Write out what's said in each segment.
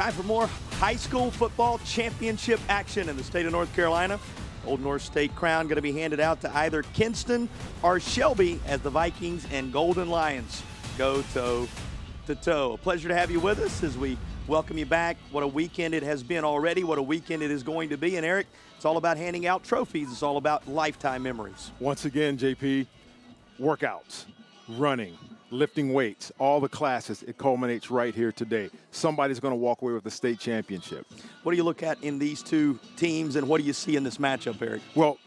Time for more high school football championship action in the state of North Carolina. Old North State crown going to be handed out to either Kinston or Shelby as the Vikings and Golden Lions go toe to toe. A pleasure to have you with us as we welcome you back. What a weekend it has been already. What a weekend it is going to be. And Eric, it's all about handing out trophies. It's all about lifetime memories. Once again, JP, workouts, running, lifting weights, all the classes, it culminates right here today. Somebody's going to walk away with the state championship. What do you look at in these two teams, and what do you see in this matchup, Eric? Well,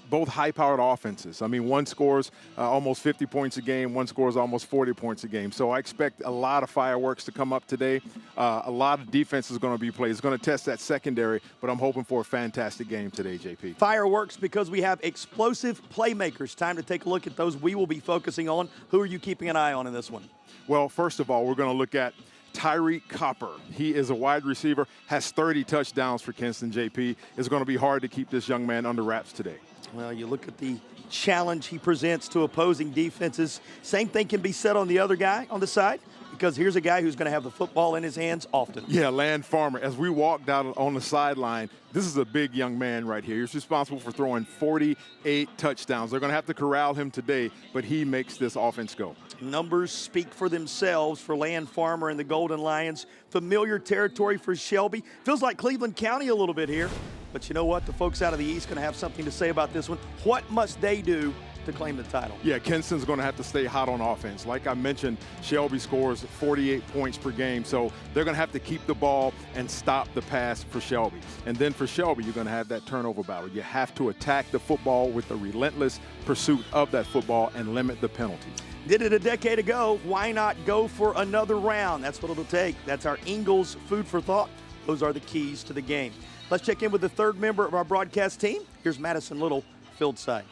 both high-powered offenses. I mean, one scores almost 50 points a game, one scores almost 40 points a game. So I expect a lot of fireworks to come up today. A lot of defense is going to be played. It's going to test that secondary, but I'm hoping for a fantastic game today, JP. Fireworks because we have explosive playmakers. Time to take a look at those we will be focusing on. Who are you keeping an eye on in this one? Well, first of all, we're going to look at Tyreek Copper. He is a wide receiver, has 30 touchdowns for Kinston, JP. It's going to be hard to keep this young man under wraps today. Well, you look at the challenge he presents to opposing defenses. Same thing can be said on the other guy on the side, because here's a guy who's going to have the football in his hands often. Yeah, Land Farmer. As we walked out on the sideline, this is a big young man right here. He's responsible for throwing 48 touchdowns. They're going to have to corral him today, but he makes this offense go. Numbers speak for themselves for Land Farmer and the Golden Lions. Familiar territory for Shelby. Feels like Cleveland County a little bit here. But you know what? The folks out of the East going to have something to say about this one. What must they do to claim the title? Yeah, Kinston's going to have to stay hot on offense. Like I mentioned, Shelby scores 48 points per game, so they're going to have to keep the ball and stop the pass for Shelby. And then for Shelby, you're going to have that turnover battle. You have to attack the football with a relentless pursuit of that football and limit the penalties. Did it a decade ago. Why not go for another round? That's what it'll take. That's our Ingles food for thought. Those are the keys to the game. Let's check in with the third member of our broadcast team. Here's Madison Little, field side.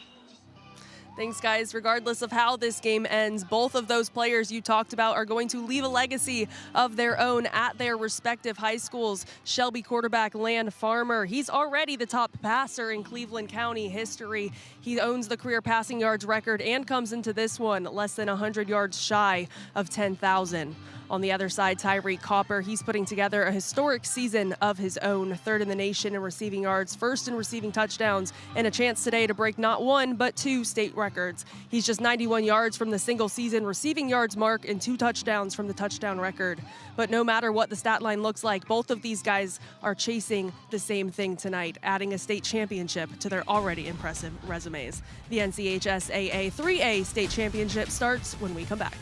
Thanks, guys. Regardless of how this game ends, both of those players you talked about are going to leave a legacy of their own at their respective high schools. Shelby quarterback Land Farmer, he's already the top passer in Cleveland County history. He owns the career passing yards record and comes into this one less than 100 yards shy of 10,000. On the other side, Tyreek Copper, he's putting together a historic season of his own, third in the nation in receiving yards, first in receiving touchdowns, and a chance today to break not one, but two state records. He's just 91 yards from the single-season receiving yards mark and 2 touchdowns from the touchdown record. But no matter what the stat line looks like, both of these guys are chasing the same thing tonight, adding a state championship to their already impressive resumes. The NCHSAA 3A state championship starts when we come back.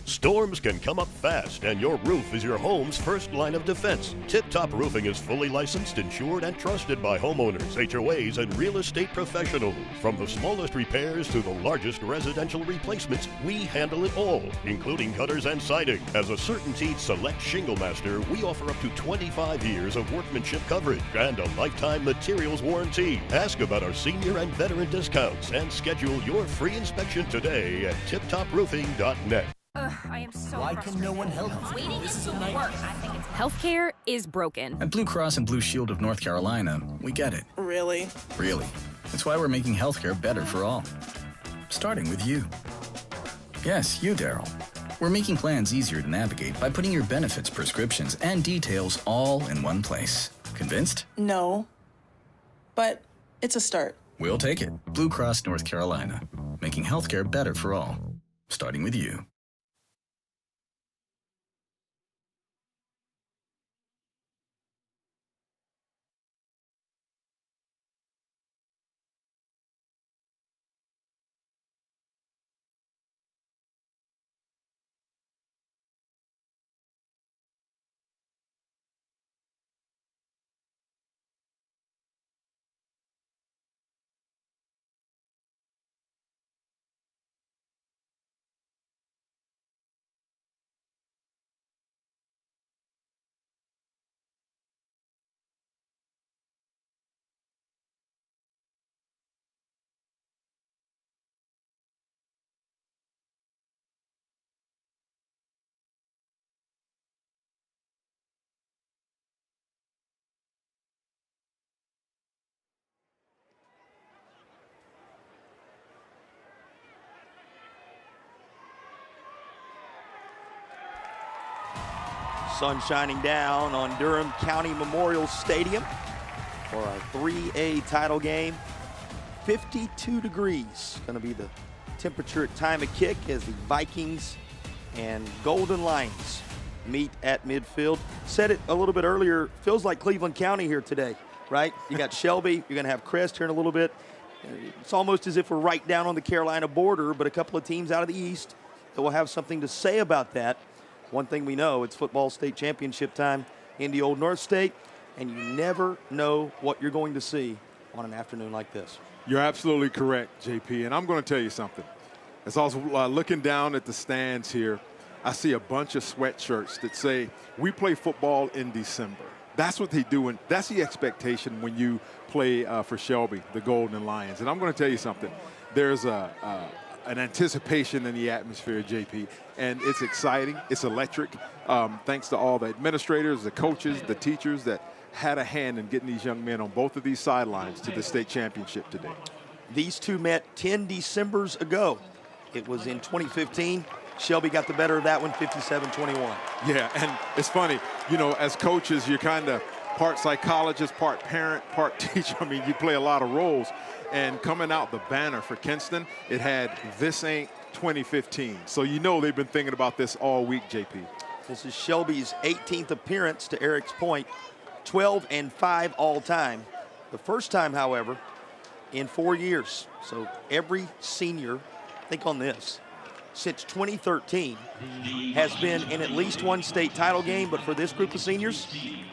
Storms can come up fast, and your roof is your home's first line of defense. Tip Top Roofing is fully licensed, insured, and trusted by homeowners, HOAs, and real estate professionals. From the smallest repairs to the largest residential replacements, we handle it all, including gutters and siding. As a CertainTeed Select Shingle Master, we offer up to 25 years of workmanship coverage and a lifetime materials warranty. Ask about our senior and veteran discounts and schedule your free inspection today at tiptoproofing.net. I am so Why can no one help me? Waiting is the worst. Healthcare is broken. At Blue Cross and Blue Shield of North Carolina, we get it. Really? Really. That's why we're making healthcare better for all. Starting with you. Yes, you, Daryl. We're making plans easier to navigate by putting your benefits, prescriptions, and details all in one place. Convinced? No. But it's a start. We'll take it. Blue Cross North Carolina. Making healthcare better for all. Starting with you. Sun shining down on Durham County Memorial Stadium for our 3A title game. 52 degrees going to be the temperature at time of kick as the Vikings and Golden Lions meet at midfield. Said it a little bit earlier, feels like Cleveland County here today, right? You got Shelby, you're going to have Crest here in a little bit. It's almost as if we're right down on the Carolina border, but a couple of teams out of the East that will have something to say about that. One thing we know, it's football state championship time in the Old North State, and you never know what you're going to see on an afternoon like this. You're absolutely correct, JP, and I'm going to tell you something. As I was looking down at the stands here, I see a bunch of sweatshirts that say, "We play football in December." That's what they do, and that's the expectation when you play for Shelby, the Golden Lions. And I'm going to tell you something. There's an anticipation in the atmosphere, JP, and it's exciting. It's electric. Thanks to all the administrators, the coaches, the teachers that had a hand in getting these young men on both of these sidelines to the state championship today. These two met 10 Decembers ago. It was in 2015. Shelby got the better of that one, 57-21. Yeah, and it's funny, you know, as coaches, you're kind of part psychologist, part parent, part teacher. I mean, you play a lot of roles. And coming out the banner for Kinston, it had "This Ain't 2015." So you know they've been thinking about this all week, JP. This is Shelby's 18th appearance, to Eric's point, 12-5 all time. The first time, however, in 4 years. So every senior, think on this, since 2013 has been in at least one state title game, but for this group of seniors,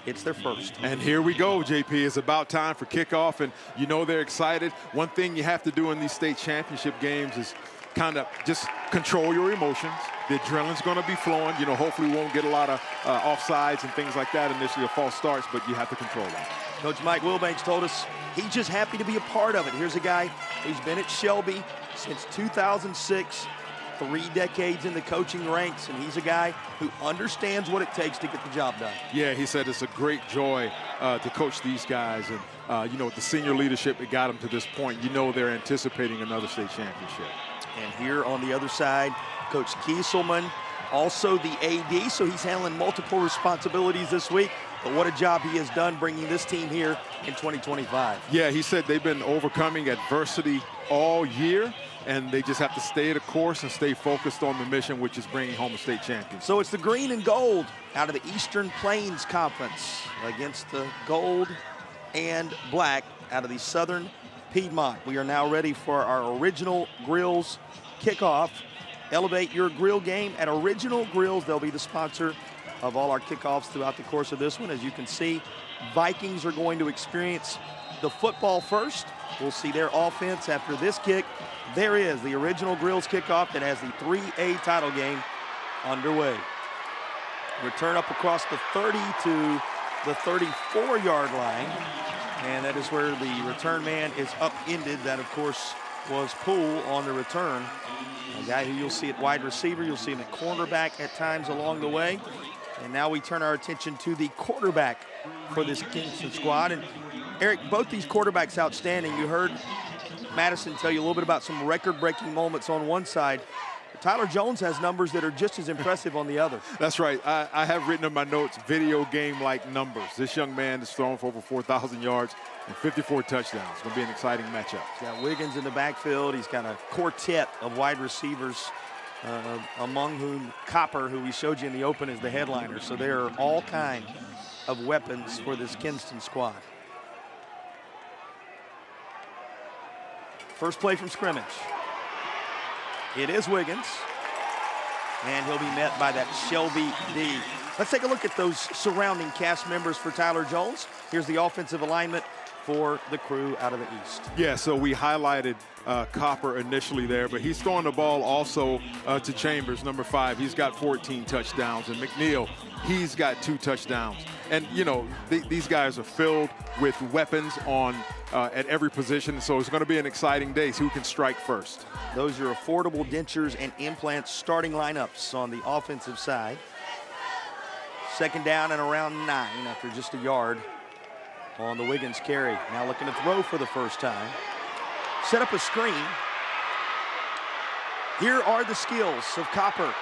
it's their first. And here we go, JP. It's about time for kickoff, and you know they're excited. One thing you have to do in these state championship games is kind of just control your emotions. The adrenaline's going to be flowing. You know, hopefully we won't get a lot of offsides and things like that initially, or false starts, but you have to control that. Coach Mike Wilbanks told us he's just happy to be a part of it. Here's a guy who's been at Shelby since 2006, 3 decades in the coaching ranks, and he's a guy who understands what it takes to get the job done. Yeah, he said it's a great joy to coach these guys, and you know, with the senior leadership that got them to this point, you know they're anticipating another state championship. And here on the other side, Coach Kieselman, also the AD, so he's handling multiple responsibilities this week. But what a job he has done bringing this team here in 2025. Yeah, he said they've been overcoming adversity all year, and they just have to stay the course and stay focused on the mission, which is bringing home a state championship. So it's the green and gold out of the Eastern Plains Conference against the gold and black out of the Southern Piedmont. We are now ready for our Original Grills kickoff. Elevate your grill game at Original Grills. They'll be the sponsor of all our kickoffs throughout the course of this one. As you can see, Vikings are going to experience the football first. We'll see their offense after this kick. There is the Original Grills kickoff that has the 3A title game underway. Return up across the 30 to the 34-yard line. And that is where the return man is upended. That, of course, was Poole on the return. A guy who you'll see at wide receiver. You'll see him at cornerback at times along the way. And now we turn our attention to the quarterback for this Kinston squad. And Eric, both these quarterbacks outstanding. You heard Madison tell you a little bit about some record-breaking moments on one side. Tyler Jones has numbers that are just as impressive on the other. That's right. I have written in my notes, video game-like numbers. This young man has thrown for over 4,000 yards and 54 touchdowns. It's going to be an exciting matchup. He's got Wiggins in the backfield. He's got a quartet of wide receivers, among whom Copper, who we showed you in the open, is the headliner. So there are all kinds of weapons for this Kinston squad. First play from scrimmage. It is Wiggins, and he'll be met by that Shelby D. Let's take a look at those surrounding cast members for Tyler Jones. Here's the offensive alignment for the crew out of the East. Yeah, so we highlighted Copper initially there, but he's throwing the ball also to Chambers, number 5. He's got 14 touchdowns, and McNeil, he's got 2 touchdowns. And, you know, these guys are filled with weapons on at every position, so it's going to be an exciting day. So who can strike first? Those are affordable dentures and implants starting lineups on the offensive side. Second down and around 9 after just a yard on the Wiggins carry. Now looking to throw for the first time. Set up a screen. Here are the skills of Copper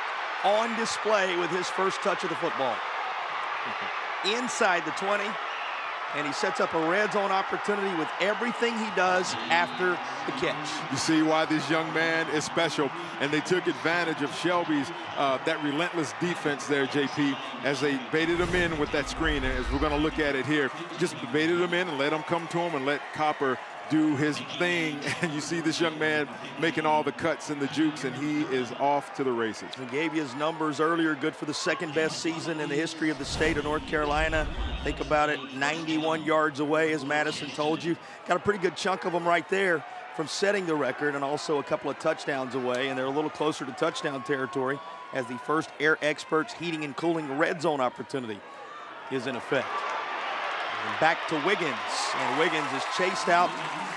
on display with his first touch of the football. inside the 20, and he sets up a red zone opportunity with everything he does after the catch. You see why this young man is special, and they took advantage of Shelby's that relentless defense there, JP, as they baited him in with that screen. And as we're going to look at it here, just baited him in and let him come to him and let Copper do his thing. And you see this young man making all the cuts and the jukes, and he is off to the races. He gave you his numbers earlier, good for the second best season in the history of the state of North Carolina. Think about it, 91 yards away, as Madison told you. Got a pretty good chunk of them right there from setting the record, and also a couple of touchdowns away, and they're a little closer to touchdown territory as the first Air Experts heating and cooling red zone opportunity is in effect. And back to Wiggins, and Wiggins is chased out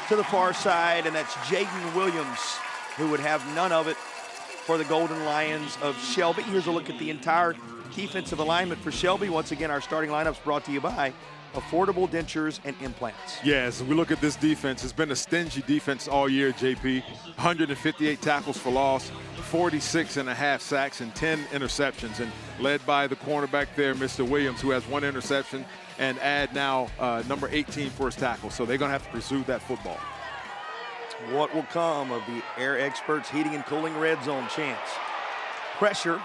to the far side, and that's Jaden Williams, who would have none of it for the Golden Lions of Shelby. Here's a look at the entire defensive alignment for Shelby. Once again, our starting lineup's brought to you by Affordable Dentures and Implants. Yes, we look at this defense. It's been a stingy defense all year, JP. 158 tackles for loss, 46.5 sacks, and 10 interceptions. And led by the cornerback there, Mr. Williams, who has 1 interception, and add now number 18 for his tackle. So they're going to have to pursue that football. What will come of the Air Experts heating and cooling red zone chance? Pressure.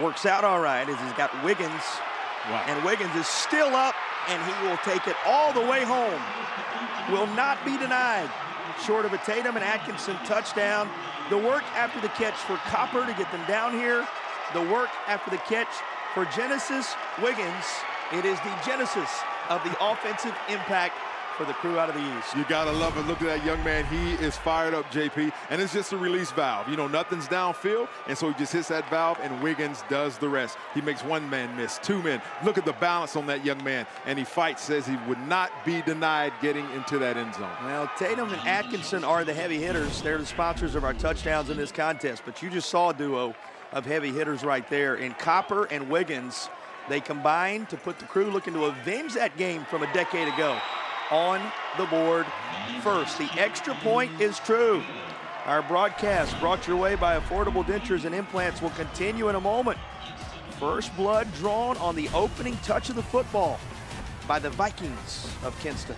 Works out all right as he's got Wiggins. Wow. And Wiggins is still up, and he will take it all the way home. Will not be denied. Short of a Tatum and Atkinson touchdown. The work after the catch for Copper to get them down here. The work after the catch for Genesis Wiggins. It is the genesis of the offensive impact for the crew out of the East. You gotta love it. Look at that young man. He is fired up, JP, and it's just a release valve. You know, nothing's downfield, and so he just hits that valve, and Wiggins does the rest. He makes 1 man miss, 2 men. Look at the balance on that young man, and he fights, says he would not be denied getting into that end zone. Well, Tatum and Atkinson are the heavy hitters. They're the sponsors of our touchdowns in this contest, but you just saw a duo of heavy hitters right there. In Copper and Wiggins, they combined to put the crew looking to avenge that game from a decade ago on the board first. The extra point is true. Our broadcast brought your way by Affordable Dentures and Implants will continue in a moment. First blood drawn on the opening touch of the football by the Vikings of Kinston.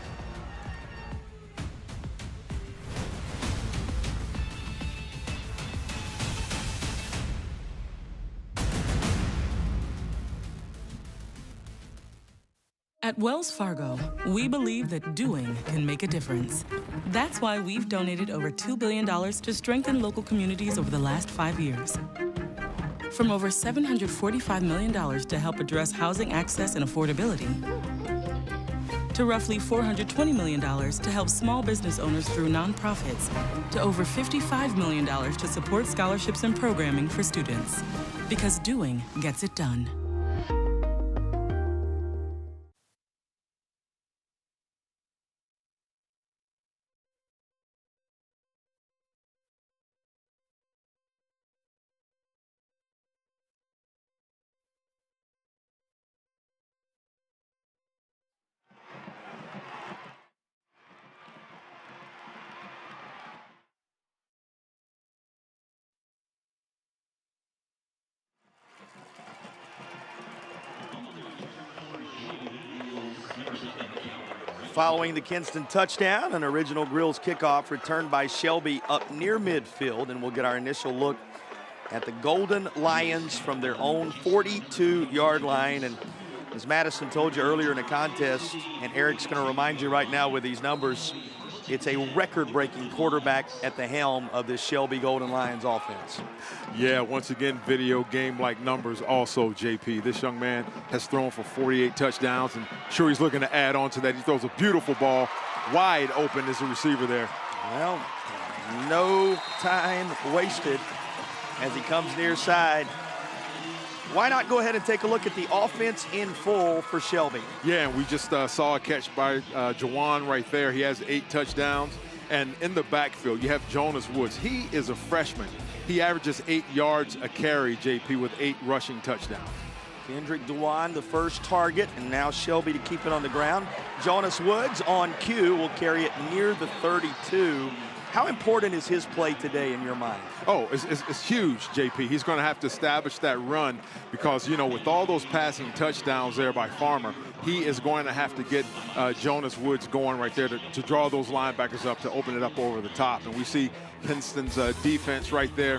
At Wells Fargo, we believe that doing can make a difference. That's why we've donated over $2 billion to strengthen local communities over the last 5 years. From over $745 million to help address housing access and affordability, to roughly $420 million to help small business owners through nonprofits, to over $55 million to support scholarships and programming for students. Because doing gets it done. Following the Kinston touchdown, an original Grills kickoff returned by Shelby up near midfield, and we'll get our initial look at the Golden Lions from their own 42-yard line. And as Madison told you earlier in the contest, and Eric's going to remind you right now with these numbers, it's a record-breaking quarterback at the helm of this Shelby Golden Lions offense. Yeah, once again, video game-like numbers also, JP. This young man has thrown for 48 touchdowns, and sure he's looking to add on to that. He throws a beautiful ball, wide open as a receiver there. Well, no time wasted as he comes near side. Why not go ahead and take a look at the offense in full for Shelby? Yeah, and we just saw a catch by Jawan right there. He has 8 touchdowns. And in the backfield, you have Jonas Woods. He is a freshman. He averages 8 yards a carry, JP, with 8 rushing touchdowns. Kendrick Dewan, the first target, and now Shelby to keep it on the ground. Jonas Woods on cue will carry it near the 32. How important is his play today in your mind? Oh, it's huge, JP. He's going to have to establish that run because, with all those passing touchdowns there by Farmer, he is going to have to get Jonas Woods going right there to draw those linebackers up, to open it up over the top. And we see Kinston's defense right there.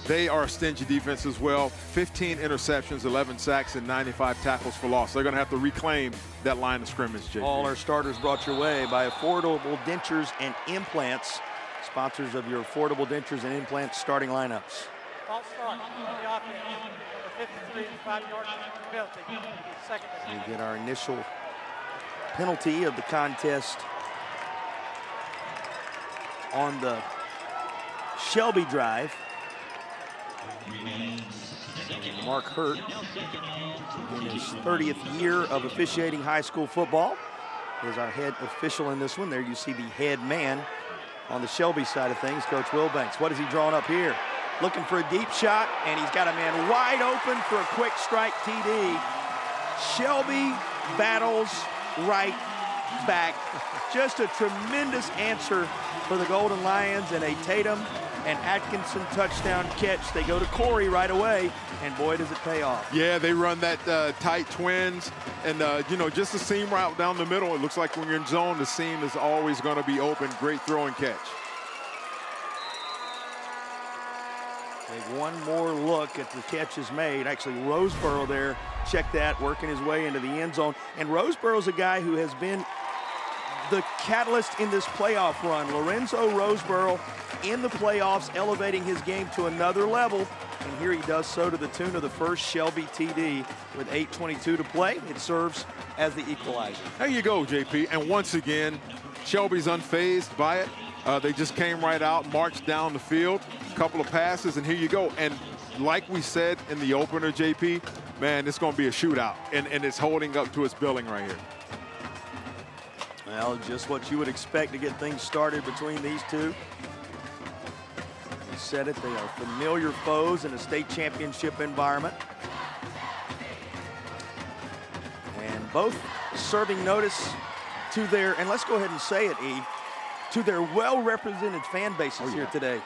They are a stingy defense as well. 15 interceptions, 11 sacks, and 95 tackles for loss. They're going to have to reclaim that line of scrimmage, JP. All our starters brought your way by Affordable Dentures and Implants, sponsors of your Affordable Dentures and Implants starting lineups. False start on the offense for 53 and 5-yard penalty. Second. We get our initial penalty of the contest on the Shelby drive. Mark Hurt, in his 30th year of officiating high school football, is our head official in this one. There you see the head man on the Shelby side of things, Coach Wilbanks. What is he drawing up here? Looking for a deep shot, and he's got a man wide open for a quick strike TD. Shelby battles right back. Just a tremendous answer for the Golden Lions, and a Tatum and Atkinson touchdown catch. They go to Corey right away, and boy, does it pay off. Yeah, they run that tight twins, and just the seam route down the middle. It looks like when you're in zone, the seam is always going to be open. Great throw and catch. Take one more look at the catches made. Actually, Roseboro there, check that, working his way into the end zone. And Roseboro's a guy who has been the catalyst in this playoff run. Lorenzo Roseboro in the playoffs, elevating his game to another level. And here he does so to the tune of the first Shelby TD with 8:22 to play. It serves as the equalizer. There you go, JP. And once again, Shelby's unfazed by it. They just came right out, marched down the field, a couple of passes, and here you go. And like we said in the opener, JP, man, it's going to be a shootout. And it's holding up to its billing right here. Well, just what you would expect to get things started between these two. You said it, they are familiar foes in a state championship environment. And both serving notice to their, and let's go ahead and say it, E, to their well-represented fan bases here today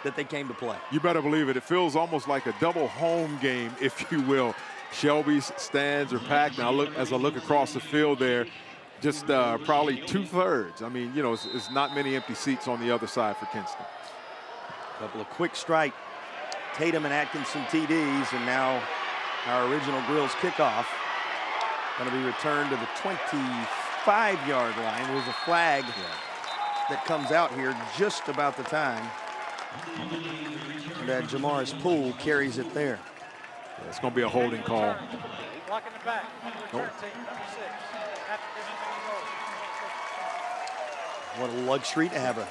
that they came to play. You better believe it. It feels almost like a double home game, if you will. Shelby's stands are packed. Now, as I look across the field there, just probably 2/3. I mean, it's not many empty seats on the other side for Kinston. A couple of quick strike Tatum and Atkinson TDs, and now our original Grills kickoff going to be returned to the 25-yard line. There's a flag that comes out here just about the time that Jamaris Poole carries it there. Yeah, it's going to be a holding call. Blocking the back. Number 6. What a luxury to have an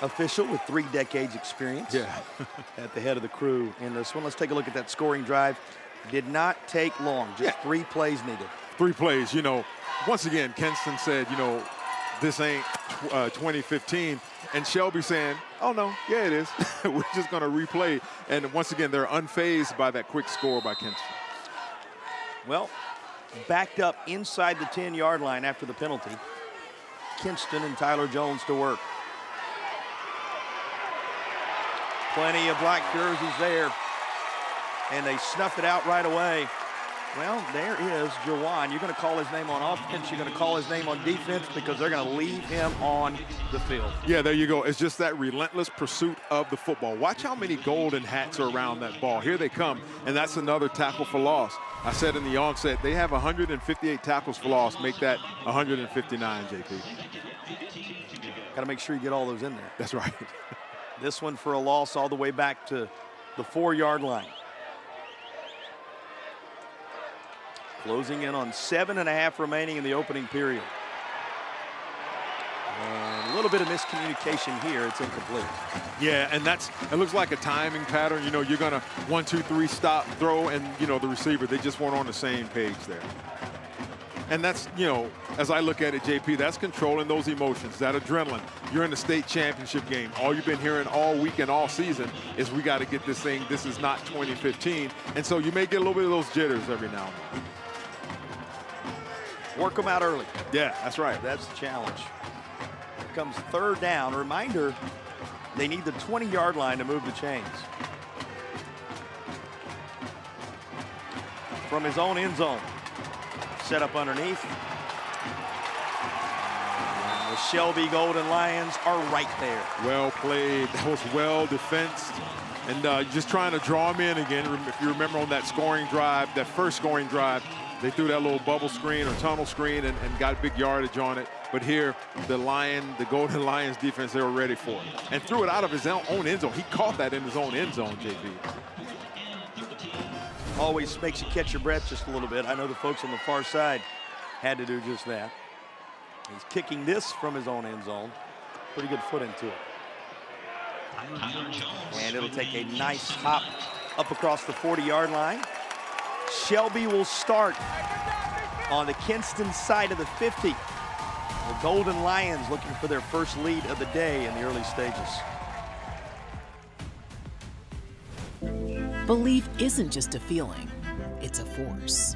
official with 3 decades experience at the head of the crew in this one. Let's take a look at that scoring drive. Did not take long, just 3 plays needed. 3 plays, Once again, Kinston said, this ain't 2015. And Shelby saying, oh, no, yeah, it is. We're just going to replay. And once again, they're unfazed by that quick score by Kinston. Well, backed up inside the 10-yard line after the penalty. Kinston and Tyler Jones to work. Plenty of black jerseys there, and they snuffed it out right away. Well, there is Jawan. You're going to call his name on offense. You're going to call his name on defense because they're going to leave him on the field. Yeah, there you go. It's just that relentless pursuit of the football. Watch how many golden hats are around that ball. Here they come, and that's another tackle for loss. I said in the onset, they have 158 tackles for loss. Make that 159, JP. Got to make sure you get all those in there. That's right. This one for a loss all the way back to the 4-yard line. Closing in on 7.5 remaining in the opening period. And a little bit of miscommunication here. It's incomplete. Yeah, and it looks like a timing pattern. You're going to 1, 2, 3 stop, throw, and, the receiver, they just weren't on the same page there. And that's, as I look at it, JP, that's controlling those emotions, that adrenaline. You're in the state championship game. All you've been hearing all week and all season is we got to get this thing. This is not 2015. And so you may get a little bit of those jitters every now and then. Work them out early. Yeah, that's right. That's the challenge. Here comes 3rd down. A reminder, They need the 20-yard line to move the chains. From his own end zone. Set up underneath. And the Shelby Golden Lions are right there. Well played. That was well defensed. And just trying to draw him in again. If you remember on that scoring drive, that first scoring drive, they threw that little bubble screen or tunnel screen and got big yardage on it. But here, the Golden Lions defense, they were ready for it. And threw it out of his own end zone. He caught that in his own end zone, JP. Always makes you catch your breath just a little bit. I know the folks on the far side had to do just that. He's kicking this from his own end zone. Pretty good foot into it. And it'll take a nice hop up across the 40-yard line. Shelby will start on the Kinston side of the 50. The Golden Lions looking for their first lead of the day in the early stages. Belief isn't just a feeling, it's a force.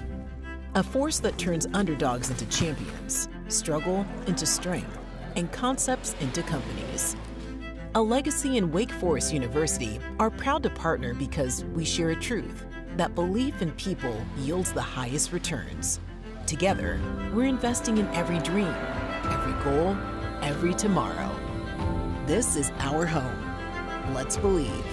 A force that turns underdogs into champions, struggle into strength, and concepts into companies. A Legacy and Wake Forest University are proud to partner because we share a truth that belief in people yields the highest returns. Together, we're investing in every dream, every goal, every tomorrow. This is our home. Let's believe.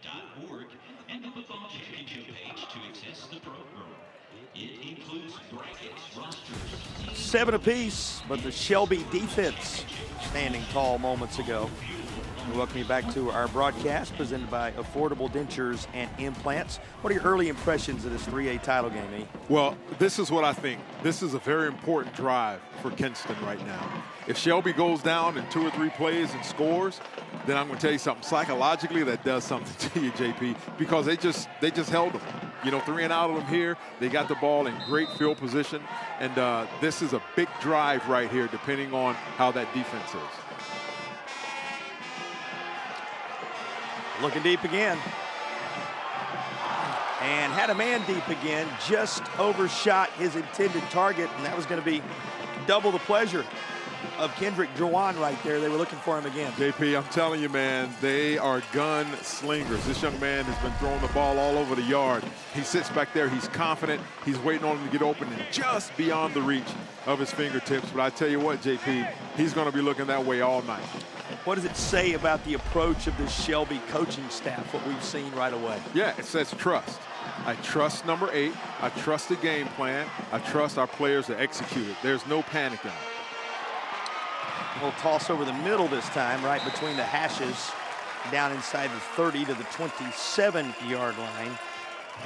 NCHSAA.org and the football championship page to access the program. It includes brackets, rosters. 7 apiece, but the Shelby defense standing tall moments ago. We welcome you back to our broadcast presented by Affordable Dentures and Implants. What are your early impressions of this 3A title game, E? Well, this is what I think. This is a very important drive for Kinston right now. If Shelby goes down in 2 or 3 plays and scores, then I'm going to tell you something. Psychologically, that does something to you, JP, because they just held them. You know, 3 and out of them here. They got the ball in great field position, and this is a big drive right here, depending on how that defense is. Looking deep again. And had a man deep again, just overshot his intended target, and that was going to be double the pleasure of Kendrick Drawan right there. They were looking for him again. JP, I'm telling you, man, they are gun slingers. This young man has been throwing the ball all over the yard. He sits back there. He's confident. He's waiting on him to get open and just beyond the reach of his fingertips. But I tell you what, JP, he's going to be looking that way all night. What does it say about the approach of this Shelby coaching staff, what we've seen right away? Yeah, it says trust. I trust number 8. I trust the game plan. I trust our players to execute it. There's no panic in it. We'll toss over the middle this time, right between the hashes, down inside the 30 to the 27-yard line,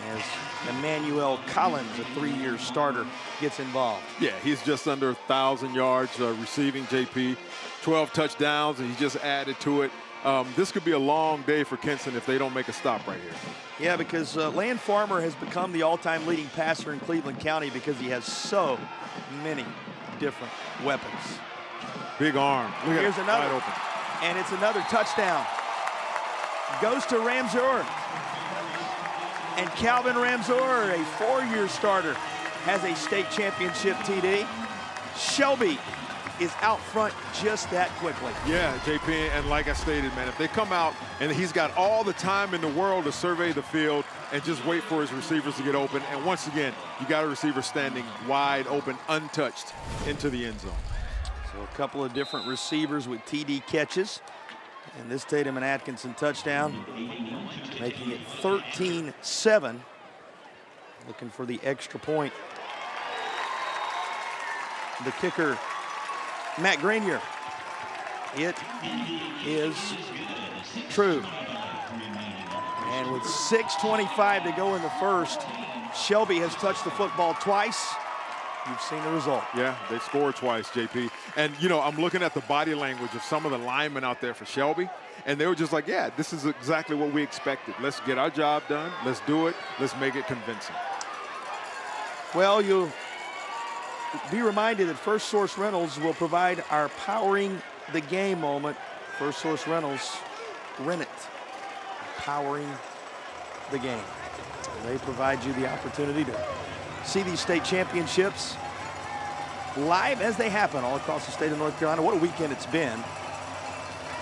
as Emmanuel Collins, a 3-year starter, gets involved. Yeah, he's just under 1,000 yards receiving, JP. 12 touchdowns, and he just added to it. This could be a long day for Kinston if they don't make a stop right here. Yeah, because Land Farmer has become the all-time leading passer in Cleveland County because he has so many different weapons. Big arm. Here's another. Wide open. And it's another touchdown. Goes to Ramsor. And Calvin Ramsor, a 4-year starter, has a state championship TD. Shelby is out front just that quickly. Yeah, JP, and like I stated, man, if they come out and he's got all the time in the world to survey the field and just wait for his receivers to get open, and once again, you got a receiver standing wide open, untouched into the end zone. So a couple of different receivers with TD catches. And this Tatum and Atkinson touchdown, making it 13-7. Looking for the extra point. The kicker, Matt Grenier. It is true. And with 6:25 to go in the first, Shelby has touched the football twice. You've seen the result. Yeah, they scored twice, JP. And, you know, I'm looking at the body language of some of the linemen out there for Shelby, and they were just like, yeah, this is exactly what we expected. Let's get our job done. Let's do it. Let's make it convincing. Well, you'll be reminded that First Source Rentals will provide our powering the game moment. First Source Rentals, rent it. Powering the game. They provide you the opportunity to see these state championships live as they happen all across the state of North Carolina. What a weekend it's been.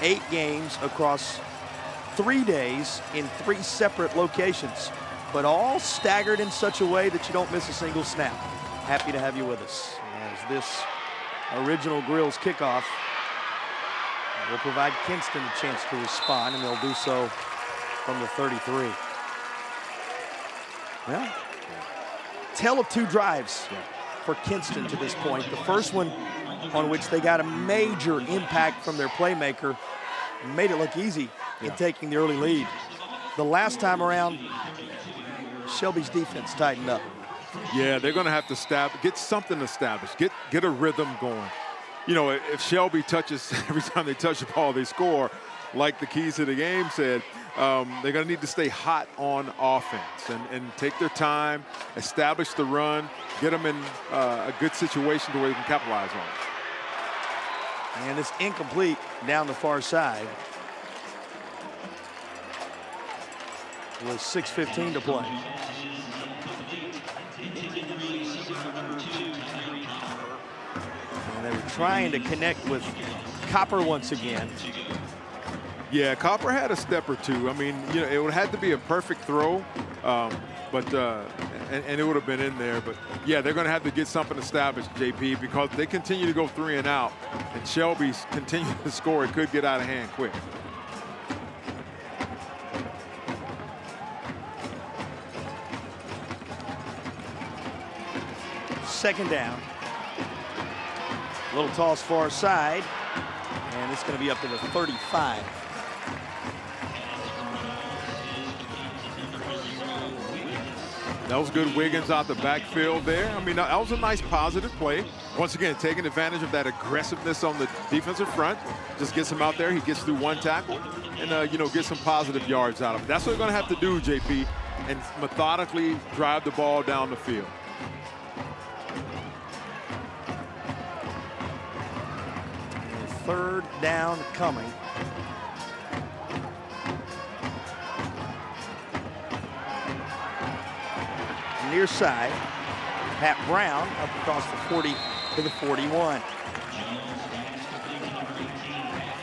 8 games across 3 days in 3 separate locations, but all staggered in such a way that you don't miss a single snap. Happy to have you with us as this Original Grills kickoff will provide Kinston a chance to respond, and they'll do so from the 33. Well, tale of 2 drives for Kinston to this point. The first one on which they got a major impact from their playmaker, made it look easy in taking the early lead. The last time around, Shelby's defense tightened up. Yeah, they're going to have to get something established, get a rhythm going. You know, if Shelby touches, every time they touch the ball, they score, like the keys to the game said, they're going to need to stay hot on offense and take their time, establish the run, get them in a good situation to where they can capitalize on it. And it's incomplete down the far side with 6:15 to play. And they were trying to connect with Copper once again. Yeah, Copper had a step or two. I mean, you know, it would have to be a perfect throw, but it would have been in there. But yeah, they're going to have to get something established, JP, because they continue to go 3 and out, and Shelby's continue to score. It could get out of hand quick. Second down. Little toss far side, and it's going to be up to the 35. That was good. Wiggins out the backfield there. I mean, that was a nice positive play. Once again, taking advantage of that aggressiveness on the defensive front. Just gets him out there. He gets through 1 tackle and, you know, get some positive yards out of it. That's what they're going to have to do, JP, and methodically drive the ball down the field. And 3rd down coming. Near side, Pat Brown up across the 40 to the 41.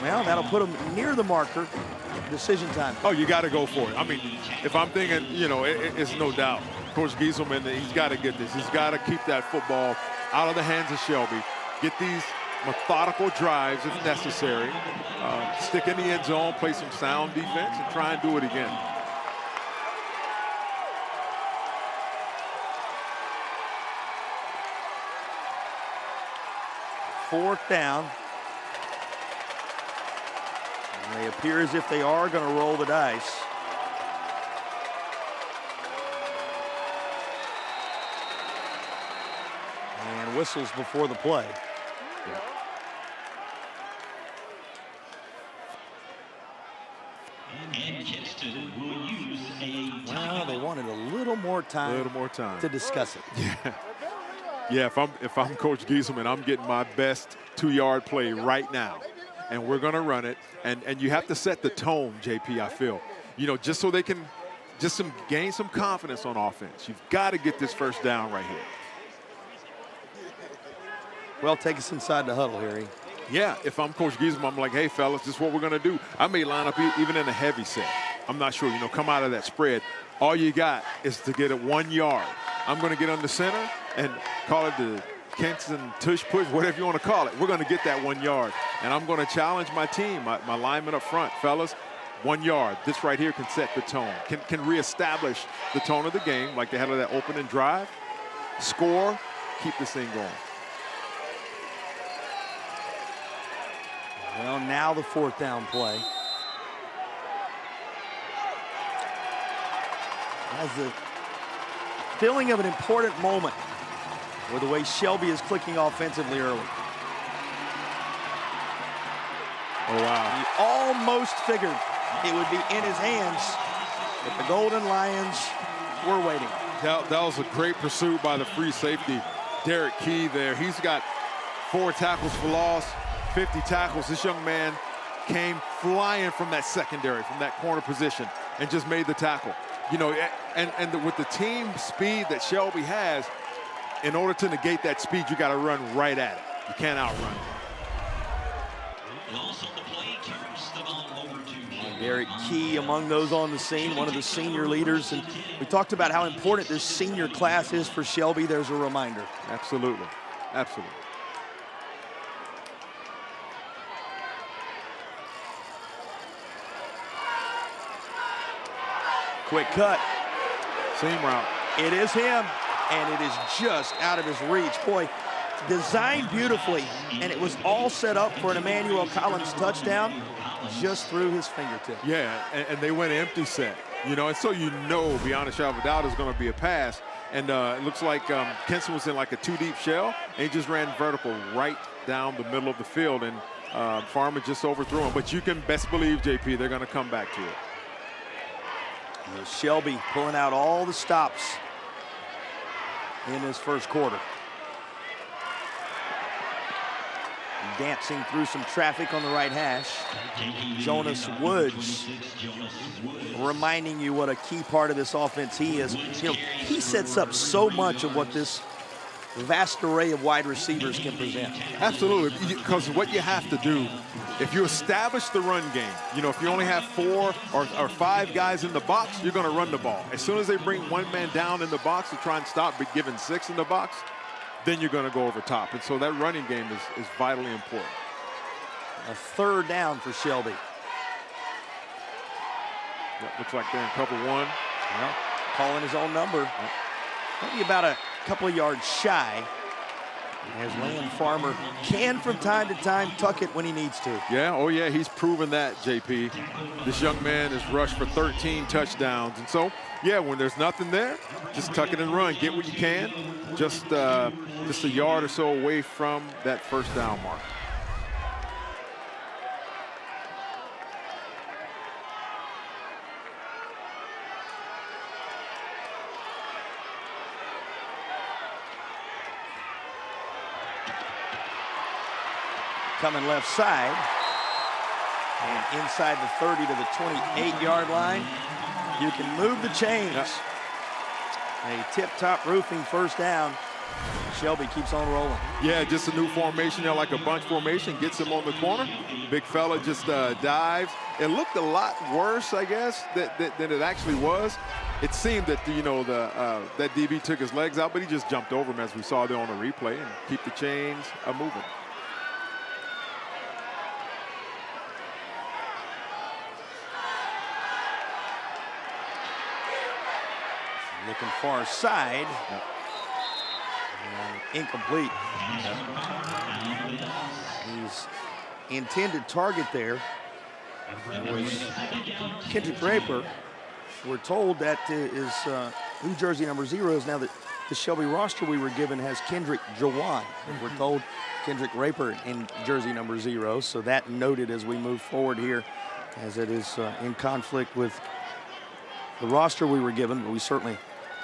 Well, that'll put him near the marker. Decision time. Oh, you got to go for it. I mean, if I'm thinking, you know, it's no doubt. Coach Gieselman, he's got to get this. He's got to keep that football out of the hands of Shelby. Get these methodical drives if necessary. Stick in the end zone, play some sound defense, and try and do it again. Fourth down. And they appear as if they are going to roll the dice. And whistles before the play. And Kinston will use a Well, they wanted a little more time, to discuss it. Yeah. Yeah, if I'm Coach Gieselman, I'm getting my best 2-yard play right now. And we're going to run it. And you have to set the tone, JP, I feel. You know, just so they can gain some confidence on offense. You've got to get this first down right here. Well, take us inside the huddle, Harry. Yeah, if I'm Coach Gieselman, I'm like, hey, fellas, this is what we're going to do. I may line up even in a heavy set. I'm not sure, you know, come out of that spread. All you got is to get it 1 yard. I'm going to get on the center and call it the Kinston tush push, whatever you want to call it. We're going to get that 1 yard. And I'm going to challenge my team, my linemen up front. Fellas, 1 yard. This right here can set the tone, can reestablish the tone of the game like they had on that opening drive. Score, keep this thing going. Well, now the 4th down play. Has the feeling of an important moment with the way Shelby is clicking offensively early. Oh, wow. He almost figured it would be in his hands, but the Golden Lions were waiting. That was a great pursuit by the free safety, Derek Key there. He's got 4 tackles for loss, 50 tackles. This young man came flying from that secondary, from that corner position, and just made the tackle. You know, with the team speed that Shelby has, in order to negate that speed, you got to run right at it. You can't outrun it. Derek Key among those on the scene, one of the senior leaders. And we talked about how important this senior class is for Shelby. There's a reminder. Absolutely. Absolutely. Quick cut. Seam route. It is him, and it is just out of his reach. Boy, designed beautifully, and it was all set up for an Emmanuel Collins touchdown just through his fingertip. Yeah, and they went empty set, you know, and so you know beyond a shadow of a doubt is going to be a pass. And it looks like Kinston was in like a 2-deep shell, and he just ran vertical right down the middle of the field, and Farmer just overthrew him. But you can best believe, JP, they're going to come back to it. Shelby pulling out all the stops in this first quarter. Dancing through some traffic on the right hash. Jonas Woods reminding you what a key part of this offense he is. You know, he sets up so much of what this vast array of wide receivers can present. Absolutely, because what you have to do, if you establish the run game, you know, if you only have 4 or 5 guys in the box, you're going to run the ball. As soon as they bring one man down in the box to try and stop, but given 6 in the box, then you're going to go over top. And so that running game is vitally important. A 3rd down for Shelby. That looks like they're in cover 1. Well, calling his own number. Maybe about a couple of yards shy. As Land Farmer can from time to time tuck it when he needs to. Yeah, oh yeah, he's proven that, JP. This young man has rushed for 13 touchdowns. And so, yeah, when there's nothing there, just tuck it and run. Get what you can. Just a yard or so away from that 1st down mark. Coming left side, and inside the 30 to the 28-yard line. You can move the chains. Yep. A tip-top roofing 1st down. Shelby keeps on rolling. Yeah, just a new formation there, like a bunch formation. Gets him on the corner. Big fella just dives. It looked a lot worse, I guess, than it actually was. It seemed that, you know, that DB took his legs out, but he just jumped over him, as we saw there on the replay, and keep the chains moving. Looking far side. Yep. Incomplete. His intended target there was Kendrick Draper. We're told that is who jersey number 0 is now. That the Shelby roster we were given has Kendrick Jawan. We're told Kendrick Draper in jersey number 0. So that noted as we move forward here, as it is in conflict with the roster we were given, but we certainly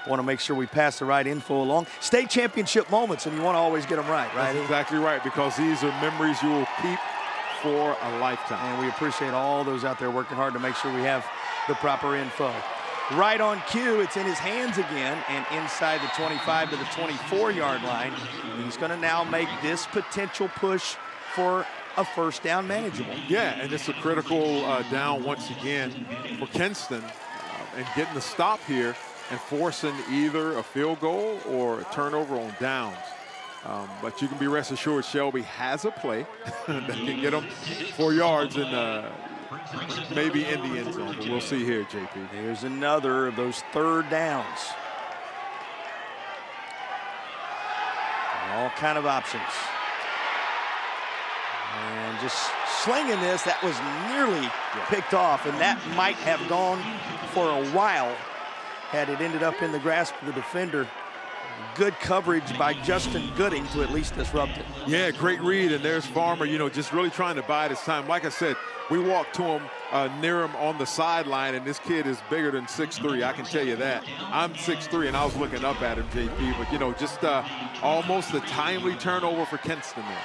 want to make sure we pass the right info along. State championship moments, and you want to always get them right, right? That's exactly right, because these are memories you will keep for a lifetime. And we appreciate all those out there working hard to make sure we have the proper info. Right on cue, it's in his hands again, and inside the 25 to the 24-yard line. He's going to now make this potential push for a 1st down manageable. Yeah, and it's a critical down once again for Kinston, and getting the stop here and forcing either a field goal or a turnover on downs. But you can be rest assured Shelby has a play that can get them 4 yards and maybe in the end zone. But we'll see here, JP. Here's another of those 3rd downs. All kind of options. And just slinging this, that was nearly picked off, and that might have gone for a while had it ended up in the grasp of the defender. Good coverage by Justin Gooding to at least disrupt it. Yeah, great read, and there's Farmer, just really trying to bide his time. Like I said, we walked to him, near him on the sideline, and this kid is bigger than 6'3", I can tell you that. I'm 6'3", and I was looking up at him, JP, but, just almost a timely turnover for Kinston there.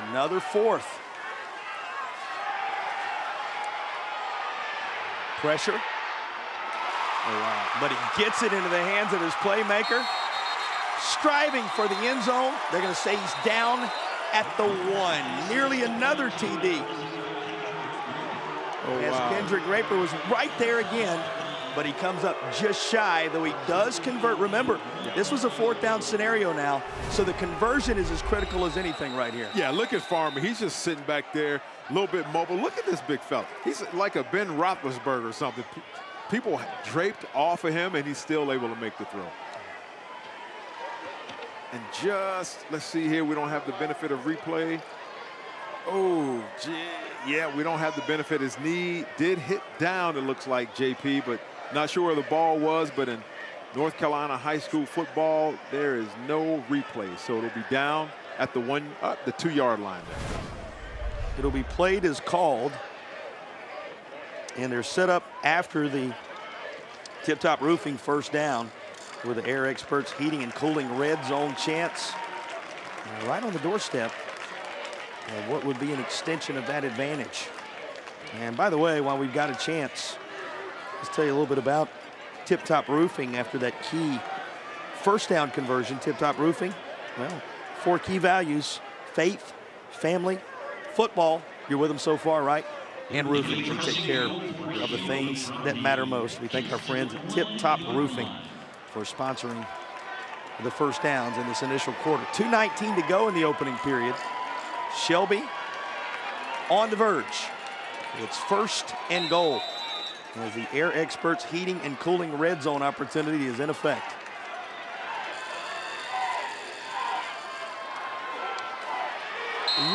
Another fourth. Pressure. Oh, wow. But he gets it into the hands of his playmaker. Striving for the end zone. They're going to say he's down at the 1. Nearly another TD. Oh, as wow. Kendrick Raper was right there again, but he comes up just shy, though he does convert. Remember, this was a 4th down scenario now, so the conversion is as critical as anything right here. Yeah, look at Farmer. He's just sitting back there, a little bit mobile. Look at this big fella. He's like a Ben Roethlisberger or something. People draped off of him, and he's still able to make the throw. And just, let's see here, we don't have the benefit of replay. Oh, yeah, we don't have the benefit. His knee did hit down, it looks like, JP, but not sure where the ball was. But in North Carolina high school football, there is no replay. So it'll be down at the 2-yard line there. It'll be played as called. And they're set up after the Tip Top Roofing first down with the Air Experts Heating and Cooling red zone chance. Right on the doorstep of what would be an extension of that advantage. And by the way, while we've got a chance, let's tell you a little bit about Tip Top Roofing after that key first down conversion. Tip Top Roofing, well, 4 key values: faith, family, football. You're with them so far, right? And roofing. They take care of the things that matter most. We thank our friends at Tip Top Roofing for sponsoring the first downs in this initial quarter. 2:19 to go in the opening period. Shelby on the verge. It's 1st and goal as the Air Experts Heating and Cooling red zone opportunity is in effect.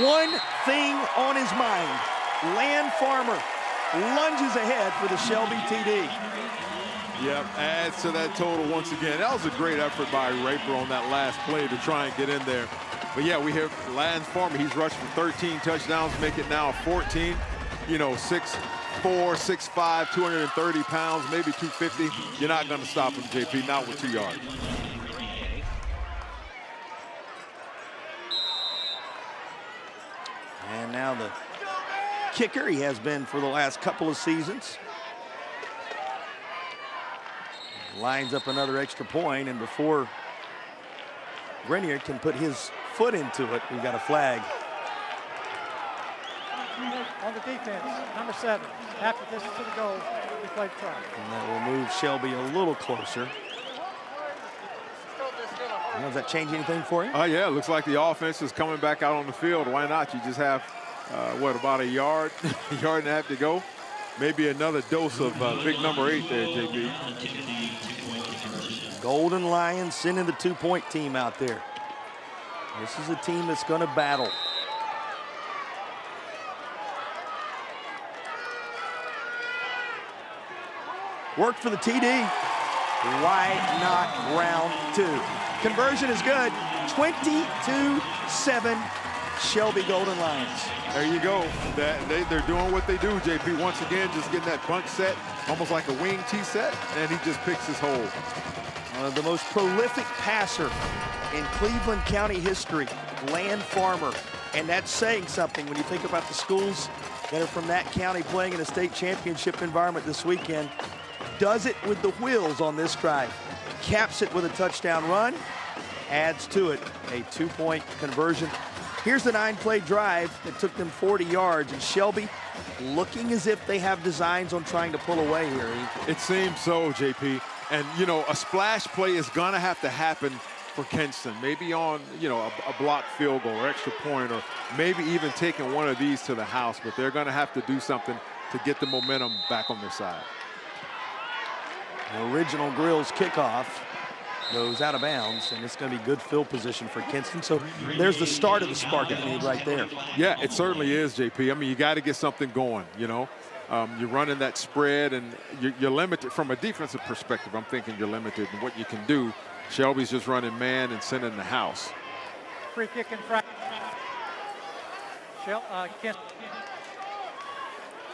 One thing on his mind. Land Farmer lunges ahead for the Shelby TD. Yep, adds to that total once again. That was a great effort by Raper on that last play to try and get in there. But yeah, we have Land Farmer. He's rushed for 13 touchdowns, make it now 14. 6'4", 6'5", 230 pounds, maybe 250. You're not going to stop him, JP, not with 2 yards. And now the kicker he has been for the last couple of seasons. Lines up another extra point, and before Grenier can put his foot into it, we've got a flag. On the defense, number 7, half the distance to the goal, we played try. And that will move Shelby a little closer. Does that change anything for you? Yeah, it looks like the offense is coming back out on the field. Why not? You just have, about a yard, yard and a half to go. Maybe another dose of big number 8 there, JB. Golden Lions sending the 2-point team out there. This is a team that's going to battle. Worked for the TD. Why not round 2? Conversion is good. 22-7, Shelby Golden Lions. There you go. They're doing what they do, JP. Once again, just getting that bunch set, almost like a wing tee set, and he just picks his hole. The most prolific passer in Cleveland County history, Land Farmer. And that's saying something when you think about the schools that are from that county playing in a state championship environment this weekend. Does it with the wheels on this drive. Caps it with a touchdown run. Adds to it a 2-point conversion. Here's the 9-play drive that took them 40 yards. And Shelby looking as if they have designs on trying to pull away here. It seems so, JP. And, a splash play is going to have to happen for Kinston. Maybe on, a blocked field goal or extra point, or maybe even taking one of these to the house. But they're going to have to do something to get the momentum back on their side. The original Grills kickoff goes out of bounds, and it's going to be good field position for Kinston. So there's the start of the spark they need right there. Yeah, it certainly is, JP. I mean, you got to get something going, You're running that spread, and you're limited from a defensive perspective. I'm thinking you're limited in what you can do. Shelby's just running man and sending the house. Free kick in front. Kinston.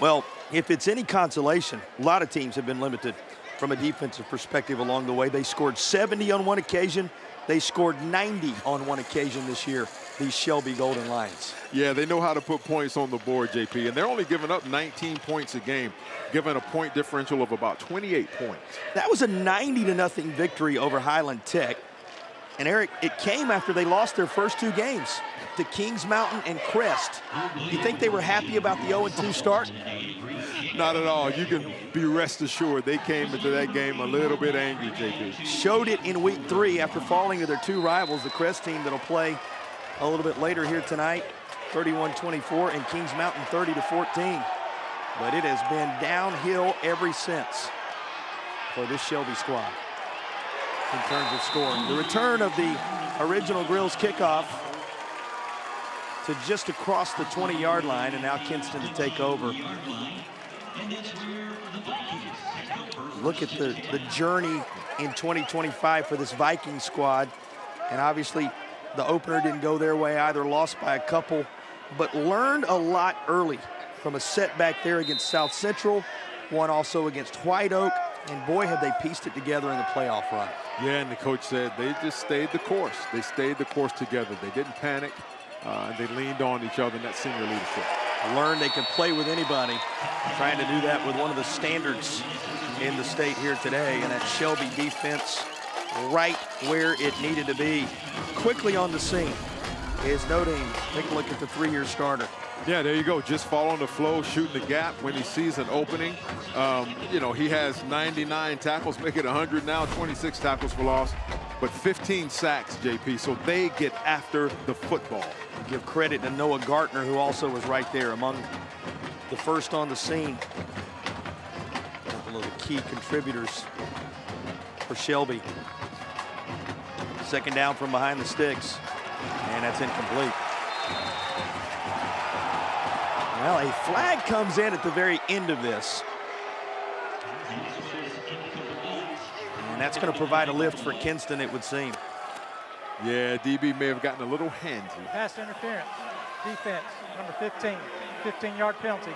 Well, if it's any consolation, a lot of teams have been limited from a defensive perspective along the way. They scored 70 on one occasion. They scored 90 on one occasion this year, these Shelby Golden Lions. Yeah, they know how to put points on the board, JP, and they're only giving up 19 points a game, giving a point differential of about 28 points. That was a 90-0 victory over Highland Tech. And Eric, it came after they lost their first two games to Kings Mountain and Crest. You think they were happy about the 0-2 start? Not at all. You can be rest assured they came into that game a little bit angry, JP. Showed it in week 3 after falling to their two rivals, the Crest team that'll play a little bit later here tonight, 31-24, and Kings Mountain 30-14. But it has been downhill ever since for this Shelby squad in terms of scoring. The return of the original Grills kickoff to just across the 20-yard line, and now Kinston to take over. Look at the journey in 2025 for this Viking squad, and obviously the opener didn't go their way either, lost by a couple, but learned a lot early from a setback there against South Central, one also against White Oak, and boy, have they pieced it together in the playoff run. Yeah, and the coach said they just stayed the course. They stayed the course together. They didn't panic. They leaned on each other in that senior leadership. Learn they can play with anybody. Trying to do that with one of the standards in the state here today, and that Shelby defense right where it needed to be. Quickly on the scene is Notre Dame. Take a look at the 3-year starter. Yeah, there you go. Just following the flow, shooting the gap when he sees an opening. You know, he has 99 tackles, make it 100 now, 26 tackles for loss, but 15 sacks, JP. So they get after the football. Give credit to Noah Gartner, who also was right there among the first on the scene. A couple of the key contributors for Shelby. Second down from behind the sticks, and that's incomplete. Well, a flag comes in at the very end of this. And that's going to provide a lift for Kinston, it would seem. Yeah, DB may have gotten a little handsy. Pass interference. Defense, number 15. 15-yard penalty.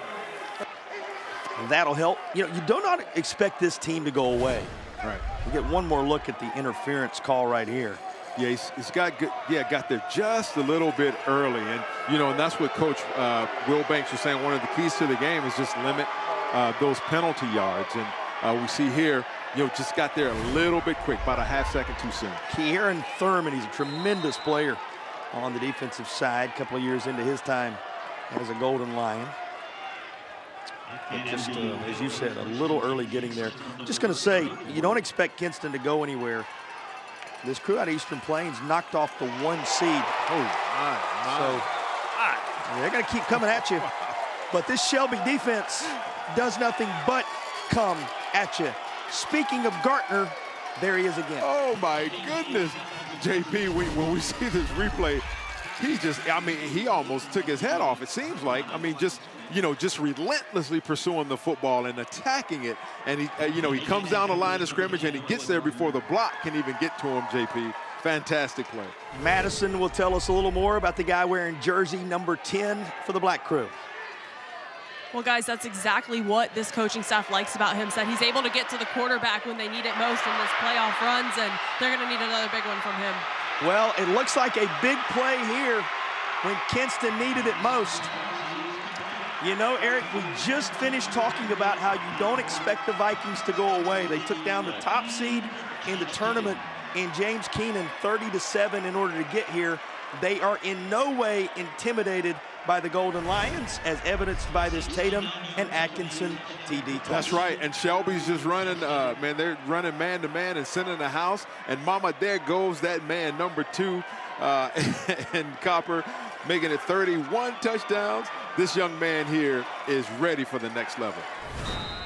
And that'll help. You know, you do not expect this team to go away. Right. You get one more look at the interference call right here. Yeah, he's got good. Yeah, got there just a little bit early, and you know, and that's what Coach Will Banks was saying. One of the keys to the game is just limit those penalty yards, and we see here, you know, just got there a little bit quick, about a half second too soon. Kieran Thurman, he's a tremendous player on the defensive side. A couple of years into his time as a Golden Lion. But just, as you said, a little early getting there. Just going to say, you don't expect Kinston to go anywhere. This crew out of Eastern Plains knocked off the 1 seed. Oh, my. So they're going to keep coming at you. But this Shelby defense does nothing but come at you. Speaking of Gartner, there he is again. Oh, my goodness. JP, when we see this replay, he just, I mean, he almost took his head off, it seems like. I mean, just, you know, just relentlessly pursuing the football and attacking it. And he, you know, he comes down the line of scrimmage and he gets there before the block can even get to him, JP. Fantastic play. Madison will tell us a little more about the guy wearing jersey number 10 for the Black Crew. Well, guys, that's exactly what this coaching staff likes about him. Said he's able to get to the quarterback when they need it most in this playoff runs, and they're going to need another big one from him. Well, it looks like a big play here when Kinston needed it most. You know, Eric, we just finished talking about how you don't expect the Vikings to go away. They took down the top seed in the tournament in James Keenan 30-7 in order to get here. They are in no way intimidated by the Golden Lions, as evidenced by this Tatum and Atkinson TD touch. That's right, and Shelby's just running, man, they're running man-to-man and sending the house, and mama, there goes that man, number 2, and Copper, making it 31 touchdowns. This young man here is ready for the next level.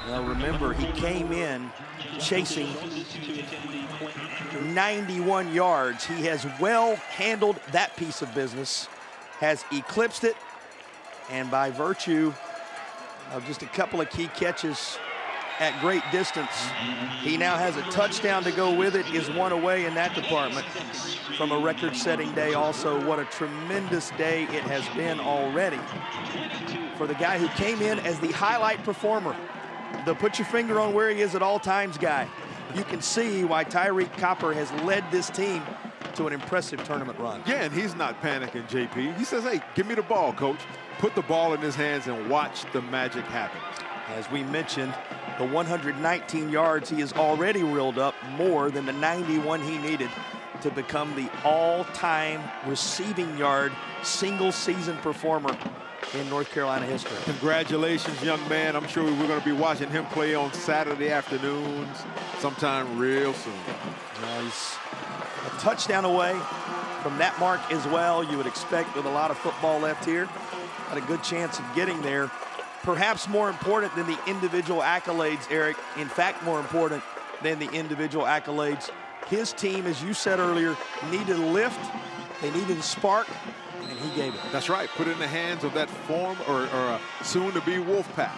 Now remember, he came in chasing 91 yards. He has well handled that piece of business, has eclipsed it, and by virtue Just a couple of key catches at great distance. He now has a touchdown to go with it, is one away in that department from a record-setting day. Also, what a tremendous day it has been already for the guy who came in as the highlight performer, the put your finger on where he is at all times guy. You can see why Tyreek Copper has led this team to an impressive tournament run. Yeah, and he's not panicking, JP. He says, hey, give me the ball, coach. Put the ball in his hands and watch the magic happen. As we mentioned, the 119 yards he has already reeled up, more than the 91 he needed to become the all-time receiving yard single-season performer in North Carolina history. Congratulations, young man. I'm sure we're going to be watching him play on Saturday afternoons sometime real soon. He's a touchdown away from that mark as well. You would expect with a lot of football left here. Had a good chance of getting there. Perhaps more important than the individual accolades, Eric. In fact, more important than the individual accolades. His team, as you said earlier, needed a lift. They needed a spark, and he gave it. That's right. Put it in the hands of that form or soon-to-be Wolfpack.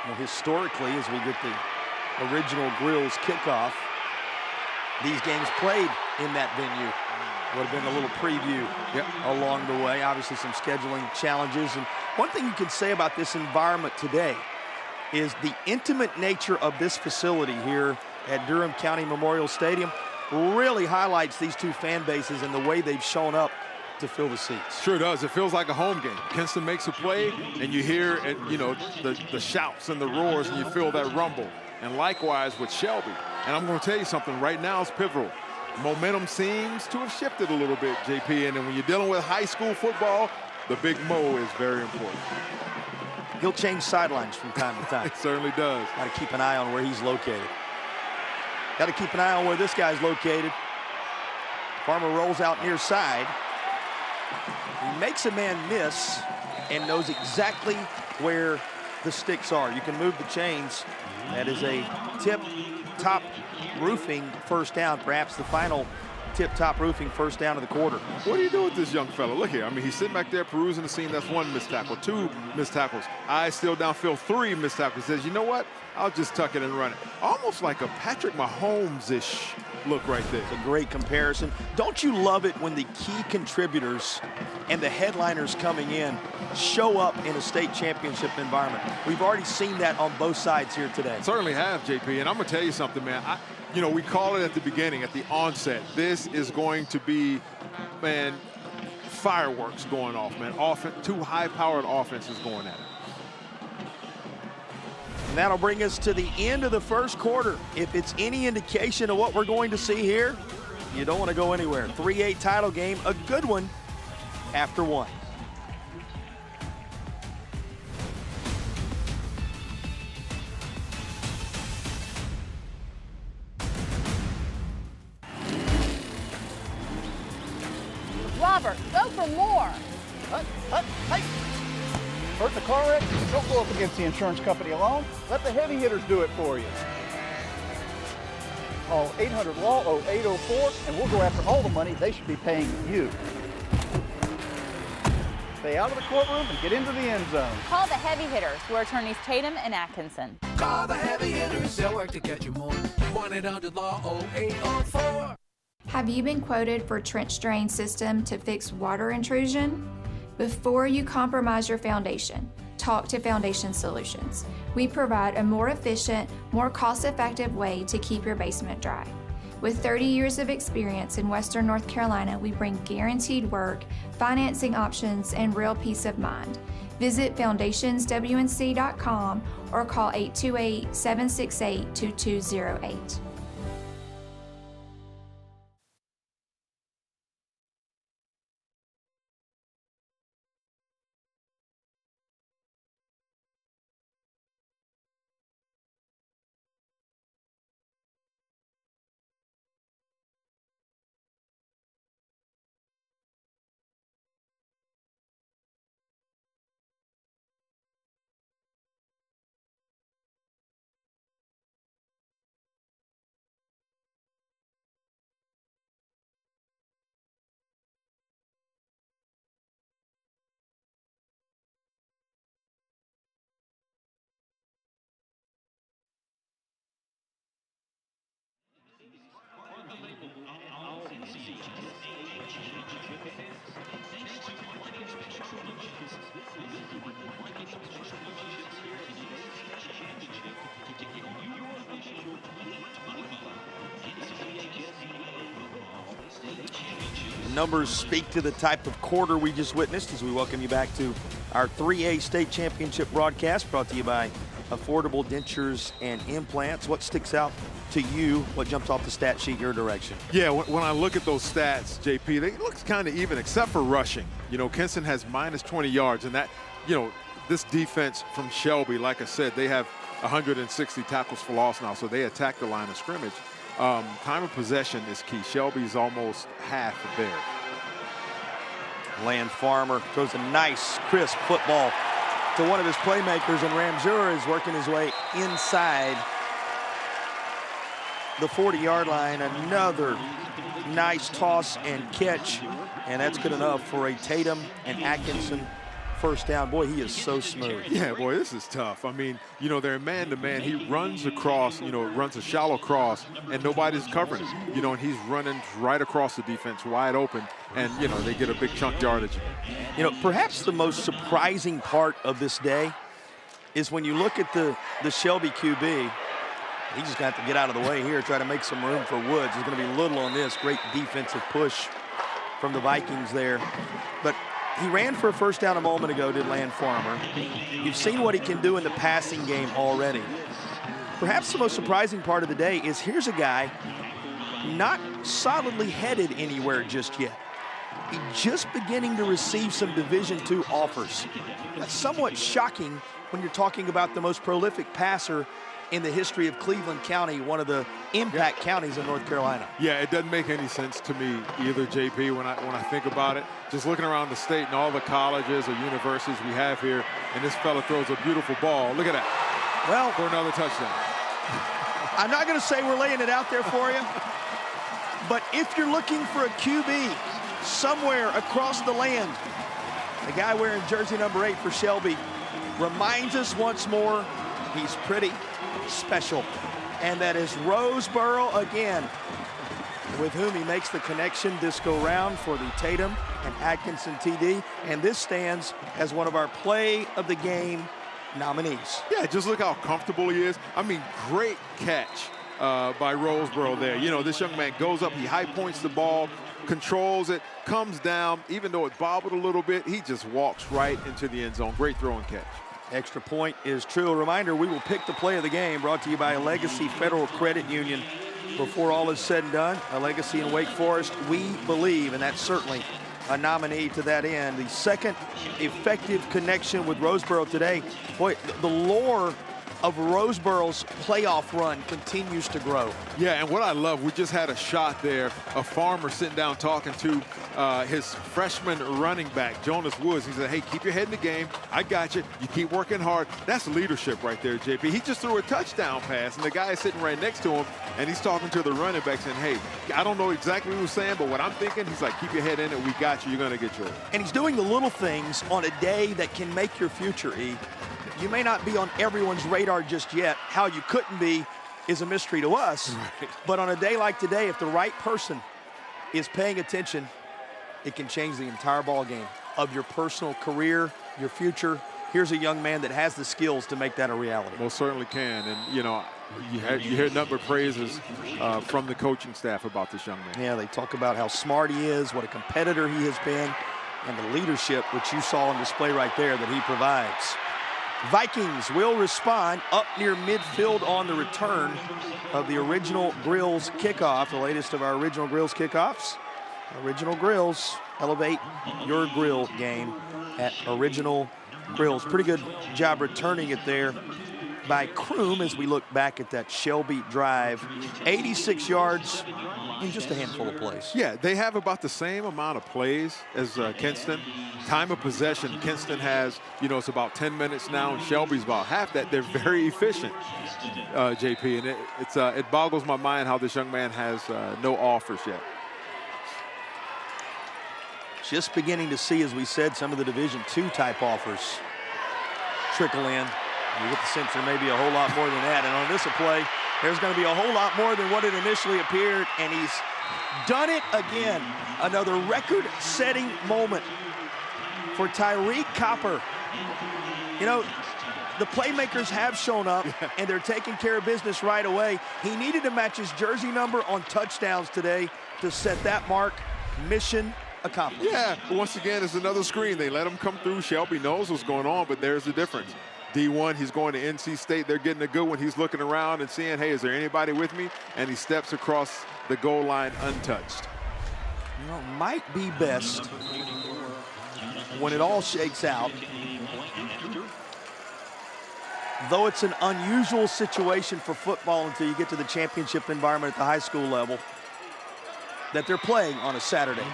Well, historically, as we get the original Grills kickoff, these games played in that venue. Would have been a little preview along the way. Obviously, some scheduling challenges. And one thing you can say about this environment today is the intimate nature of this facility here at Durham County Memorial Stadium really highlights these two fan bases and the way they've shown up to fill the seats. Sure does. It feels like a home game. Kinston makes a play, and you hear it, you know, the shouts and the roars, and you feel that rumble. And likewise with Shelby. And I'm going to tell you something. Right now it's pivotal. Momentum seems to have shifted a little bit, JP. And then when you're dealing with high school football, the big Mo is very important. He'll change sidelines from time to time. It certainly does. Got to keep an eye on where he's located. Got to keep an eye on where this guy's located. Farmer rolls out near side. He makes a man miss and knows exactly where the sticks are. You can move the chains. That is a tip-top roofing first down, perhaps the final tip-top roofing first down of the quarter. What do you do with this young fella? Look here. I mean, he's sitting back there perusing the scene. That's one missed tackle, two missed tackles. Eyes still downfield, three missed tackles. He says, you know what? I'll just tuck it and run it. Almost like a Patrick Mahomes-ish look right there. It's a great comparison. Don't you love it when the key contributors and the headliners coming in show up in a state championship environment? We've already seen that on both sides here today. Certainly have, JP. And I'm going to tell you something, man. You know, we call it at the beginning, at the onset. This is going to be, man, fireworks going off, man. Two high-powered offenses going at it. And that'll bring us to the end of the first quarter. If it's any indication of what we're going to see here, you don't want to go anywhere. 3-8 title game, a good one after one. Robert, go for more. Hey! Hurt the car wreck? Don't go up against the insurance company alone. Let the heavy hitters do it for you. Call 800-LAW-0804, and we'll go after all the money they should be paying you. Stay out of the courtroom and get into the end zone. Call the heavy hitters. We're attorneys Tatum and Atkinson. Call the heavy hitters. They'll work to get you more. 1-800-LAW-0804. Have you been quoted for trench drain system to fix water intrusion? Before you compromise your foundation, talk to Foundation Solutions. We provide a more efficient, more cost-effective way to keep your basement dry. With 30 years of experience in Western North Carolina, we bring guaranteed work, financing options, and real peace of mind. Visit foundationswnc.com or call 828-768-2208. Numbers speak to the type of quarter we just witnessed as we welcome you back to our 3A state championship broadcast, brought to you by Affordable Dentures and Implants. What sticks out to you? What jumps off the stat sheet your direction? Yeah, when I look at those stats, JP, they look kind of even except for rushing. You know, Kinston has minus 20 yards, and that, you know, this defense from Shelby, like I said, they have 160 tackles for loss now, so they attack the line of scrimmage. Time of possession is key. Shelby's almost half there. Land Farmer throws a nice, crisp football to one of his playmakers, and Ramzura is working his way inside the 40-yard line. Another nice toss and catch, and that's good enough for a Tatum and Atkinson first down. Boy, he is so smooth. Yeah, boy, this is tough. I mean, you know, they're man-to-man. He runs across, you know, runs a shallow cross, and nobody's covering him. You know, and he's running right across the defense, wide open, and, you know, they get a big chunk yardage. You know, perhaps the most surprising part of this day is when you look at the Shelby QB. He's just going to have to get out of the way here, try to make some room for Woods. There's going to be little on this. Great defensive push from the Vikings there. But he ran for a first down a moment ago, did Land Farmer. You've seen what he can do in the passing game already. Perhaps the most surprising part of the day is here's a guy not solidly headed anywhere just yet. He's just beginning to receive some Division II offers. That's somewhat shocking when you're talking about the most prolific passer in the history of Cleveland County, one of the impact counties in North Carolina. Yeah, it doesn't make any sense to me either, JP, when I think about it. Just looking around the state and all the colleges or universities we have here, and this fella throws a beautiful ball. Look at that. Well, for another touchdown. I'm not going to say we're laying it out there for you, but if you're looking for a QB somewhere across the land, the guy wearing jersey number 8 for Shelby reminds us once more he's pretty special, and that is Roseboro again, with whom he makes the connection this go round for the Tatum and Atkinson TD, and this stands as one of our play of the game nominees. Yeah, just look how comfortable he is. I mean, great catch by Roseboro there. You know, this young man goes up, he high points the ball, controls it, comes down, even though it bobbled a little bit, he just walks right into the end zone. Great throw and catch. Extra point is true. A reminder, we will pick the play of the game, brought to you by Legacy Federal Credit Union. Before all is said and done, a Legacy in Wake Forest, we believe, and that's certainly a nominee to that end. The second effective connection with Roseboro today. Boy, the lore of Roseboro's playoff run continues to grow. Yeah, and what I love, we just had a shot there, a farmer sitting down talking to his freshman running back, Jonas Woods. He said, hey, keep your head in the game. I got you. You keep working hard. That's leadership right there, JP. He just threw a touchdown pass, and the guy is sitting right next to him, and he's talking to the running back saying, hey, I don't know exactly what he was saying, but what I'm thinking, he's like, keep your head in it. We got you. You're going to get yours. And he's doing the little things on a day that can make your future, E. You may not be on everyone's radar just yet. How you couldn't be is a mystery to us. Right. But on a day like today, if the right person is paying attention, it can change the entire ball game of your personal career, your future. Here's a young man that has the skills to make that a reality. Most certainly can. And, you know, you hear nothing but praises from the coaching staff about this young man. Yeah, they talk about how smart he is, what a competitor he has been, and the leadership, which you saw on display right there, that he provides. Vikings will respond up near midfield on the return of the Original Grills kickoff, the latest of our Original Grills kickoffs. Original Grills, elevate your grill game at Original Grills. Pretty good job returning it there by Kroom as we look back at that Shelby drive. 86 yards in just a handful of plays. Yeah, they have about the same amount of plays as Kinston. Time of possession, Kinston has, you know, it's about 10 minutes now, and Shelby's about half that. They're very efficient, JP, and it boggles my mind how this young man has no offers yet. Just beginning to see, as we said, some of the Division II type offers trickle in. You get the sense there may be a whole lot more than that. And on this play, there's going to be a whole lot more than what it initially appeared. And he's done it again. Another record-setting moment for Tyreek Copper. You know, the playmakers have shown up, and they're taking care of business right away. He needed to match his jersey number on touchdowns today to set that mark. mission accomplished. Yeah, once again, it's another screen. They let him come through. Shelby knows what's going on, but there's the difference. D1, he's going to NC State. They're getting a good one. He's looking around and seeing, hey, is there anybody with me? And he steps across the goal line untouched. You know, might be best when it all shakes out. Though it's an unusual situation for football until you get to the championship environment at the high school level, that they're playing on a Saturday,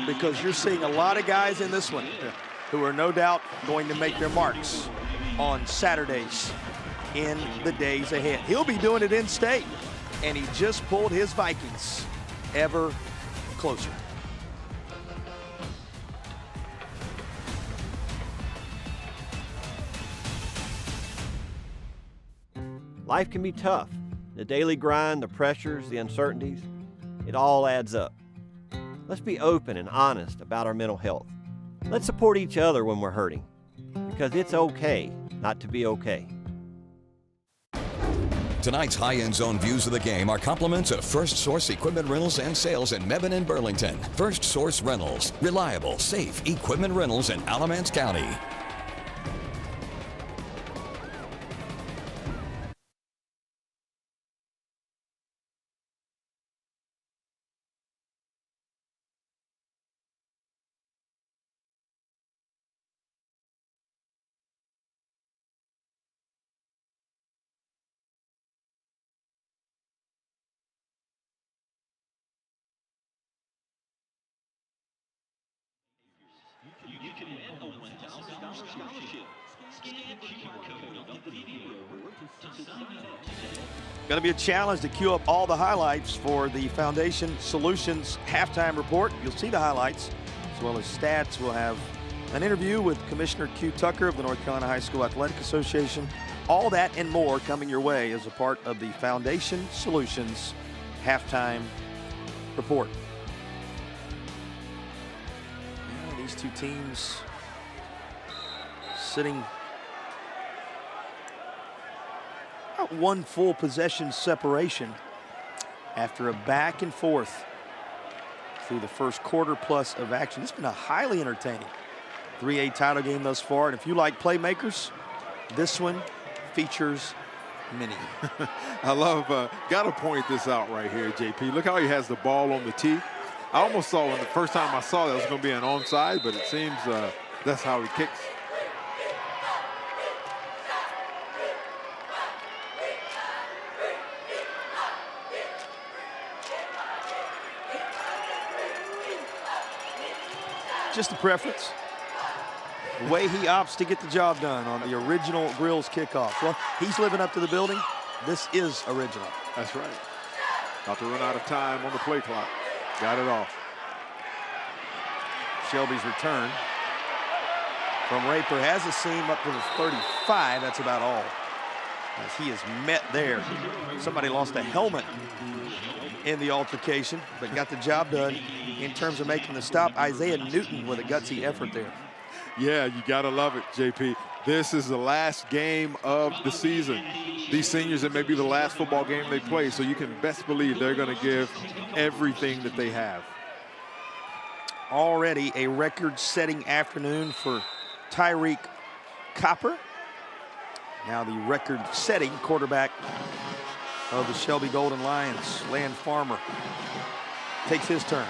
because you're seeing a lot of guys in this one who are no doubt going to make their marks on Saturdays in the days ahead. He'll be doing it in state, and he just pulled his Vikings ever closer. Life can be tough. The daily grind, the pressures, the uncertainties, it all adds up. Let's be open and honest about our mental health. Let's support each other when we're hurting, because it's okay not to be okay. Tonight's high-end zone views of the game are compliments of First Source Equipment Rentals and Sales in Mebane and Burlington. First Source Rentals, reliable, safe equipment rentals in Alamance County. You can win a $1,000 scholarship. Scan QR code on the video to sign up today. Going to be a challenge to queue up all the highlights for the Foundation Solutions halftime report. You'll see the highlights as well as stats. We'll have an interview with Commissioner Q. Tucker of the North Carolina High School Athletic Association. All that and more coming your way as a part of the Foundation Solutions halftime report. These two teams sitting about one full possession separation after a back and forth through the first quarter plus of action. It's been a highly entertaining 3A title game thus far, and if you like playmakers, this one features many. I love, got to point this out right here, JP. Look how he has the ball on the tee. I almost saw when the first time I saw that it was going to be an onside, but it seems that's how he kicks. Just a preference. The way he opts to get the job done on the original Grills kickoff. Well, he's living up to the building. This is original. That's right. About to run out of time on the play clock. Got it off. Shelby's return from Raper has a seam up to the 35. That's about all, as he is met there. Somebody lost a helmet in the altercation, but got the job done in terms of making the stop. Isaiah Newton with a gutsy effort there. Yeah, you got to love it, JP. This is the last game of the season. These seniors, it may be the last football game they play, so you can best believe they're going to give everything that they have. Already a record-setting afternoon for Tyreek Copper. Now the record-setting quarterback of the Shelby Golden Lions, Land Farmer, takes his turn.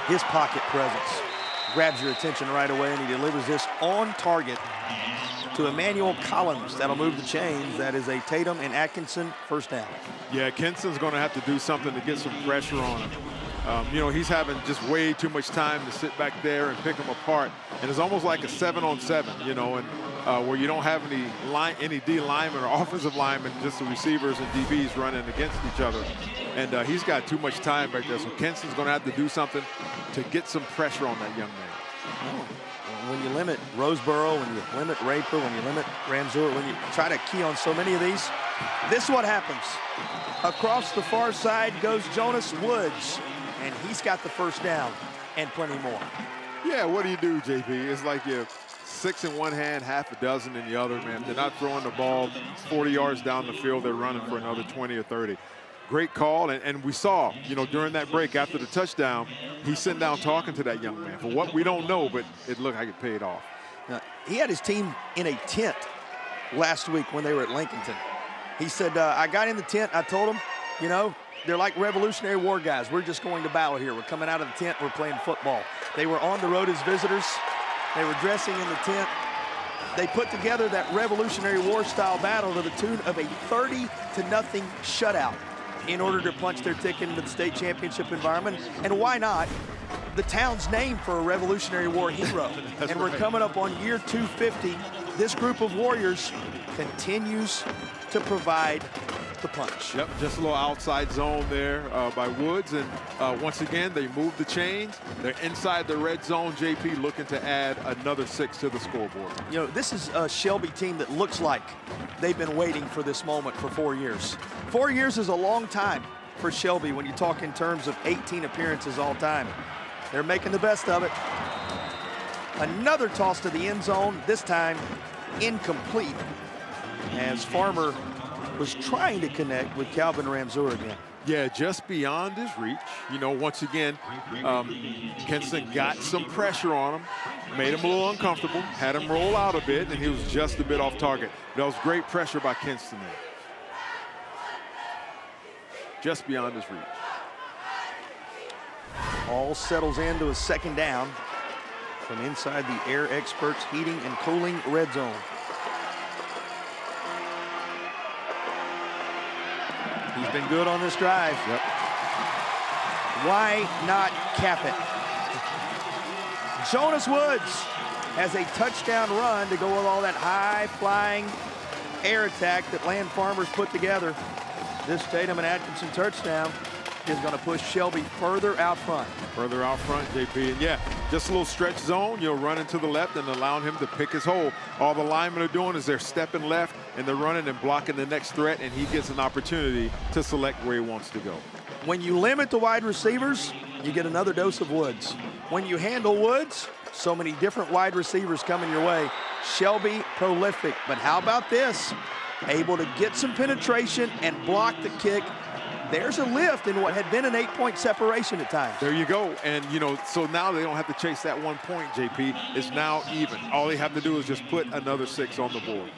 His pocket presence grabs your attention right away, and he delivers this on target to Emmanuel Collins. That'll move the chains. That is a Tatum and Atkinson first down. Yeah, Kinston's going to have to do something to get some pressure on him. You know, he's having just way too much time to sit back there and pick them apart. And it's almost like a 7-on-7, you know, and where you don't have any D linemen or offensive linemen, just the receivers and DBs running against each other. And he's got too much time back there. So Kinston's going to have to do something to get some pressure on that young man. When you limit Roseboro, when you limit Raper, when you limit Ramseur, when you try to key on so many of these, this is what happens. Across the far side goes Jonas Woods, and he's got the first down and plenty more. Yeah, what do you do, JP? It's like you're 6 in one hand, half a dozen in the other, man. They're not throwing the ball 40 yards down the field. They're running for another 20 or 30. Great call, and we saw, during that break after the touchdown, he's sitting down talking to that young man. For what we don't know, but it looked like it paid off. Now, he had his team in a tent last week when they were at Lincolnton. He said, I got in the tent, I told them, they're like Revolutionary War guys. We're just going to battle here. We're coming out of the tent, we're playing football. They were on the road as visitors. They were dressing in the tent. They put together that Revolutionary War style battle to the tune of a 30-0 shutout in order to punch their ticket into the state championship environment. And why not? The town's named for a Revolutionary War hero. And we're coming up on year 250. This group of warriors continues to provide the punch. Yep, just a little outside zone there by Woods. And once again, they move the chains. They're inside the red zone. JP looking to add another 6 to the scoreboard. This is a Shelby team that looks like they've been waiting for this moment for 4 years. 4 years is a long time for Shelby when you talk in terms of 18 appearances all time. They're making the best of it. Another toss to the end zone, this time incomplete, as Farmer was trying to connect with Calvin Ramsur again. Yeah, just beyond his reach. Once again, Kinston got some pressure on him, made him a little uncomfortable, had him roll out a bit, and he was just a bit off target. That was great pressure by Kinston there. Just beyond his reach. All settles into a second down from inside the Air Experts Heating and Cooling red zone. He's been good on this drive. Yep. Why not cap it? Jonas Woods has a touchdown run to go with all that high-flying air attack that Land Farmers put together. This Tatum and Atkinson touchdown is going to push Shelby further out front. Further out front, JP. And yeah, just a little stretch zone. You'll run into the left and allowing him to pick his hole. All the linemen are doing is they're stepping left and they're running and blocking the next threat, and he gets an opportunity to select where he wants to go. When you limit the wide receivers, you get another dose of Woods. When you handle Woods, so many different wide receivers coming your way. Shelby prolific, but how about this? Able to get some penetration and block the kick. There's a lift in what had been an 8-point separation at times. There you go. And, so now they don't have to chase that 1 point, JP. It's now even. All they have to do is just put another 6 on the board.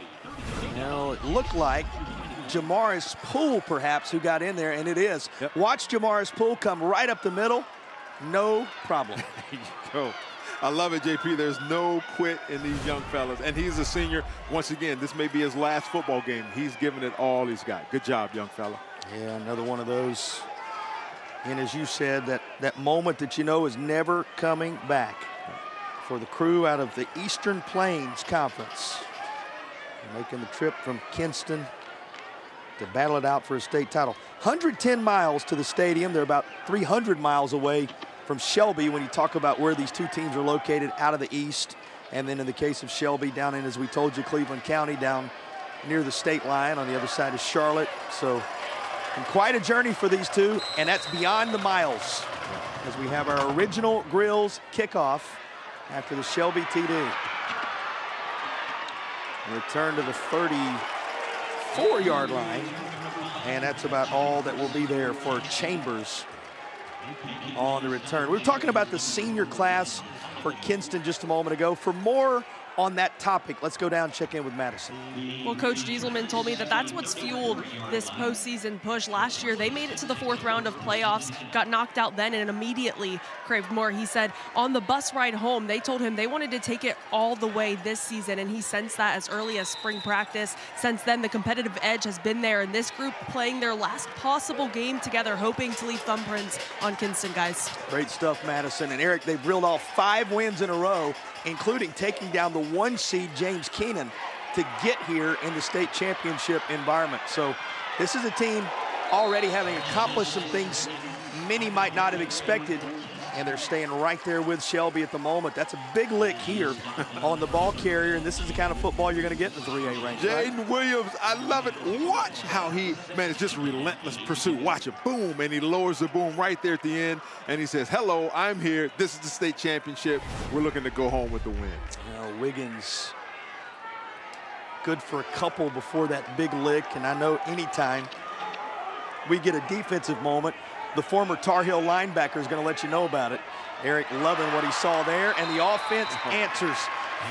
It looked like Jamaris Poole, perhaps, who got in there, and it is. Yep. Watch Jamaris Poole come right up the middle. No problem. There you go. I love it, JP. There's no quit in these young fellas. And he's a senior. Once again, this may be his last football game. He's giving it all he's got. Good job, young fella. Yeah, another one of those. And as you said, that moment that is never coming back for the crew out of the Eastern Plains Conference. Making the trip from Kinston to battle it out for a state title. 110 miles to the stadium. They're about 300 miles away from Shelby when you talk about where these two teams are located out of the East. And then in the case of Shelby, down in, as we told you, Cleveland County, down near the state line on the other side of Charlotte. So quite a journey for these two, and that's beyond the miles as we have our original Grills kickoff after the Shelby TD. Return to the 34-yard line, and that's about all that will be there for Chambers on the return. We were talking about the senior class for Kinston just a moment ago. For more on that topic, let's go down and check in with Madison. Well, Coach Gieselman told me that that's what's fueled this postseason push. Last year, they made it to the 4th round of playoffs, got knocked out then, and immediately craved more. He said on the bus ride home, they told him they wanted to take it all the way this season, and he sensed that as early as spring practice. Since then, the competitive edge has been there, and this group playing their last possible game together, hoping to leave thumbprints on Kinston, guys. Great stuff, Madison. And Eric, they've reeled off 5 wins in a row, including taking down the 1 seed James Keenan to get here in the state championship environment. So this is a team already having accomplished some things many might not have expected, and they're staying right there with Shelby at the moment. That's a big lick here on the ball carrier, and this is the kind of football you're going to get in the 3A range. Jaden right? Williams, I love it. Watch how it's just relentless pursuit. Watch it, boom, and he lowers the boom right there at the end, and he says, hello, I'm here. This is the state championship. We're looking to go home with the win. Wiggins, good for a couple before that big lick, and I know anytime we get a defensive moment. The former Tar Heel linebacker is going to let you know about it. Eric loving what he saw there, and the offense answers.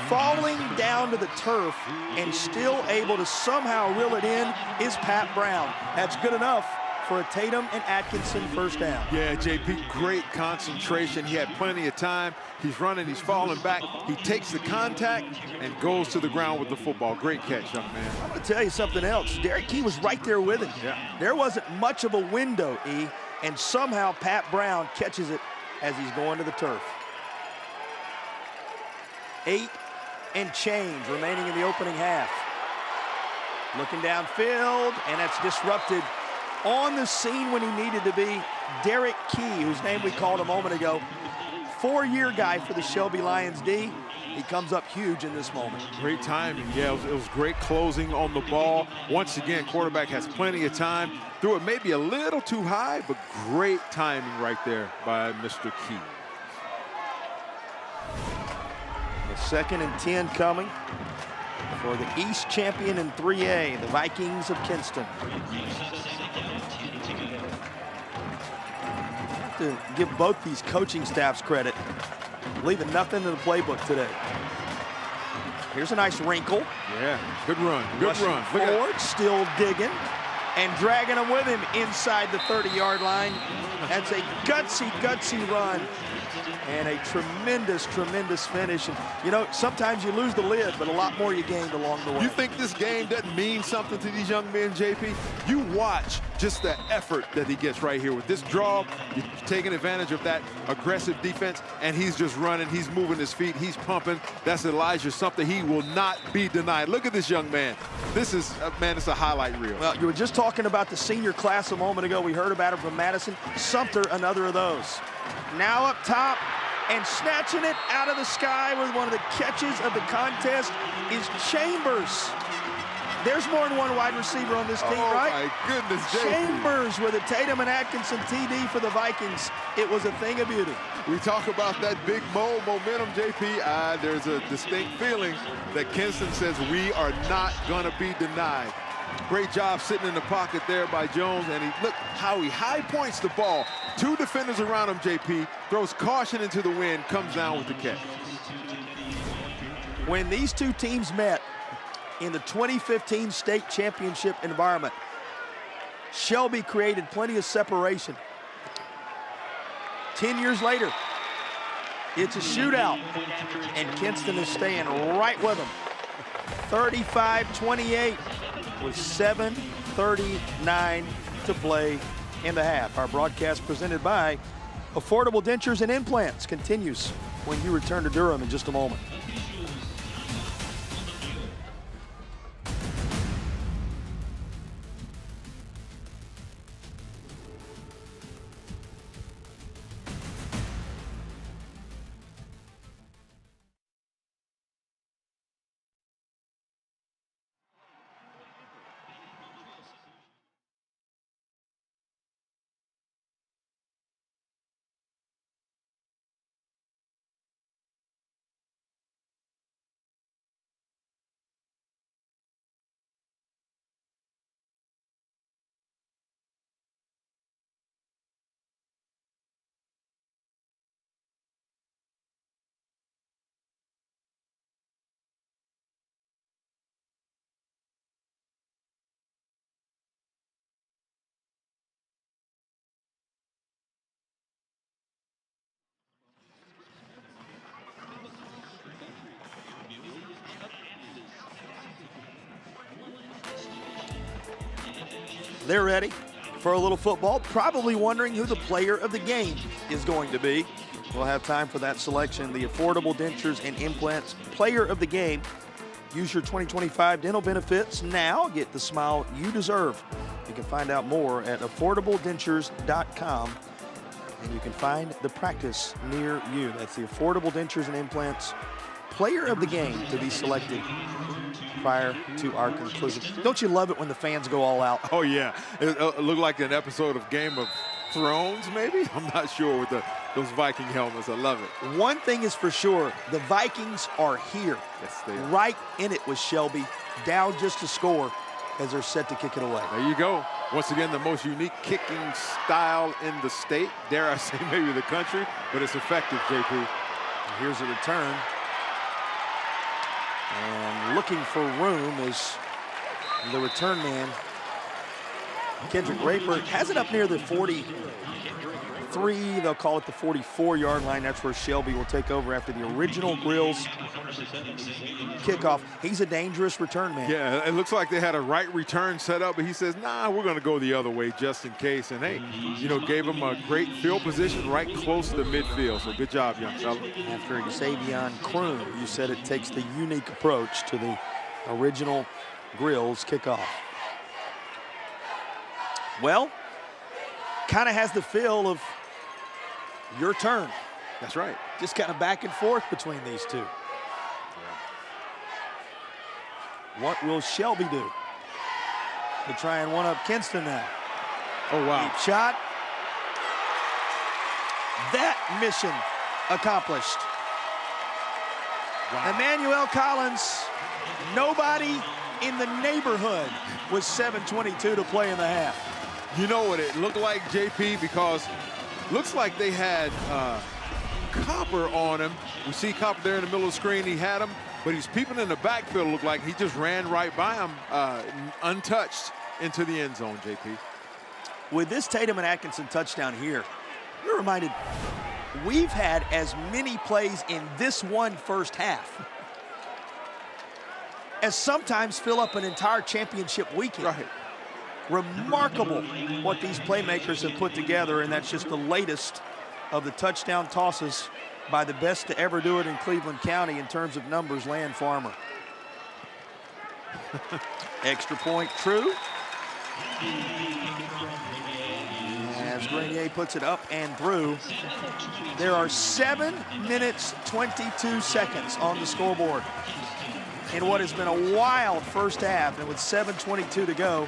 Falling down to the turf and still able to somehow reel it in is Pat Brown. That's good enough for a Tatum and Atkinson first down. Yeah, JP, great concentration. He had plenty of time. He's running, he's falling back. He takes the contact and goes to the ground with the football. Great catch, young man. I'm going to tell you something else. Derek Key was right there with him. Yeah. There wasn't much of a window, E, and somehow Pat Brown catches it as he's going to the turf. 8 and change remaining in the opening half. Looking downfield, and that's disrupted on the scene when he needed to be. Derek Key, whose name we called a moment ago, 4-year guy for the Shelby Lions D. He comes up huge in this moment. Great timing. Yeah, it was great closing on the ball. Once again, quarterback has plenty of time. Threw it maybe a little too high, but great timing right there by Mr. Key. The 2nd and 10 coming for the East champion in 3A, the Vikings of Kinston. Have to give both these coaching staffs credit, leaving nothing in the playbook today. Here's a nice wrinkle. Yeah, good run, good run. Forward, still digging and dragging him with him inside the 30-yard line. That's a gutsy, gutsy run. And a tremendous, tremendous finish. And, you know, sometimes you lose the lid, but a lot more you gained along the way. You think this game doesn't mean something to these young men, JP? You watch just the effort that he gets right here with this draw. You're taking advantage of that aggressive defense, and he's just running. He's moving his feet. He's pumping. That's Elijah, something he will not be denied. Look at this young man. This is, man, it's a highlight reel. Well, you were just talking about the senior class a moment ago. We heard about it from Madison. Sumter, another of those. Now up top and snatching it out of the sky with one of the catches of the contest is Chambers. There's more than one wide receiver on this team, right? Oh, my goodness, JP. Chambers with a Tatum and Atkinson TD for the Vikings. It was a thing of beauty. We talk about that big momentum, JP. There's a distinct feeling that Kinston says we are not going to be denied. Great job sitting in the pocket there by Jones, and look how he high points the ball. 2 defenders around him, JP, throws caution into the wind, comes down with the catch. When these two teams met in the 2015 state championship environment, Shelby created plenty of separation. 10 years later, it's a shootout, and Kinston is staying right with them. 35-28 with 7:39 to play in the half. Our broadcast presented by Affordable Dentures and Implants continues when you return to Durham in just a moment. They're ready for a little football, probably wondering who the player of the game is going to be. We'll have time for that selection. The Affordable Dentures and Implants Player of the Game. Use your 2025 dental benefits now. Get the smile you deserve. You can find out more at affordabledentures.com, and you can find the practice near you. That's the Affordable Dentures and Implants Player of the Game to be selected prior to our conclusion. Don't you love it when the fans go all out? Oh, yeah. It looked like an episode of Game of Thrones, maybe? I'm not sure with those Viking helmets. I love it. One thing is for sure, the Vikings are here. Yes, they are. Right in it with Shelby, down just to score. as they're set to kick it away. There you go. Once again, the most unique kicking style in the state, dare I say maybe the country, but it's effective, JP. Here's a return. And looking for room is the return man, Kendrick Rayford. Has it up near the 43, they'll call it the 44-yard line. That's where Shelby will take over after the original Grills kickoff. He's a dangerous return man. Yeah, it looks like they had a right return set up, but he says, nah, we're going to go the other way just in case. And, hey, you know, gave him a great field position right close to the midfield. So good job, young fella. After Xavier Kroon, you said it takes the unique approach to the original Grills kickoff. Well, kind of has the feel of your turn. That's right. Just kind of back and forth between these two. What will Shelby do to try and one-up Kinston now? Oh, wow. Deep shot. That mission accomplished. Wow. Emmanuel Collins, nobody in the neighborhood with 7:22 to play in the half. You know what it looked like, JP, because looks like they had Copper on him. We see Copper there in the middle of the screen. He had him, but he's peeping in the backfield. Looked like he just ran right by him, untouched, into the end zone, JP. With this Tatum and Atkinson touchdown here, you're reminded we've had as many plays in this one first half as sometimes fill up an entire championship weekend. Right. Remarkable what these playmakers have put together, and that's just the latest of the touchdown tosses by the best to ever do it in Cleveland County in terms of numbers, Land Farmer. Extra point, true. As Grenier puts it up and through. There are 7 minutes, 22 seconds on the scoreboard in what has been a wild first half, and with 7:22 to go,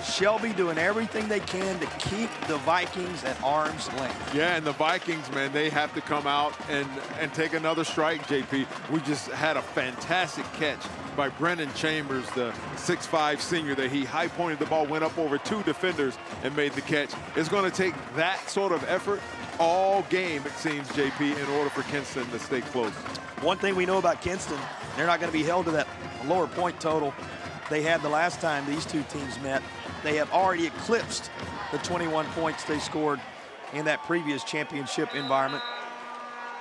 Shelby doing everything they can to keep the Vikings at arm's length. Yeah, and the Vikings, man, they have to come out and take another strike, JP. We just had a fantastic catch by Brennan Chambers, the 6'5" senior, that he high-pointed the ball, went up over 2 defenders and made the catch. It's going to take that sort of effort all game, it seems, JP, in order for Kinston to stay close. One thing we know about Kinston, they're not going to be held to that lower point total they had the last time these two teams met. They have already eclipsed the 21 points they scored in that previous championship environment.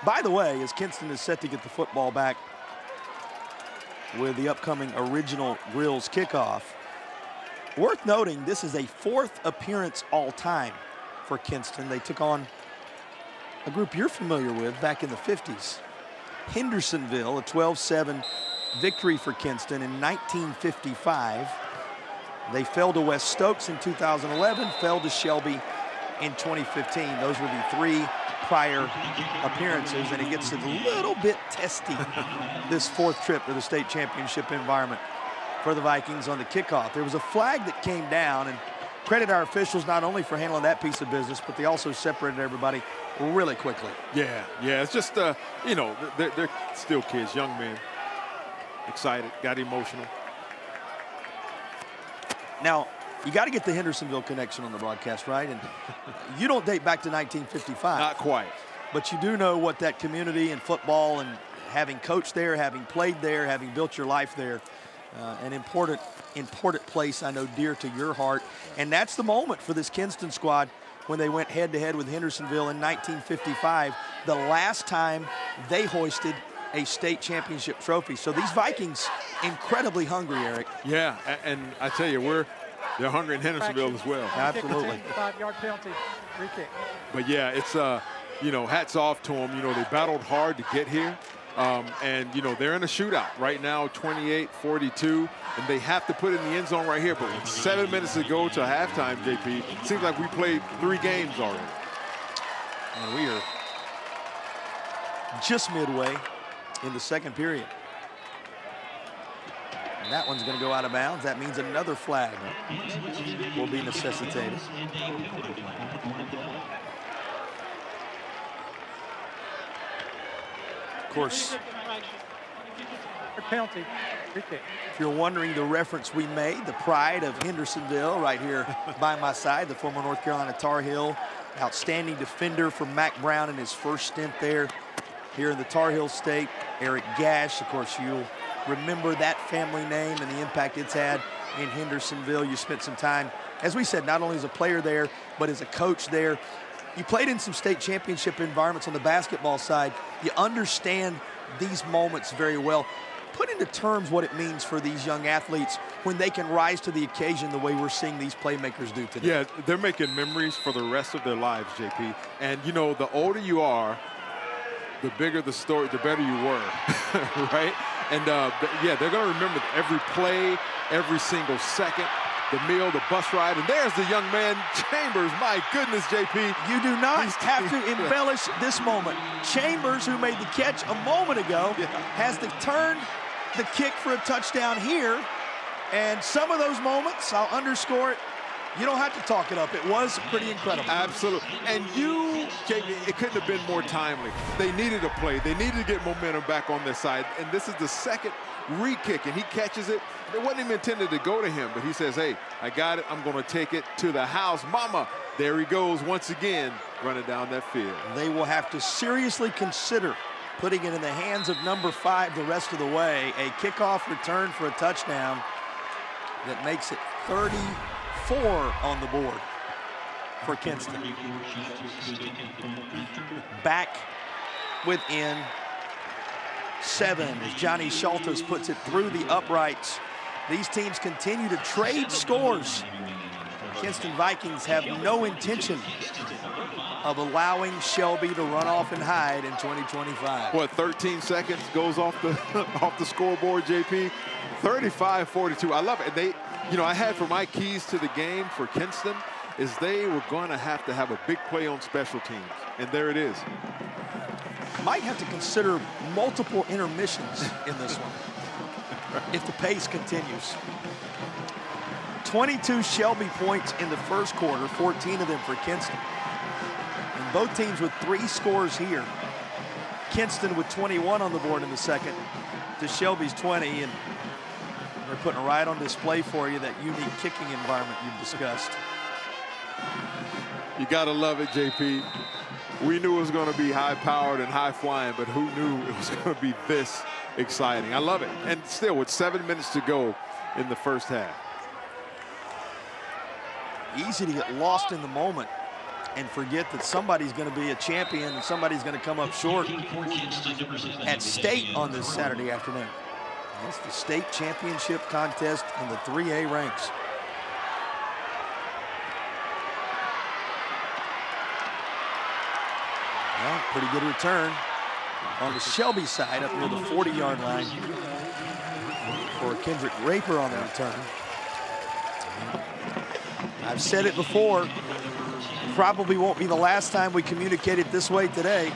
By the way, as Kinston is set to get the football back with the upcoming original Grills kickoff, worth noting this is a 4th appearance all-time for Kinston. They took on a group you're familiar with back in the 50s. Hendersonville, a 12-7 victory for Kinston in 1955. They fell to West Stokes in 2011, fell to Shelby in 2015. Those were the 3 prior appearances, and it gets a little bit testy this 4th trip to the state championship environment for the Vikings on the kickoff. There was a flag that came down, and credit our officials not only for handling that piece of business, but they also separated everybody really quickly. Yeah, it's just, you know, they're still kids, young men. Excited, got emotional. Now, you got to get the Hendersonville connection on the broadcast, right? And you don't date back to 1955. Not quite. But you do know what that community and football, and having coached there, having played there, having built your life there, an important place, I know, dear to your heart. And that's the moment for this Kinston squad when they went head-to-head with Hendersonville in 1955, the last time they hoisted a state championship trophy. So these Vikings, incredibly hungry, Eric. Yeah, and I tell you, they're hungry in Hendersonville as well. Absolutely. 5-yard penalty, free kick. But yeah, it's, you know, hats off to them. You know, they battled hard to get here. And, you know, they're in a shootout right now, 28-42, and they have to put it in the end zone right here. But with 7 minutes to go to halftime, JP, it seems like we played 3 games already. And we are just midway in the second period. And that one's going to go out of bounds. That means another flag will be necessitated. Of course, Penalty. Free kick. If you're wondering the reference we made, the pride of Hendersonville right here by my side, the former North Carolina Tar Heel, outstanding defender for Mac Brown in his first stint there here in the Tar Heel State. Eric Gash, of course, you'll remember that family name and the impact it's had in Hendersonville. You spent some time, as we said, not only as a player there, but as a coach there. You played in some state championship environments on the basketball side. You understand these moments very well. Put into terms what it means for these young athletes when they can rise to the occasion the way we're seeing these playmakers do today. Yeah, they're making memories for the rest of their lives, JP. And, you know, the older you are, the bigger the story, the better you were, right? And, yeah, they're going to remember every play, every single second, the meal, the bus ride. And there's the young man, Chambers. My goodness, JP. You do not have to embellish this moment. Chambers, who made the catch a moment ago, has to turn the kick for a touchdown here. And some of those moments, I'll underscore it, you don't have to talk it up. It was pretty incredible. Absolutely. And you, JP, it couldn't have been more timely. They needed a play. They needed to get momentum back on their side. And this is the second re-kick, and he catches it. It wasn't even intended to go to him, but he says, hey, I got it. I'm going to take it to the house. Mama, there he goes once again, running down that field. They will have to seriously consider putting it in the hands of number 5 the rest of the way. A kickoff return for a touchdown that makes it 34 on the board for Kinston. Back within 7 as Johnny Schultes puts it through the uprights. These teams continue to trade scores. Kinston Vikings have no intention of allowing Shelby to run off and hide in 2025. What, 13 seconds goes off the off the scoreboard, JP? 35-42. I love it. And they, you know, I had for my keys to the game for Kinston is they were going to have a big play on special teams. And there it is. Might have to consider multiple intermissions in this one if the pace continues. 22 Shelby points in the first quarter, 14 of them for Kinston. And both teams with 3 scores here. Kinston with 21 on the board in the second to Shelby's 20, and they're putting right on display for you that unique kicking environment you've discussed. You gotta love it, JP. We knew it was going to be high-powered and high-flying, but who knew it was going to be this exciting? I love it. And still, with 7 minutes to go in the first half. Easy to get lost in the moment and forget that somebody's going to be a champion and somebody's going to come up short at state on this Saturday afternoon. It's the state championship contest in the 3A ranks. Well, pretty good return on the Shelby side up near the 40-yard line for Kendrick Raper on the return. I've said it before, probably won't be the last time we communicate it this way today.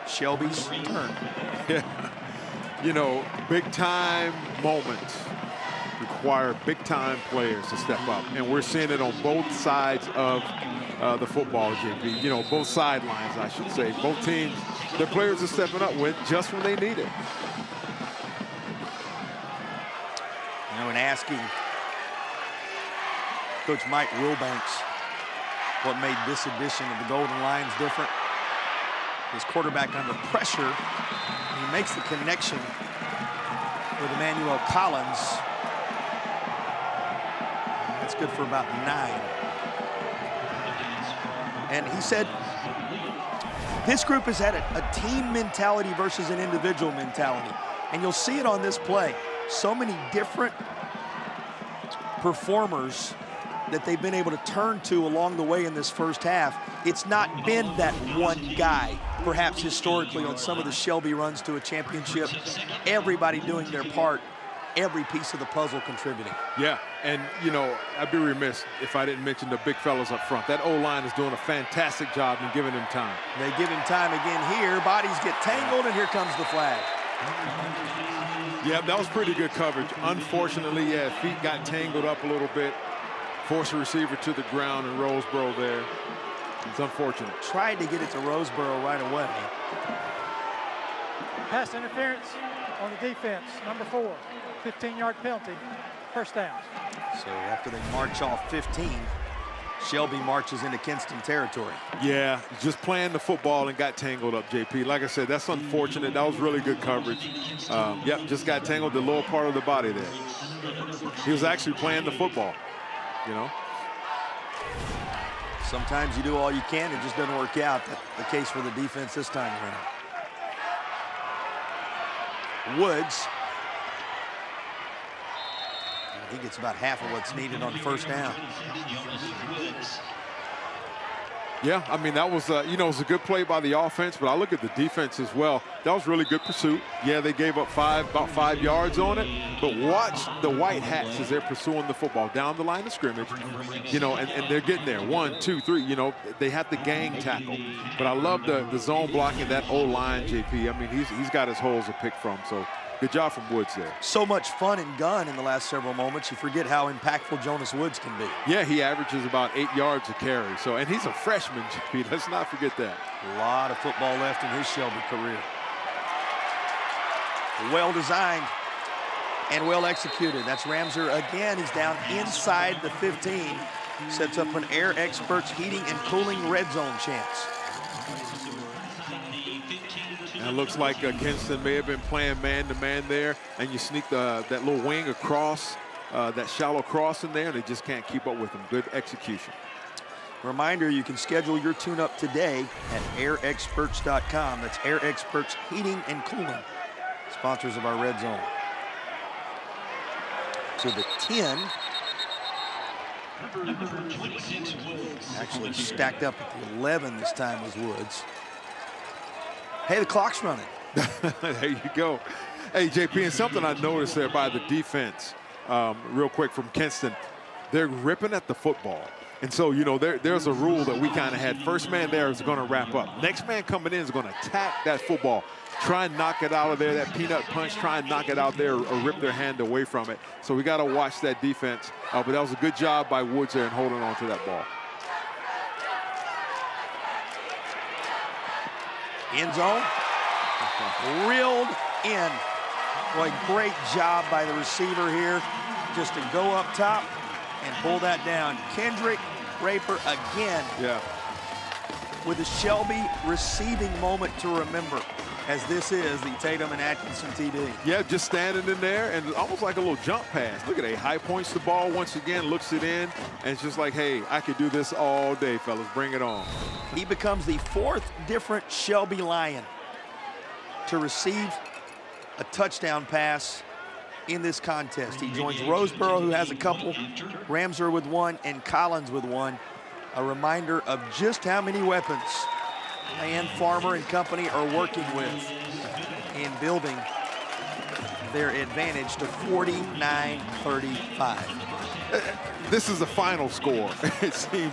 Shelby's turn. Yeah. You know, big-time moments require big-time players to step up. And we're seeing it on both sides of the football, JP. You know, both sidelines, I should say. Both teams, their players are stepping up just when they need it. You know, and asking Coach Mike Wilbanks what made this edition of the Golden Lions different. His quarterback under pressure. He makes the connection with Emmanuel Collins. That's good for about 9. And he said this group has had a team mentality versus an individual mentality. And you'll see it on this play. So many different performers that they've been able to turn to along the way in this first half. It's not been that one guy, perhaps historically on some of the Shelby runs to a championship. Everybody doing their part, every piece of the puzzle contributing. Yeah, and you know, I'd be remiss if I didn't mention the big fellas up front. That O-line is doing a fantastic job in giving him time. They give him time again here. Bodies get tangled, and here comes the flag. Yeah, that was pretty good coverage. Unfortunately, yeah, feet got tangled up a little bit. Forced a receiver to the ground in Roseboro there. It's unfortunate. Tried to get it to Roseboro right away. Pass interference. on the defense, number 4, 15-yard penalty, first down. So after they march off 15, Shelby marches into Kinston territory. Yeah, just playing the football and got tangled up, JP. Like I said, that's unfortunate. That was really good coverage. Yep, just got tangled the lower part of the body there. He was actually playing the football, you know. Sometimes you do all you can, it just doesn't work out. That's the case for the defense this time around. Woods. I think it's about half of what's needed on first down. Yeah, I mean, that was, you know, it was a good play by the offense, but I look at the defense as well. That was really good pursuit. Yeah, they gave up about 5 yards on it, but watch the white hats as they're pursuing the football down the line of scrimmage, you know, and they're getting there. 1, 2, 3, you know, they have the gang tackle. But I love the zone blocking that O-line, JP. I mean, he's got his holes to pick from, so good job from Woods there. So much fun and gun in the last several moments. You forget how impactful Jonas Woods can be. Yeah, he averages about 8 yards a carry. So, and he's a freshman, JP. Let's not forget that. A lot of football left in his Shelby career. Well designed and well executed. That's Ramser again. He's down inside the 15. Sets up an Air Experts heating and cooling red zone chance. And it looks like Kinston may have been playing man-to-man there, and you sneak that little wing across, that shallow cross in there, and they just can't keep up with him. Good execution. Reminder, you can schedule your tune-up today at airexperts.com. That's Air Experts Heating and Cooling, sponsors of our red zone. To the 10. Actually stacked up at the 11 this time was Woods. Hey, the clock's running. There you go. Hey, JP, and something I noticed there by the defense, real quick from Kinston, they're ripping at the football. And so, you know, there's a rule that we kind of had. First man there is going to wrap up. Next man coming in is going to attack that football. Try and knock it out of there, that peanut punch, try and knock it out there or rip their hand away from it. So we got to watch that defense. But that was a good job by Woods there and holding on to that ball. End zone. Reeled in. Boy, great job by the receiver here just to go up top and pull that down. Kendrick Raper again. Yeah. With a Shelby receiving moment to remember, as this is the Tatum and Atkinson TD. Yeah, just standing in there and almost like a little jump pass. Look at that. High points the ball once again, looks it in, and it's just like, hey, I could do this all day, fellas. Bring it on. He becomes the 4th different Shelby Lion to receive a touchdown pass in this contest. He joins Roseboro, who has a couple, Ramser with 1, and Collins with 1. A reminder of just how many weapons Land Farmer and company are working with in building their advantage to 49-35. This is the final score. It seems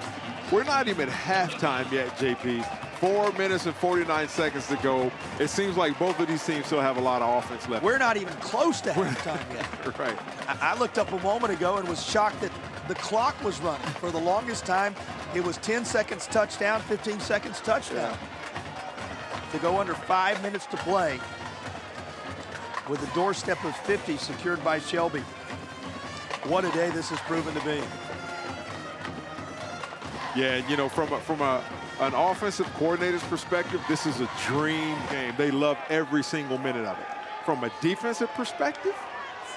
we're not even at halftime yet, JP. 4 minutes and 49 seconds to go. It seems like both of these teams still have a lot of offense left. We're not even close to halftime yet. Right. I looked up a moment ago and was shocked that the clock was running. For the longest time, it was 10 seconds touchdown, 15 seconds touchdown. To go under 5 minutes to play with a doorstep of 50 secured by Shelby. What a day this has proven to be. Yeah, you know, from an offensive coordinator's perspective, this is a dream game. They love every single minute of it. From a defensive perspective,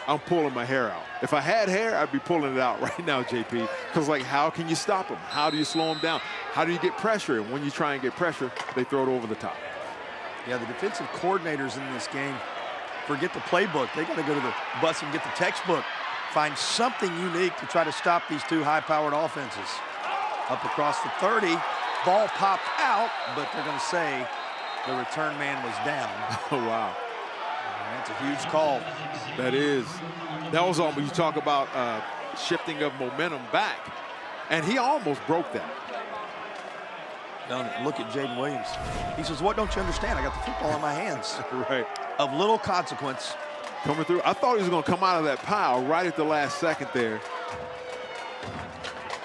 I'm pulling my hair out. If I had hair, I'd be pulling it out right now, JP. Because, like, how can you stop them? How do you slow them down? How do you get pressure? And when you try and get pressure, they throw it over the top. Yeah, the defensive coordinators in this game, forget the playbook. They got to go to the bus and get the textbook. Find something unique to try to stop these two high-powered offenses. Up across the 30, ball popped out, but they're going to say the return man was down. Oh, wow. That's a huge call. That is. That was all when you talk about shifting of momentum back. And he almost broke that. Look at Jaden Williams. He says, what don't you understand? I got the football in my hands. Right. Of little consequence. Coming through. I thought he was going to come out of that pile right at the last second there.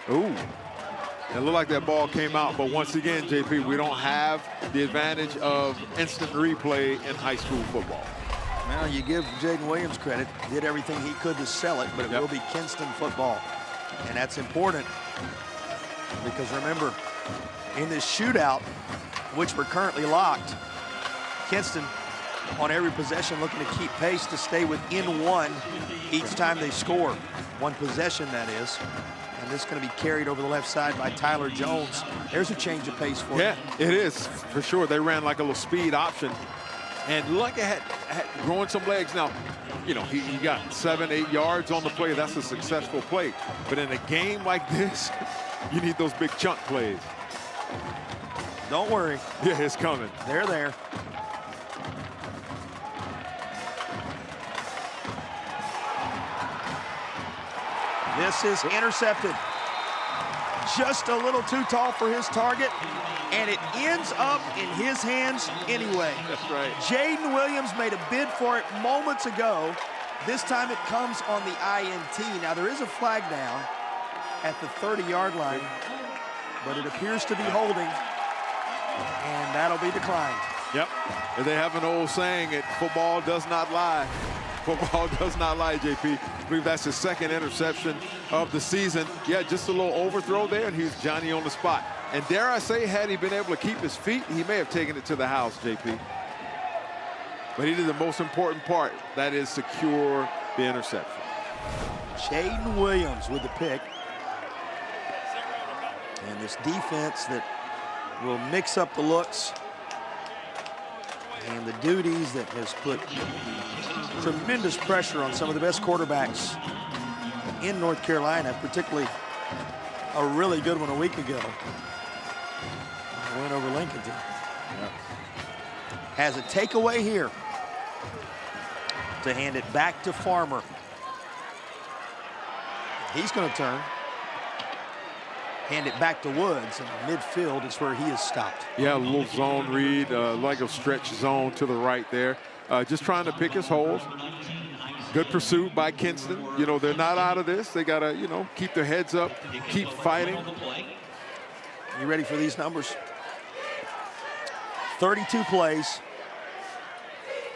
Ooh. It looked like that ball came out, but once again, JP, we don't have the advantage of instant replay in high school football. Well, you give Jaden Williams credit. Did everything he could to sell it, but it will be Kinston football. And that's important because remember, in this shootout, which we're currently locked, Kinston on every possession looking to keep pace to stay within one each time they score. One possession, that is. And this is going to be carried over the left side by Tyler Jones. There's a change of pace for Yeah, him. it is, for sure. They ran like a little speed option. And look at growing some legs. Now, you know, he got 7, 8 yards on the play. That's a successful play. But in a game like this, you need those big chunk plays. Don't worry. Yeah, it's coming. They're there. This is intercepted. Just a little too tall for his target, and it ends up in his hands anyway. That's right. Jaden Williams made a bid for it moments ago. This time it comes on the INT. Now there is a flag down at the 30-yard line, but it appears to be holding, and that'll be declined. Yep. And they have an old saying, football does not lie. Football does not lie, JP. I believe that's his second interception of the season. Yeah, just a little overthrow there, and he's Johnny on the spot. And dare I say, had he been able to keep his feet, he may have taken it to the house, JP. But he did the most important part, that is secure the interception. Jaden Williams with the pick. And this defense that will mix up the looks and the duties that has put tremendous pressure on some of the best quarterbacks in North Carolina, particularly a really good one a week ago. A win over Lincoln. Has a takeaway here to hand it back to Farmer. He's going to turn. Hand it back to Woods, and midfield is where he is stopped. Yeah, a little zone read, like a stretch zone to the right there. Just trying to pick his holes. Good pursuit by Kinston. You know, they're not out of this. They got to, you know, keep their heads up, keep fighting. You ready for these numbers? 32 plays,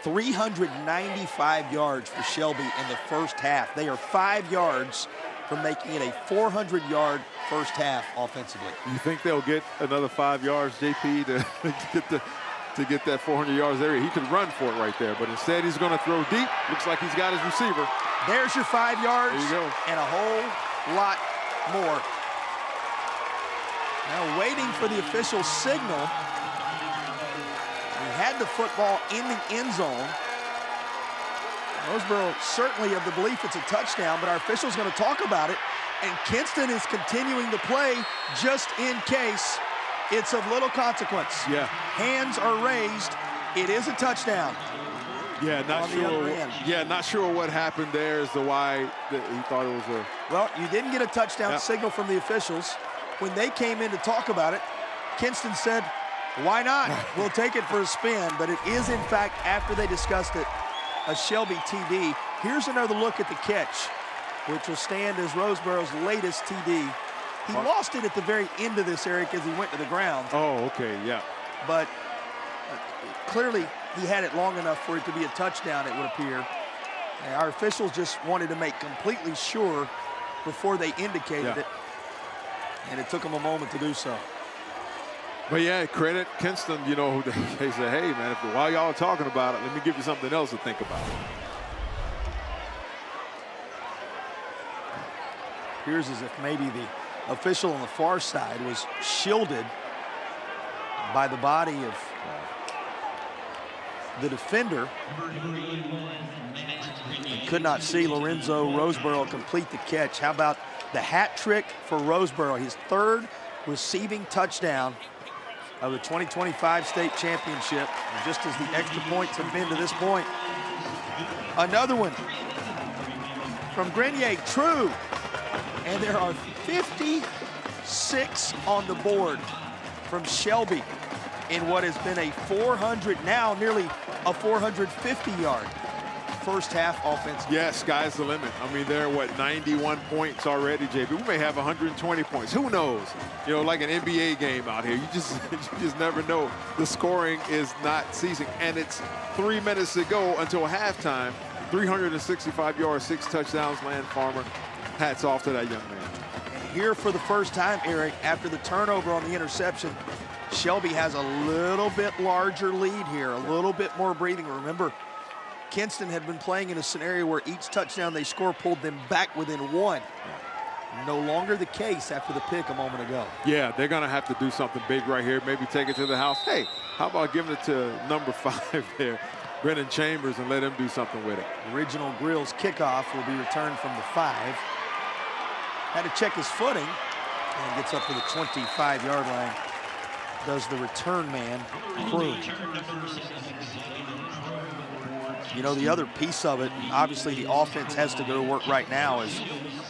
395 yards for Shelby in the first half. They are 5 yards from making it a 400-yard first half offensively. You think they'll get another 5 yards, JP, to get that 400 yards there? He could run for it right there, but instead he's going to throw deep. Looks like he's got his receiver. There's your 5 yards. There you go. And a whole lot more. Now waiting for the official signal. He had the football in the end zone. Roseboro certainly of the belief it's a touchdown, but our official's going to talk about it. And Kinston is continuing to play just in case it's of little consequence. Yeah. Hands are raised. It is a touchdown. Yeah, not sure. Yeah, not sure what happened there as to why he thought it was a. Well, you didn't get a touchdown signal from the officials. When they came in to talk about it, Kinston said, "Why not? We'll take it for a spin." But it is, in fact, after they discussed it, a Shelby TD. Here's another look at the catch, which will stand as Roseboro's latest TD. He lost it at the very end of this, Eric, as he went to the ground. Oh, okay, yeah. But clearly he had it long enough for it to be a touchdown, it would appear. And our officials just wanted to make completely sure before they indicated it. And it took them a moment to do so. But yeah, credit Kinston, you know, they said, hey, man, while y'all are talking about it, let me give you something else to think about. Appears as if maybe the official on the far side was shielded by the body of the defender. And could not see Lorenzo Roseboro complete the catch. How about the hat trick for Roseboro? His third receiving touchdown of the 2025 state championship, and just as the extra points have been to this point. Another one from Grenier, true. And there are 56 on the board from Shelby in what has been a 400, now nearly a 450-yard first half offense? Yes, sky's the limit. I mean, they're, what, 91 points already, JB. We may have 120 points. Who knows? You know, like an NBA game out here. You just never know. The scoring is not ceasing. And it's 3 minutes to go until halftime. 365 yards, 6 touchdowns, Land Farmer. Hats off to that young man. And here for the first time, Eric, after the turnover on the interception, Shelby has a little bit larger lead here, a little bit more breathing. Remember, Kinston had been playing in a scenario where each touchdown they score pulled them back within 1. No longer the case after the pick a moment ago. Yeah, they're going to have to do something big right here. Maybe take it to the house. Hey, how about giving it to number 5 there, Brennan Chambers, and let him do something with it. Original Grill's kickoff will be returned from the 5. Had to check his footing and gets up to the 25-yard line. Does the return man croon. You know, the other piece of it, obviously the offense has to go to work right now, is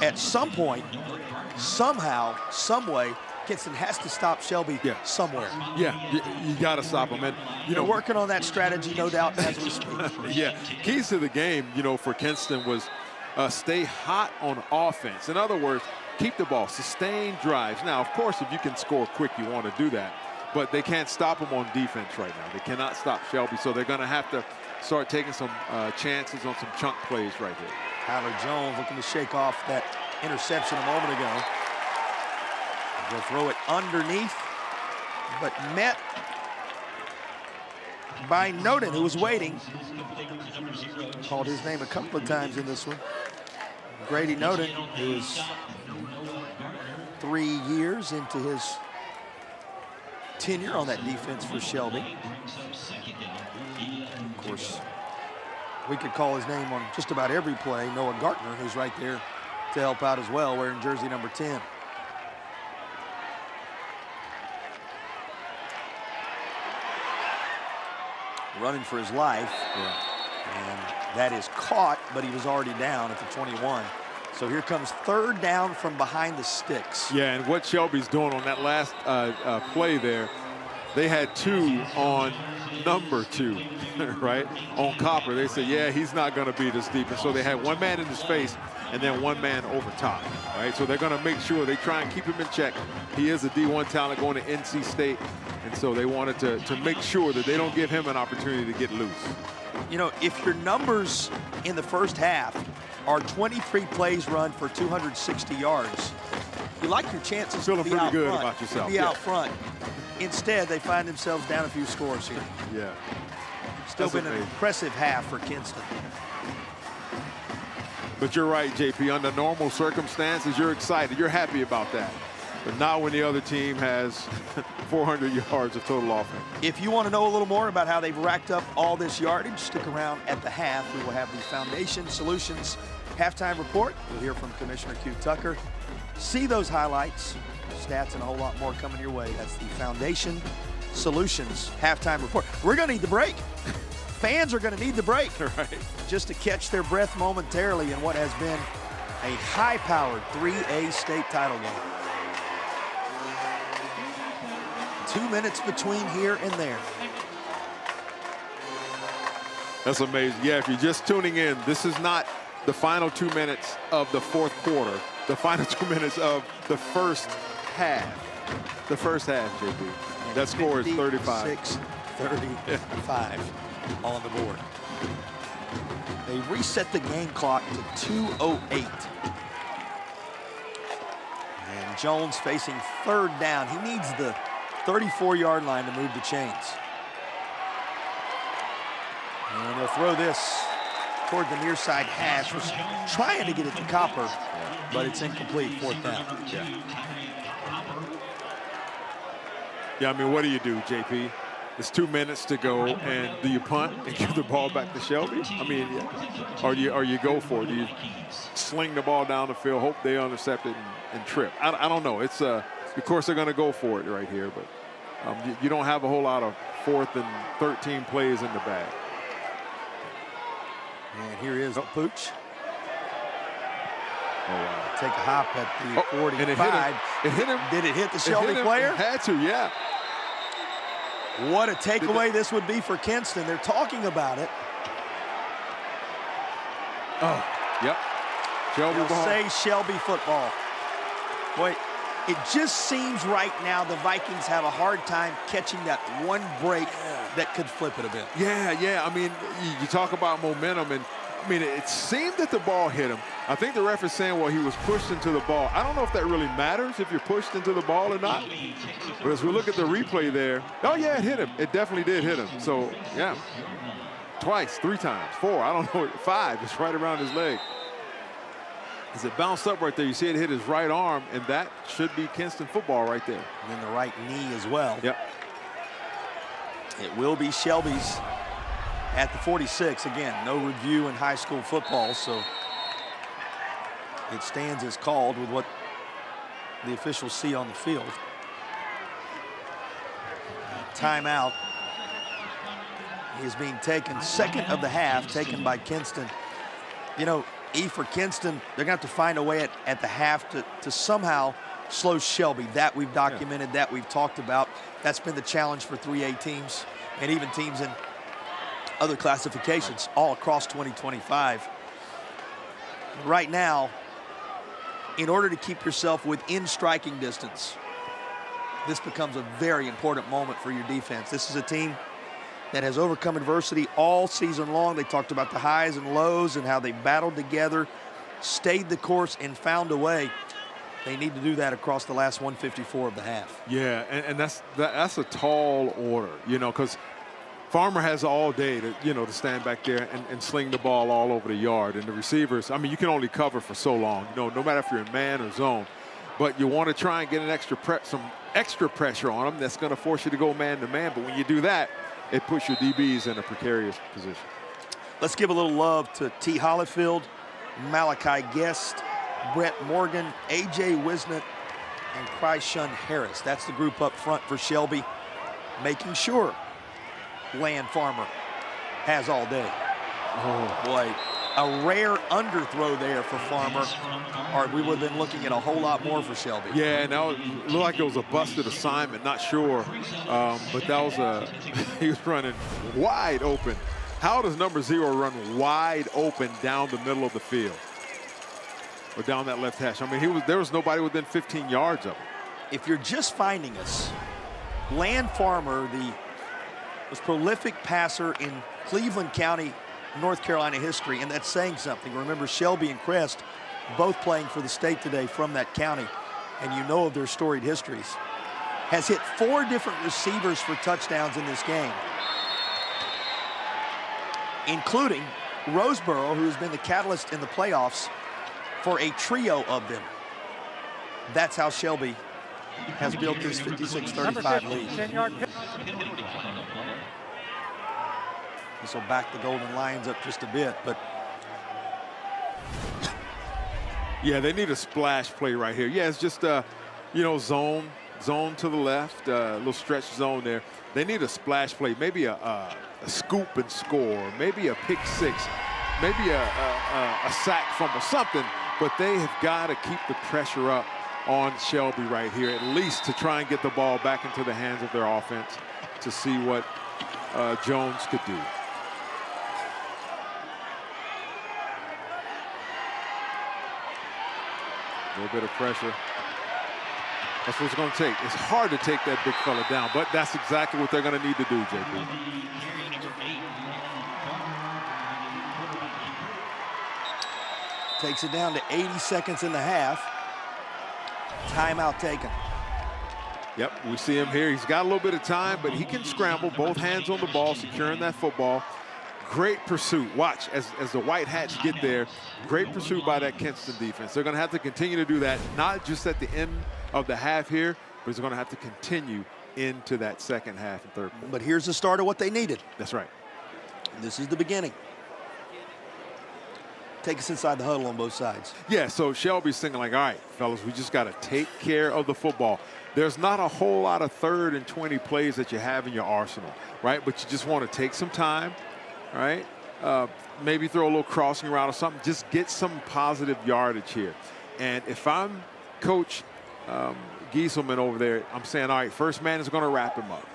at some point, somehow, some way, Kinston has to stop Shelby somewhere. Yeah, you got to stop him. And, you know, working on that strategy, no doubt, as we speak. Yeah, keys to the game, you know, for Kinston was stay hot on offense. In other words, keep the ball, sustain drives. Now, of course, if you can score quick, you want to do that. But they can't stop him on defense right now. They cannot stop Shelby, so they're going to have to start taking some chances on some chunk plays right here. Tyler Jones looking to shake off that interception a moment ago. They'll throw it underneath, but met by Noden, who was waiting. Called his name a couple of times in this one. Grady Noden, who is 3 years into his tenure on that defense for Shelby. Of course, we could call his name on just about every play. Noah Gartner, who's right there to help out as well, wearing jersey number 10. Running for his life, and that is caught, but he was already down at the 21. So here comes third down from behind the sticks. Yeah, and what Shelby's doing on that last play there, they had 2 on number 2, right? On Copper, they said, yeah, he's not going to beat us deep. And so they had 1 man in his face and then 1 man over top, right? So they're going to make sure they try and keep him in check. He is a D1 talent going to NC State, and so they wanted to make sure that they don't give him an opportunity to get loose. You know, if your numbers in the first half are 23 plays run for 260 yards, you like your chances feeling to be pretty out good front, about yourself. to be out front. Instead, they find themselves down a few scores here. Yeah. Still been an impressive half for Kinston. But you're right, JP. Under normal circumstances, you're excited. You're happy about that. But not when the other team has 400 yards of total offense. If you want to know a little more about how they've racked up all this yardage, stick around at the half. We will have the Foundation Solutions halftime report. We'll hear from Commissioner Q. Tucker. See those highlights, stats, and a whole lot more coming your way. That's the Foundation Solutions halftime report. We're going to need the break. Fans are going to need the break, right, just to catch their breath momentarily in what has been a high-powered 3A state title game. 2 minutes between here and there. That's amazing. Yeah, if you're just tuning in, this is not the final 2 minutes of the fourth quarter. The final 2 minutes of the first half. The first half, JP. That score is 35. 6-35 on the board. They reset the game clock to 2:08. And Jones facing third down. He needs the 34-yard line to move the chains. And they'll throw this toward the near side hash. Was trying to get it to Copper, but it's incomplete, fourth down. Yeah, I mean, what do you do, JP? It's 2 minutes to go, and do you punt and give the ball back to Shelby? I mean, yeah. Or you go for it? Do you sling the ball down the field, hope they intercept it and trip? I don't know. It's of course they're going to go for it right here, but you don't have a whole lot of 4th and 13 plays in the bag. And here is Pooch. Oh, wow. Take a hop at the 45. And it hit him. Did it hit the Shelby player? It had to, yeah. What a takeaway this would be for Kinston. They're talking about it. Oh, yep. Shelby They'll ball. say Shelby football. Boy, it just seems right now the Vikings have a hard time catching that one break that could flip it a bit. Yeah. I mean, you talk about momentum, and I mean, it seemed that the ball hit him. I think the ref is saying, well, he was pushed into the ball. I don't know if that really matters if you're pushed into the ball or not. But as we look at the replay there, oh, yeah, it hit him. It definitely did hit him. So, yeah, twice, 3 times, 4, I don't know, 5. It's right around his leg. As it bounced up right there, you see it hit his right arm, and that should be Kinston football right there. And then the right knee as well. Yep. It will be Shelby's at the 46. Again, no review in high school football, so it stands as called with what the officials see on the field. Timeout is being taken, second of the half, taken by Kinston. You know, for Kinston, they're going to have to find a way at the half to somehow slow Shelby. That we've documented, that we've talked about. That's been the challenge for 3A teams and even teams in other classifications all across 2025. Right now, in order to keep yourself within striking distance, this becomes a very important moment for your defense. This is a team that has overcome adversity all season long. They talked about the highs and lows and how they battled together, stayed the course, and found a way. They need to do that across the last 154 of the half. Yeah, and that's a tall order, you know, because Farmer has all day to, to stand back there and sling the ball all over the yard. And the receivers, I mean, you can only cover for so long, no matter if you're in man or zone. But you want to try and get some extra pressure on them that's going to force you to go man to man. But when you do that, it puts your DBs in a precarious position. Let's give a little love to T. Hollifield, Malachi Guest, Brett Morgan, A.J. Wisnett, and Kryshun Harris. That's the group up front for Shelby, making sure Land Farmer has all day. Oh, boy. A rare underthrow there for Farmer, or we would have been looking at a whole lot more for Shelby. Yeah, and it looked like it was a busted assignment, not sure. But that was he was running wide open. How does number 0 run wide open down the middle of the field? Or down that left hash? I mean, there was nobody within 15 yards of him. If you're just finding us, Land Farmer, the most prolific passer in Cleveland County, North Carolina history, and that's saying something. Remember, Shelby and Crest both playing for the state today from that county, and you know of their storied histories. Has hit 4 different receivers for touchdowns in this game, including Roseboro, who has been the catalyst in the playoffs for a trio of them. That's how Shelby has built this 56-35 lead. This will back the Golden Lions up just a bit, but yeah, they need a splash play right here. Yeah, it's just zone to the left, a little stretch zone there. They need a splash play, maybe a scoop and score, maybe a pick 6, maybe a sack fumble, something. But they have got to keep the pressure up on Shelby right here, at least to try and get the ball back into the hands of their offense to see what Jones could do. A little bit of pressure. That's what it's going to take. It's hard to take that big fella down, but that's exactly what they're going to need to do, JP. Takes it down to 80 seconds in the half. Timeout taken. Yep, we see him here. He's got a little bit of time, but he can scramble, both hands on the ball, securing that football. Great pursuit. Watch as the White Hats get there. Great pursuit by that Kinston defense. They're going to have to continue to do that, not just at the end of the half here, but it's going to have to continue into that second half and third quarter. But here's the start of what they needed. That's right. This is the beginning. Take us inside the huddle on both sides. Yeah, so Shelby's thinking like, all right, fellas, we just got to take care of the football. There's not a whole lot of 3rd and 20 plays that you have in your arsenal, right? But you just want to take some time, right? Maybe throw a little crossing route or something. Just get some positive yardage here. And if I'm Coach Gieselman over there, I'm saying, all right, first man is going to wrap him up.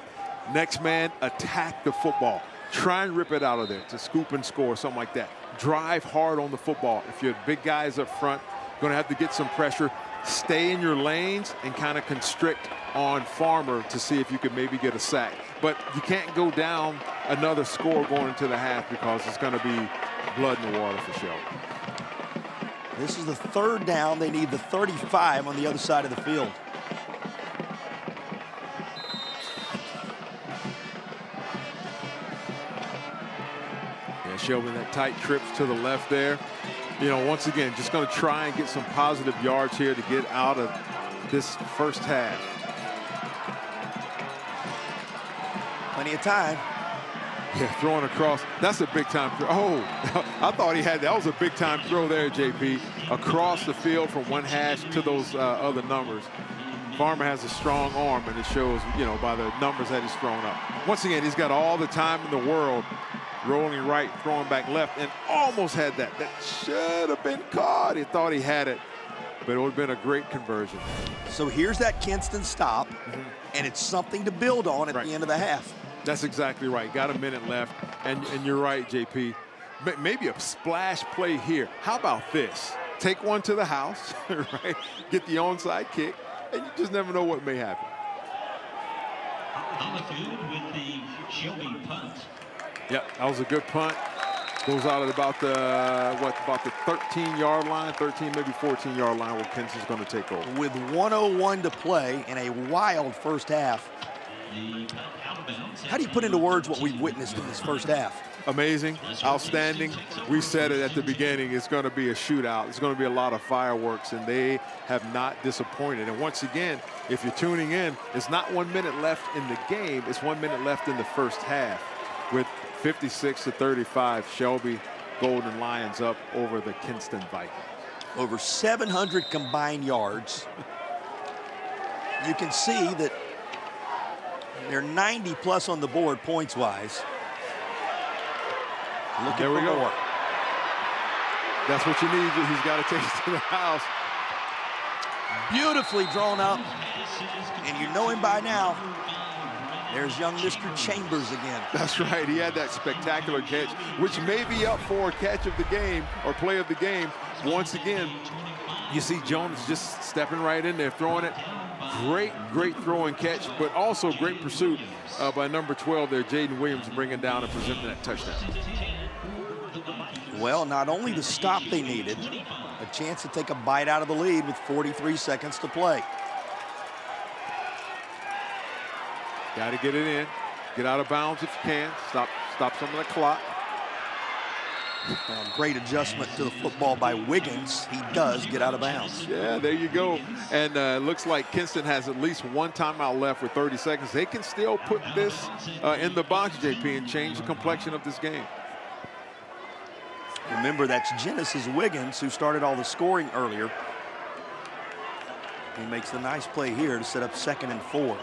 Next man, attack the football. Try and rip it out of there to scoop and score, something like that. drive hard on the football. If your big guys up front, going to have to get some pressure. Stay in your lanes and kind of constrict on Farmer to see if you could maybe get a sack. But you can't go down another score going into the half because it's going to be blood in the water for Shelby. This is the third down. They need the 35 on the other side of the field. Yeah, Shelby, that tight trips to the left there. You know, once again, just going to try and get some positive yards here to get out of this first half. Plenty of time. Yeah, throwing across. That's a big-time throw. Oh, I thought he had that. That was a big-time throw there, JP. Across the field from one hash to those other numbers. Farmer has a strong arm, and it shows, you know, by the numbers that he's thrown up. Once again, he's got all the time in the world. Rolling right, throwing back left, and almost had that. That should have been caught. He thought he had it, but it would have been a great conversion. So here's that Kinston stop, and it's something to build on at the end of the half. That's exactly right. Got a minute left, and you're right, JP. Maybe a splash play here. How about this? Take one to the house, right? Get the onside kick, and you just never know what may happen. On the field with the Shelby punt. Yep, that was a good punt. Goes out at about the 13-yard line, 13, maybe 14-yard line where Kinston's going to take over. With 1:01 to play in a wild first half. How do you put into words what we've witnessed in this first half? Amazing, outstanding. We said it at the beginning, it's going to be a shootout. It's going to be a lot of fireworks, and they have not disappointed. And once again, if you're tuning in, it's not 1 minute left in the game. It's 1 minute left in the first half with 56-35, Shelby Golden Lions up over the Kinston Vikings. Over 700 combined yards. You can see that they're 90+ on the board points-wise. Looking for more. That's what you need. He's got to take it to the house. Beautifully drawn up, and you know him by now. There's young Mr. Chambers again. That's right. He had that spectacular catch, which may be up for a catch of the game or play of the game. Once again, you see Jones just stepping right in there, throwing it. Great throw and catch, but also great pursuit by number 12 there, Jaden Williams, bringing down and presenting that touchdown. Well, not only the stop they needed, a chance to take a bite out of the lead with 43 seconds to play. Got to get it in. Get out of bounds if you can. Stop some of the clock. Great adjustment to the football by Wiggins. He does get out of bounds. Yeah, there you go. And looks like Kinston has at least one timeout left with 30 seconds. They can still put this in the box, JP, and change the complexion of this game. Remember, that's Genesis Wiggins who started all the scoring earlier. He makes the nice play here to set up 2nd and 4.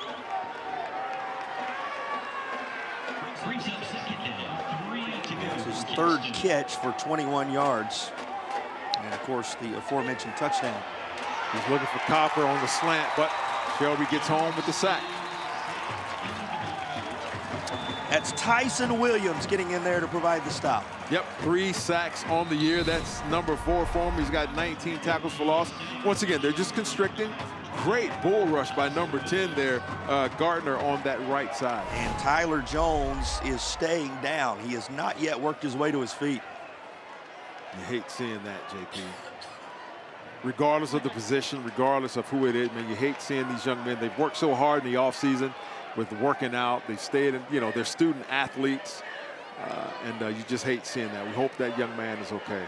It's his third catch for 21 yards. And, of course, the aforementioned touchdown. He's looking for Copper on the slant, but Shelby gets home with the sack. That's Tyson Williams getting in there to provide the stop. Yep, 3 sacks on the year. That's number 4 for him. He's got 19 tackles for loss. Once again, they're just constricting. Great bull rush by number 10 there, Gardner on that right side. And Tyler Jones is staying down. He has not yet worked his way to his feet. You hate seeing that, JP. Regardless of the position, regardless of who it is, man, you hate seeing these young men. They've worked so hard in the offseason with working out. They've stayed in, you know, they're student athletes. And you just hate seeing that. We hope that young man is okay.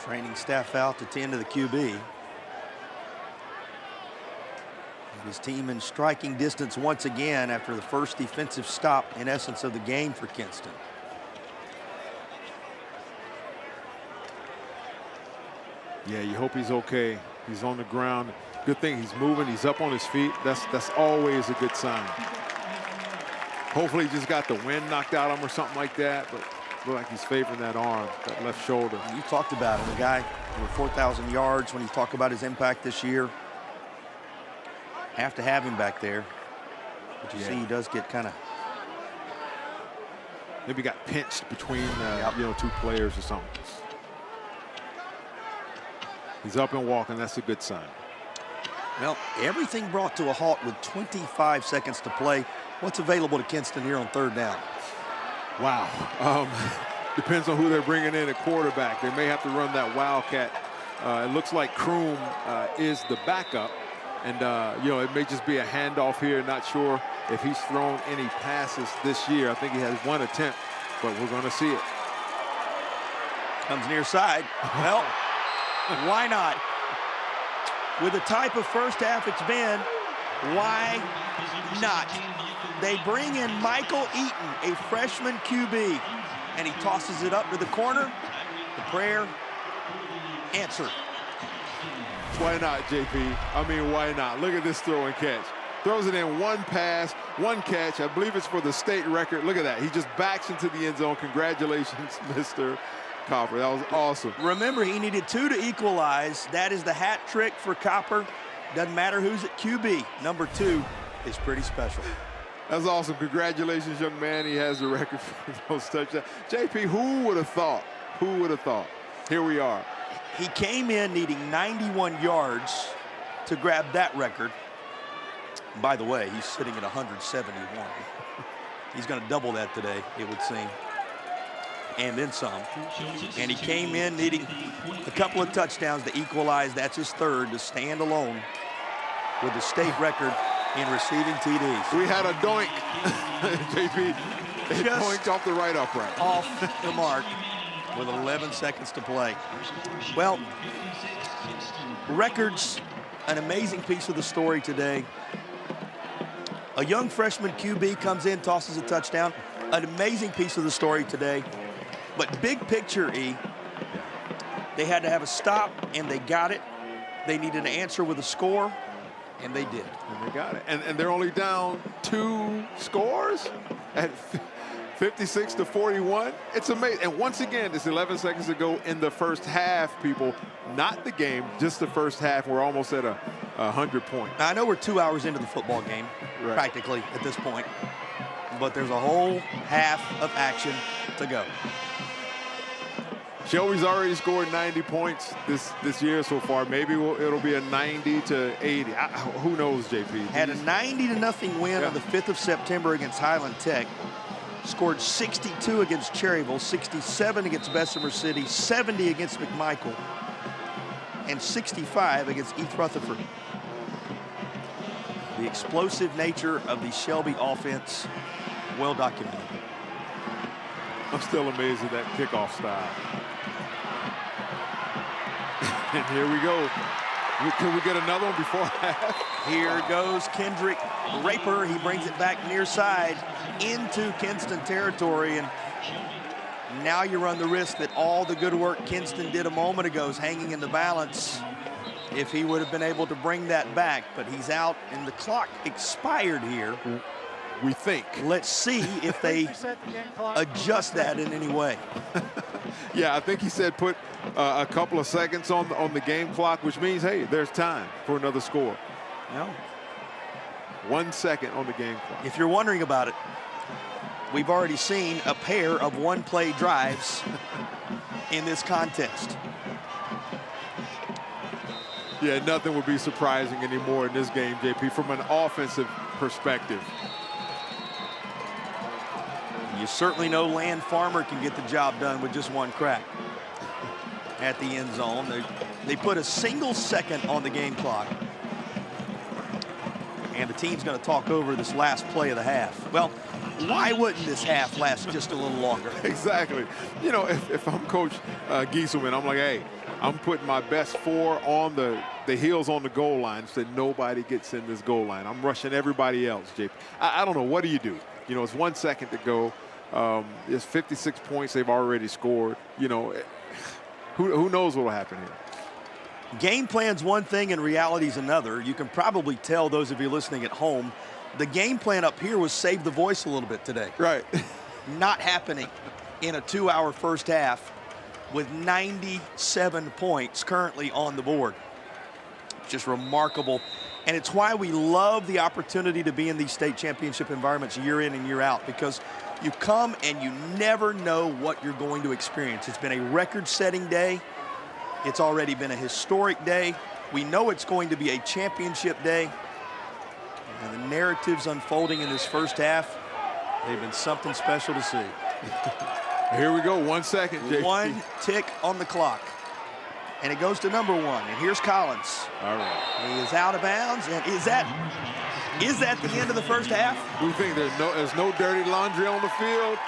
Training staff out to tend to the QB. And his team in striking distance once again after the first defensive stop, in essence, of the game for Kinston. Yeah, you hope he's okay. He's on the ground. Good thing he's moving. He's up on his feet. That's always a good sign. Hopefully he just got the wind knocked out of him or something like that, but look like he's favoring that arm, that left shoulder. You talked about him, a guy with 4,000 yards. When you talk about his impact this year, have to have him back there. But you see he does get kind of. Maybe got pinched between two players or something. He's up and walking. That's a good sign. Well, everything brought to a halt with 25 seconds to play. What's available to Kinston here on 3rd down? Wow. Depends on who they're bringing in at quarterback. They may have to run that wildcat. It looks like Kroom is the backup. And, it may just be a handoff here. Not sure if he's thrown any passes this year. I think he has 1 attempt, but we're going to see it. Comes near side. Well, why not? With the type of first half it's been, why not? They bring in Michael Eaton, a freshman QB, and he tosses it up to the corner. The prayer answered. Why not, JP? I mean, why not? Look at this throw and catch. Throws it in 1 pass, 1 catch. I believe it's for the state record. Look at that. He just backs into the end zone. Congratulations, Mr. Copper. That was awesome. Remember, he needed 2 to equalize. That is the hat trick for Copper. Doesn't matter who's at QB. Number 2 is pretty special. That's awesome. Congratulations, young man. He has the record for those touchdowns. JP, who would have thought? Who would have thought? Here we are. He came in needing 91 yards to grab that record. By the way, he's sitting at 171. He's going to double that today, it would seem. And then some. And he came in needing a couple of touchdowns to equalize. That's his 3rd, to stand alone with the state record in receiving TDs. We had a doink, JP. It doinked off the right upright. Off the mark with 11 seconds to play. Well, records, an amazing piece of the story today. A young freshman QB comes in, tosses a touchdown. An amazing piece of the story today. But big picture, E, they had to have a stop, and they got it. They needed an answer with a score, and they did. And they got it. And they're only down 2 scores at 56-41. It's amazing. And once again, it's 11 seconds to go in the first half, people. Not the game, just the first half. We're almost at 100 points. Now, I know we're 2 hours into the football game, practically, at this point. But there's a whole half of action to go. Shelby's already scored 90 points this year so far. Maybe it'll be a 90-80. Who knows, JP? Had a 90-0 win on the 5th of September against Highland Tech. Scored 62 against Cherryville, 67 against Bessemer City, 70 against McMichael, and 65 against East Rutherford. The explosive nature of the Shelby offense, well documented. I'm still amazed at that kickoff style. And here we go. Can we get another one before half? Here goes Kendrick Raper. He brings it back near side into Kinston territory. And now you run the risk that all the good work Kinston did a moment ago is hanging in the balance if he would have been able to bring that back. But he's out, and the clock expired here. We think. Let's see if they adjust that in any way. Yeah, I think he said put a couple of seconds on the game clock, which means, hey, there's time for another score. No. 1 second on the game clock. If you're wondering about it, we've already seen a pair of one-play drives in this contest. Yeah, nothing would be surprising anymore in this game, JP, from an offensive perspective. You certainly know Land Farmer can get the job done with just one crack at the end zone. They put a single second on the game clock. And the team's going to talk over this last play of the half. Well, why wouldn't this half last just a little longer? Exactly. You know, if I'm Coach Gieselman, I'm like, hey, I'm putting my best 4 on the heels on the goal line so that nobody gets in this goal line. I'm rushing everybody else, JP. I don't know. What do? You know, it's 1 second to go. It's 56 points they've already scored. You know, who knows what will happen here? Game plan's one thing and reality's another. You can probably tell, those of you listening at home, the game plan up here was save the voice a little bit today. Right. Not happening in a 2-hour first half with 97 points currently on the board. Just remarkable. And it's why we love the opportunity to be in these state championship environments year in and year out, because you come and you never know what you're going to experience. It's been a record-setting day. It's already been a historic day. We know it's going to be a championship day. And the narratives unfolding in this first half, they've been something special to see. Here we go, 1 second, JP. One tick on the clock. And it goes to number 1. And here's Collins. All right. He is out of bounds. And is that the end of the first half? We think there's no dirty laundry on the field.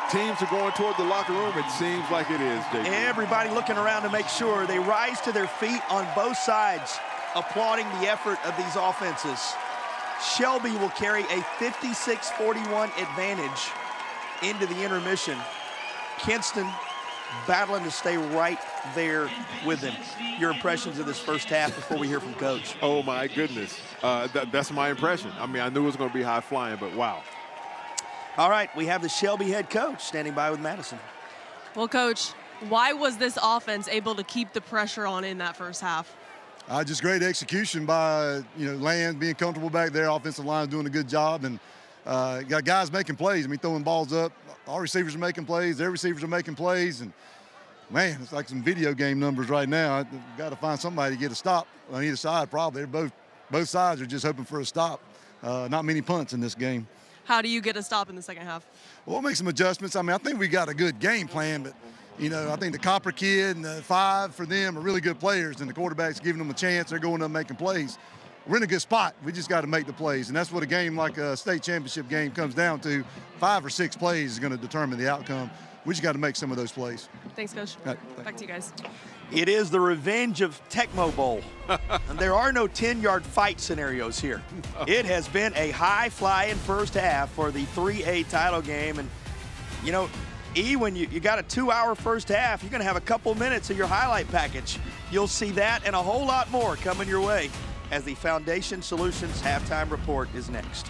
Teams are going toward the locker room. It seems like it is, JP. Everybody looking around to make sure. They rise to their feet on both sides, applauding the effort of these offenses. Shelby will carry a 56-41 advantage into the intermission. Kinston battling to stay right there with them. Your impressions of this first half before we hear from Coach? Oh, my goodness. That's my impression. I mean, I knew it was going to be high flying, but wow. All right, we have the Shelby head coach standing by with Madison. Well, Coach, why was this offense able to keep the pressure on in that first half? Just great execution by, Land being comfortable back there. Offensive line doing a good job. And got guys making plays. I mean, throwing balls up. All receivers are making plays. Their receivers are making plays. And, man, it's like some video game numbers right now. I've got to find somebody to get a stop on either side probably. Both sides are just hoping for a stop. Not many punts in this game. How do you get a stop in the second half? Well, we'll make some adjustments. I mean, I think we got a good game plan, but, I think the Copper kid and the 5 for them are really good players, and the quarterback's giving them a chance. They're going up making plays. We're in a good spot. We just got to make the plays, and that's what a game like a state championship game comes down to. 5 or 6 plays is going to determine the outcome. We just got to make some of those plays. Thanks, Coach. Right, back to you guys. It is the revenge of Tecmo Bowl. And there are no 10-yard fight scenarios here. It has been a high-flying first half for the 3A title game. And, when you got a 2-hour first half, you're going to have a couple minutes of your highlight package. You'll see that and a whole lot more coming your way as the Foundation Solutions Halftime Report is next.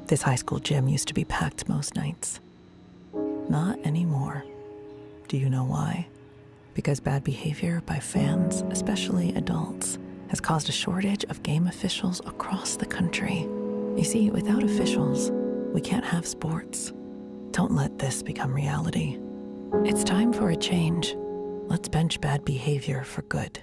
This high school gym used to be packed most nights. Not anymore. Do you know why? Because bad behavior by fans, especially adults, has caused a shortage of game officials across the country. You see, without officials, we can't have sports. Don't let this become reality. It's time for a change. Let's bench bad behavior for good.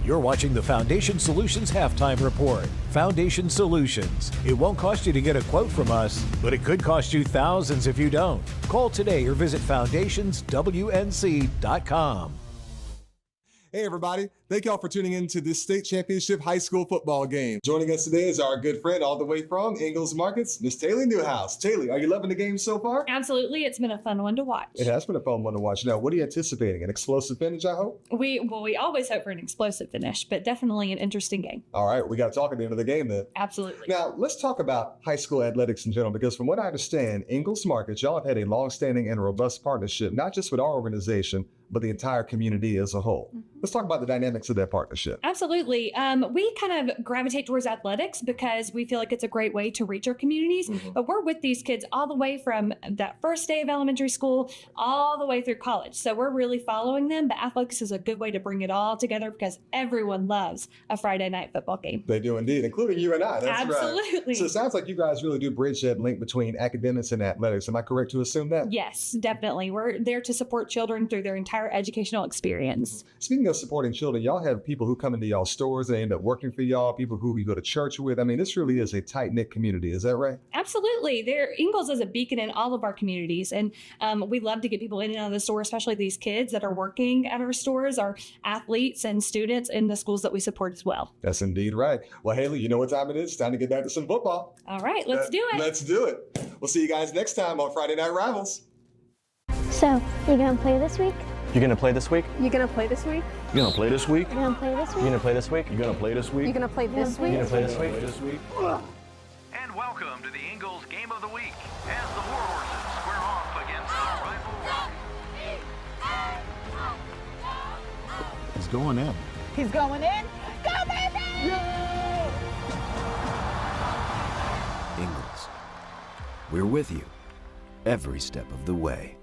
You're watching the Foundation Solutions Halftime Report. Foundation Solutions. It won't cost you to get a quote from us, but it could cost you thousands if you don't. Call today or visit foundationswnc.com. Hey everybody, thank y'all for tuning in to this state championship high school football game. Joining us today is our good friend all the way from Ingalls Markets, Miss Taylor Newhouse. Taylor, are you loving the game so far? Absolutely, it's been a fun one to watch. It has been a fun one to watch. Now, what are you anticipating? An explosive finish, I hope? We always hope for an explosive finish, but definitely an interesting game. All right, we got to talk at the end of the game then. Absolutely. Now, let's talk about high school athletics in general, because from what I understand, Ingalls Markets, y'all have had a long-standing and robust partnership, not just with our organization, but the entire community as a whole. Let's talk about the dynamics of that partnership. Absolutely. We kind of gravitate towards athletics because we feel like it's a great way to reach our communities. But we're with these kids all the way from that first day of elementary school all the way through college. So we're really following them. But athletics is a good way to bring it all together because everyone loves a Friday night football game. They do indeed, including you and I. That's Absolutely. Right. So it sounds like you guys really do bridge that link between academics and athletics. Am I correct to assume that? Yes, definitely. We're there to support children through their entire educational experience. Speaking of supporting children, y'all have people who come into y'all stores and end up working for y'all, people who you go to church with. I mean, this really is a tight-knit community. Is that right? Absolutely. Ingalls is a beacon in all of our communities. And we love to get people in and out of the store, especially these kids that are working at our stores, our athletes and students in the schools that we support as well. That's indeed right. Well, Haley, you know what time it is. It's time to get back to some football. All right, let's do it. Let's do it. We'll see you guys next time on Friday Night Rivals. So, you gonna play this week? You're gonna play this week? You gonna play this week? You gonna play this week? You gonna play this week? You gonna play this week? You gonna play this week? You gonna play this week? You gonna play this week? This week? And welcome to the Ingalls Game of the Week as the War Horses square off against the rival. He's going in. He's going in. Go, baby! Ingalls, we're with you every step of the way.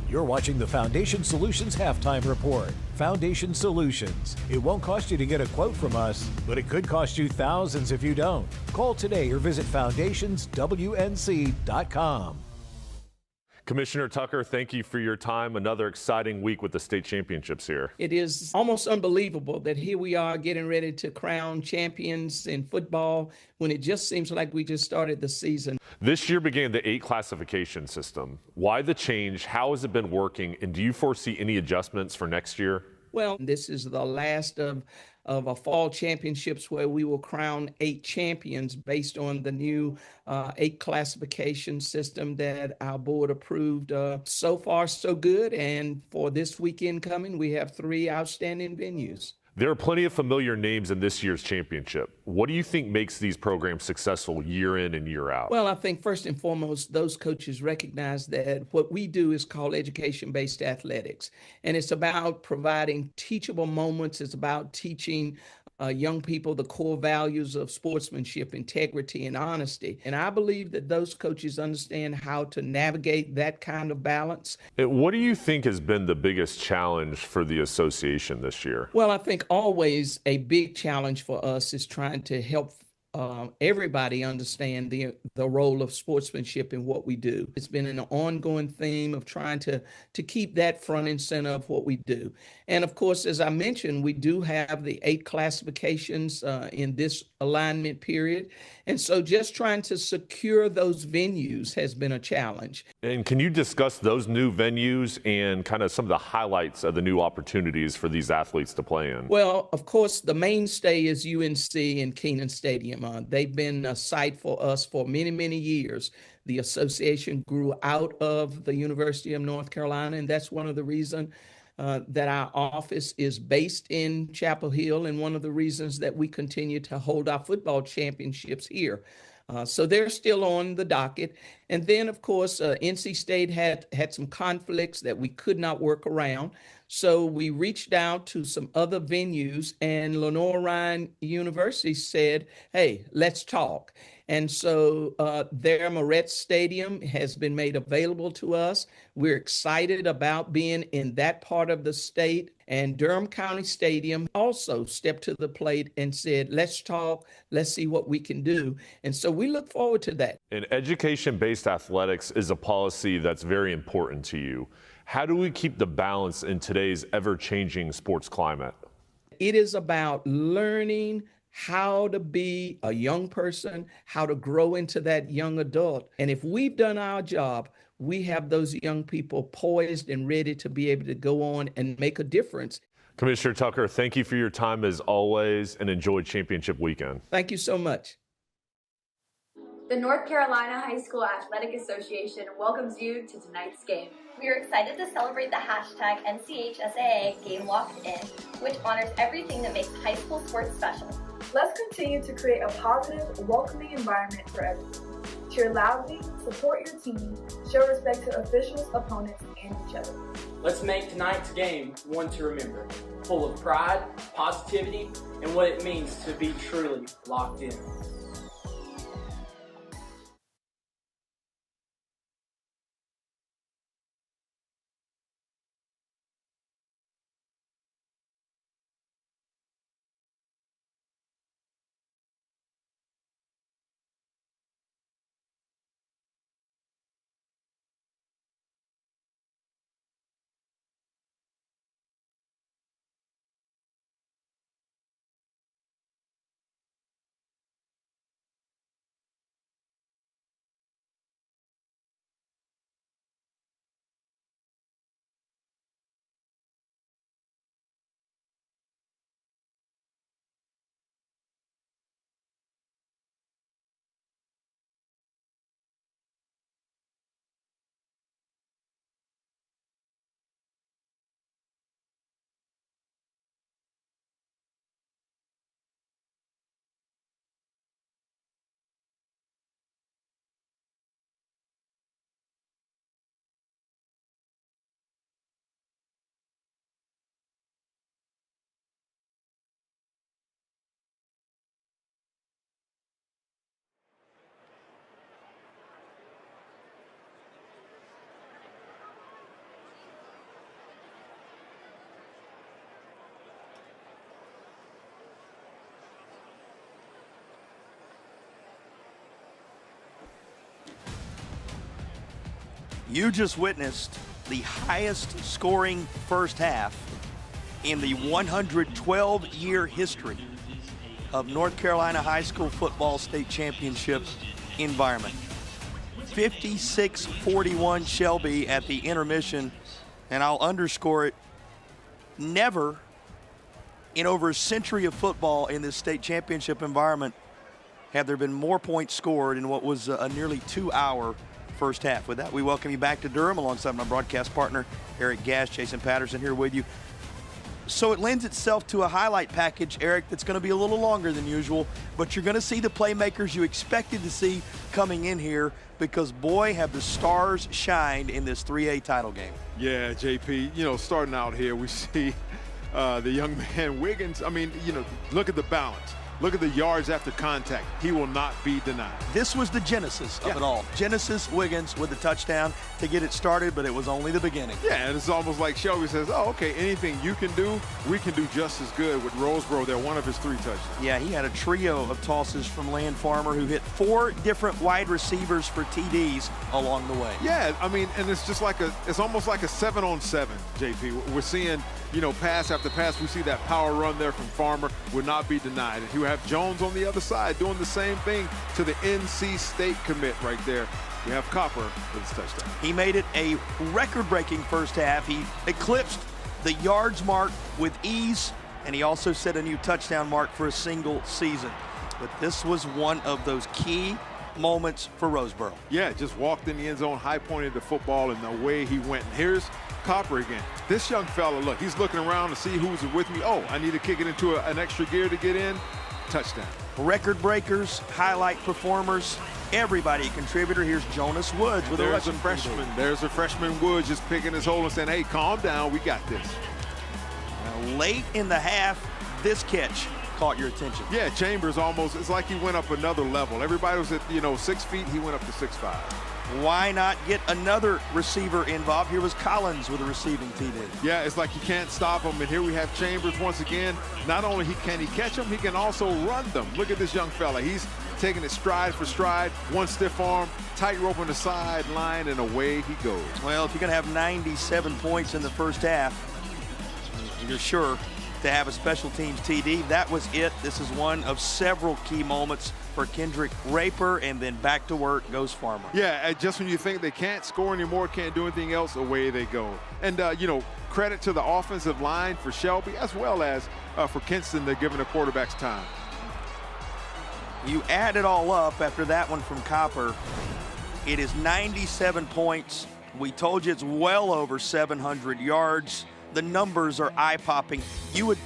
You're watching the Foundation Solutions Halftime Report. Foundation Solutions. It won't cost you to get a quote from us, but it could cost you thousands if you don't. Call today or visit foundationswnc.com. Commissioner Tucker, thank you for your time. Another exciting week with the state championships here. It is almost unbelievable that here we are getting ready to crown champions in football when it just seems like we just started the season. This year began the 8 classification system. Why the change? How has it been working? And do you foresee any adjustments for next year? Well, this is the last of a fall championships where we will crown 8 champions based on the new 8 classification system that our board approved. So far, so good. And for this weekend coming, we have 3 outstanding venues. There are plenty of familiar names in this year's championship. What do you think makes these programs successful year in and year out? Well, I think first and foremost, those coaches recognize that what we do is called education-based athletics. And it's about providing teachable moments. It's about teaching young people the core values of sportsmanship, integrity, and honesty. And I believe that those coaches understand how to navigate that kind of balance. What do you think has been the biggest challenge for the association this year? Well, I think always a big challenge for us is trying to help everybody understand the role of sportsmanship in what we do. It's been an ongoing theme of trying to keep that front and center of what we do. And of course, as I mentioned, we do have the 8 classifications in this alignment period. And so just trying to secure those venues has been a challenge. And can you discuss those new venues and kind of some of the highlights of the new opportunities for these athletes to play in? Well, of course, the mainstay is UNC and Kenan Stadium. They've been a site for us for many, many years. The association grew out of the University of North Carolina, and that's one of the reasons that our office is based in Chapel Hill, and one of the reasons that we continue to hold our football championships here. So they're still on the docket. And then, of course, NC State had some conflicts that we could not work around. So we reached out to some other venues, and Lenore Ryan University said, hey, let's talk. And so their Moretz Stadium has been made available to us. We're excited about being in that part of the state. And Durham County Stadium also stepped to the plate and said, let's talk, let's see what we can do. And so we look forward to that. And education-based athletics is a policy that's very important to you. How do we keep the balance in today's ever-changing sports climate? It is about learning how to be a young person, how to grow into that young adult. And if we've done our job, we have those young people poised and ready to be able to go on and make a difference. Commissioner Tucker, thank you for your time as always, and enjoy championship weekend. Thank you so much. The North Carolina High School Athletic Association welcomes you to tonight's game. We are excited to celebrate the hashtag NCHSAA Game Locked In, which honors everything that makes high school sports special. Let's continue to create a positive, welcoming environment for everyone. Cheer loudly, support your team, show respect to officials, opponents, and each other. Let's make tonight's game one to remember, full of pride, positivity, and what it means to be truly locked in. You just witnessed the highest scoring first half in the 112-year history of North Carolina high school football state championship environment. 56-41 Shelby at the intermission, and I'll underscore it, never in over a century of football in this state championship environment have there been more points scored in what was a nearly 2-hour first half. With that, we welcome you back to Durham alongside my broadcast partner, Eric Gash, Jason Patterson here with you. So it lends itself to a highlight package, Eric, that's going to be a little longer than usual, but you're going to see the playmakers you expected to see coming in here because, boy, have the stars shined in this 3A title game. Yeah, JP, you know, starting out here, we see the young man Wiggins. I mean, you know, look at the balance. Look at the yards after contact. He will not be denied. This was the genesis of it all. Genesis Wiggins with the touchdown to get it started, but it was only the beginning. Yeah, and it's almost like Shelby says, oh, okay, anything you can do, we can do just as good with Roseboro. They're one of his 3 touchdowns. Yeah, he had a trio of tosses from Land Farmer, who hit 4 different wide receivers for TDs along the way. Yeah, I mean, and it's just like it's almost like a 7-on-7, JP. We're seeing, pass after pass. We see that power run there from Farmer would not be denied. And you have Jones on the other side doing the same thing to the NC State commit right there. We have Copper with his touchdown. He made it a record-breaking first half. He eclipsed the yards mark with ease, and he also set a new touchdown mark for a single season. But this was one of those key moments for Roseboro. Yeah, just walked in the end zone, high-pointed the football, and the way he went. And here's Copper again. This young fella, look, he's looking around to see who's with me. Oh, I need to kick it into an extra gear to get in. Touchdown. Record breakers, highlight performers, everybody a contributor. Here's Jonas Woods with There's a freshman. There's a freshman Woods just picking his hole and saying, hey, calm down, we got this. Now, late in the half, this catch caught your attention. Yeah, Chambers almost, it's like he went up another level. Everybody was at, 6 feet, he went up to 6'5". Why not get another receiver involved? Here was Collins with a receiving TD. Yeah, it's like you can't stop him. And here we have Chambers once again. Not only can he catch them, he can also run them. Look at this young fella. He's taking it stride for stride, one stiff arm, tightrope on the sideline, and away he goes. Well, if you're going to have 97 points in the first half, you're sure to have a special teams TD. That was it. This is one of several key moments for Kendrick Raper, and then back to work goes Farmer. Yeah, just when you think they can't score anymore, can't do anything else, away they go. And, credit to the offensive line for Shelby, as well as for Kinston. They're giving the quarterbacks time. You add it all up after that one from Copper. It is 97 points. We told you it's well over 700 yards. The numbers are eye-popping. You would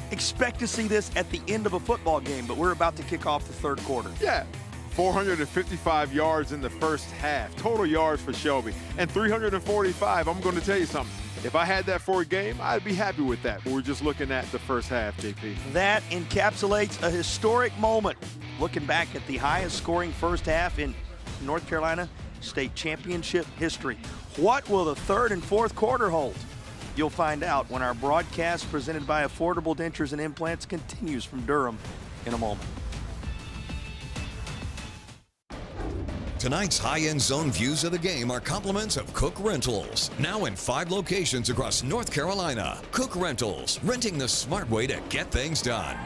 expect to see this at the end of a football game, but we're about to kick off the third quarter. Yeah, 455 yards in the first half. Total yards for Shelby. And 345, I'm going to tell you something. If I had that for a game, I'd be happy with that. But we're just looking at the first half, JP. That encapsulates a historic moment. Looking back at the highest scoring first half in North Carolina State Championship history. What will the third and fourth quarter hold? You'll find out when our broadcast presented by Affordable Dentures and Implants continues from Durham in a moment. Tonight's high-end zone views of the game are compliments of Cook Rentals. Now in 5 locations across North Carolina. Cook Rentals, renting the smart way to get things done.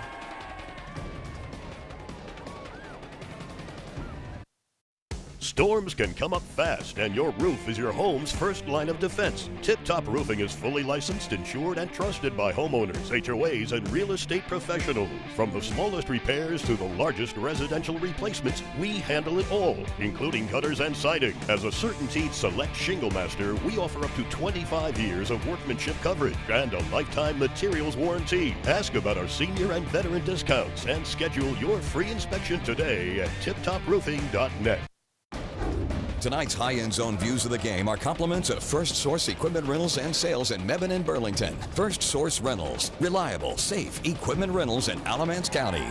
Storms can come up fast, and your roof is your home's first line of defense. Tip Top Roofing is fully licensed, insured, and trusted by homeowners, HOAs, and real estate professionals. From the smallest repairs to the largest residential replacements, we handle it all, including gutters and siding. As a CertainTeed Select Shingle Master, we offer up to 25 years of workmanship coverage and a lifetime materials warranty. Ask about our senior and veteran discounts and schedule your free inspection today at tiptoproofing.net. Tonight's high-end zone views of the game are compliments of First Source Equipment Rentals and Sales in Mebane and Burlington. First Source Rentals, reliable, safe equipment rentals in Alamance County.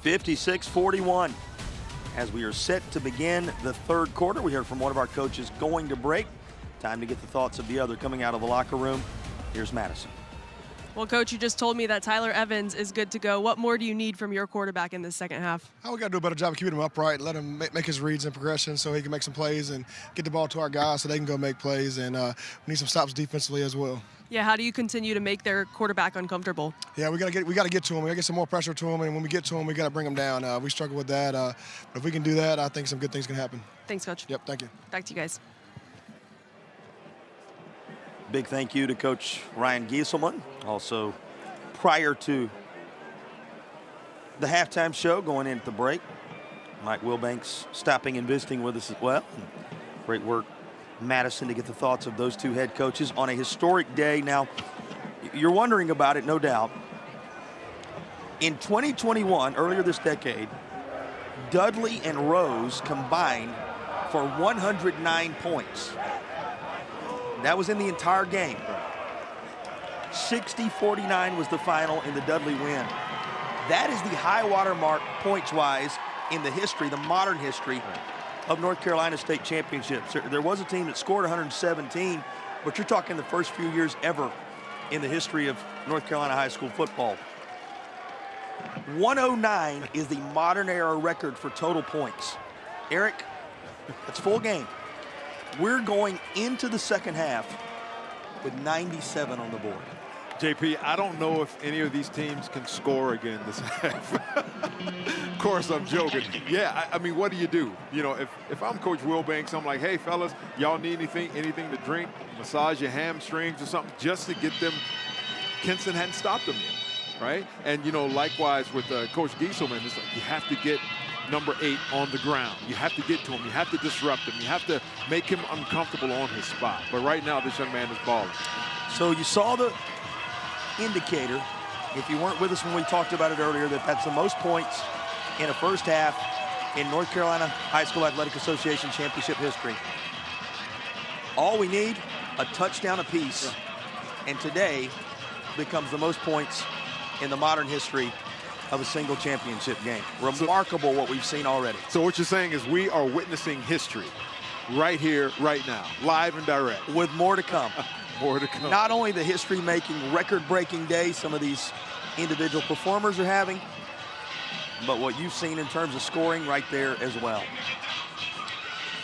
56-41. As we are set to begin the third quarter, we heard from one of our coaches going to break. Time to get the thoughts of the other coming out of the locker room. Here's Madison. Well, Coach, you just told me that Tyler Evans is good to go. What more do you need from your quarterback in this second half? We got to do a better job of keeping him upright, let him make his reads and progression so he can make some plays and get the ball to our guys so they can go make plays. And we need some stops defensively as well. Yeah, how do you continue to make their quarterback uncomfortable? Yeah, we got to get to him. We got to get some more pressure to him, and when we get to him, we got to bring him down. We struggle with that. But if we can do that, I think some good things can happen. Thanks, Coach. Yep, thank you. Back to you guys. Big thank you to Coach Ryan Gieselman. Also, prior to the halftime show, going into the break, Mike Wilbanks stopping and visiting with us as well. Great work, Madison, to get the thoughts of those two head coaches on a historic day. Now, you're wondering about it, no doubt. In 2021, earlier this decade, Dudley and Rose combined for 109 points. That was in the entire game. 60-49 was the final in the Dudley win. That is the high water mark points-wise in the history, the modern history of North Carolina state championships. There was a team that scored 117, but you're talking the first few years ever in the history of North Carolina high school football. 109 is the modern era record for total points. Eric, it's full game. We're going into the second half with 97 on the board. JP, I don't know if any of these teams can score again this half. Of course, I'm joking. Yeah, I mean, what do? You know, if I'm Coach Wilbanks, I'm like, hey, fellas, y'all need anything to drink, massage your hamstrings or something, just to get them. Kinston hadn't stopped them yet, right? And, you know, likewise with Coach Gieselman, it's like you have to get number 8 on the ground. You have to get to him. You have to disrupt him. You have to make him uncomfortable on his spot. But right now, this young man is balling. So you saw the indicator, if you weren't with us when we talked about it earlier, that's the most points in a first half in North Carolina High School Athletic Association championship history. All we need, a touchdown apiece, and today becomes the most points in the modern history of a single championship game. Remarkable what we've seen already. So what you're saying is we are witnessing history right here, right now, live and direct. With more to come. More to come. Not only the history-making, record-breaking day some of these individual performers are having, but what you've seen in terms of scoring right there as well.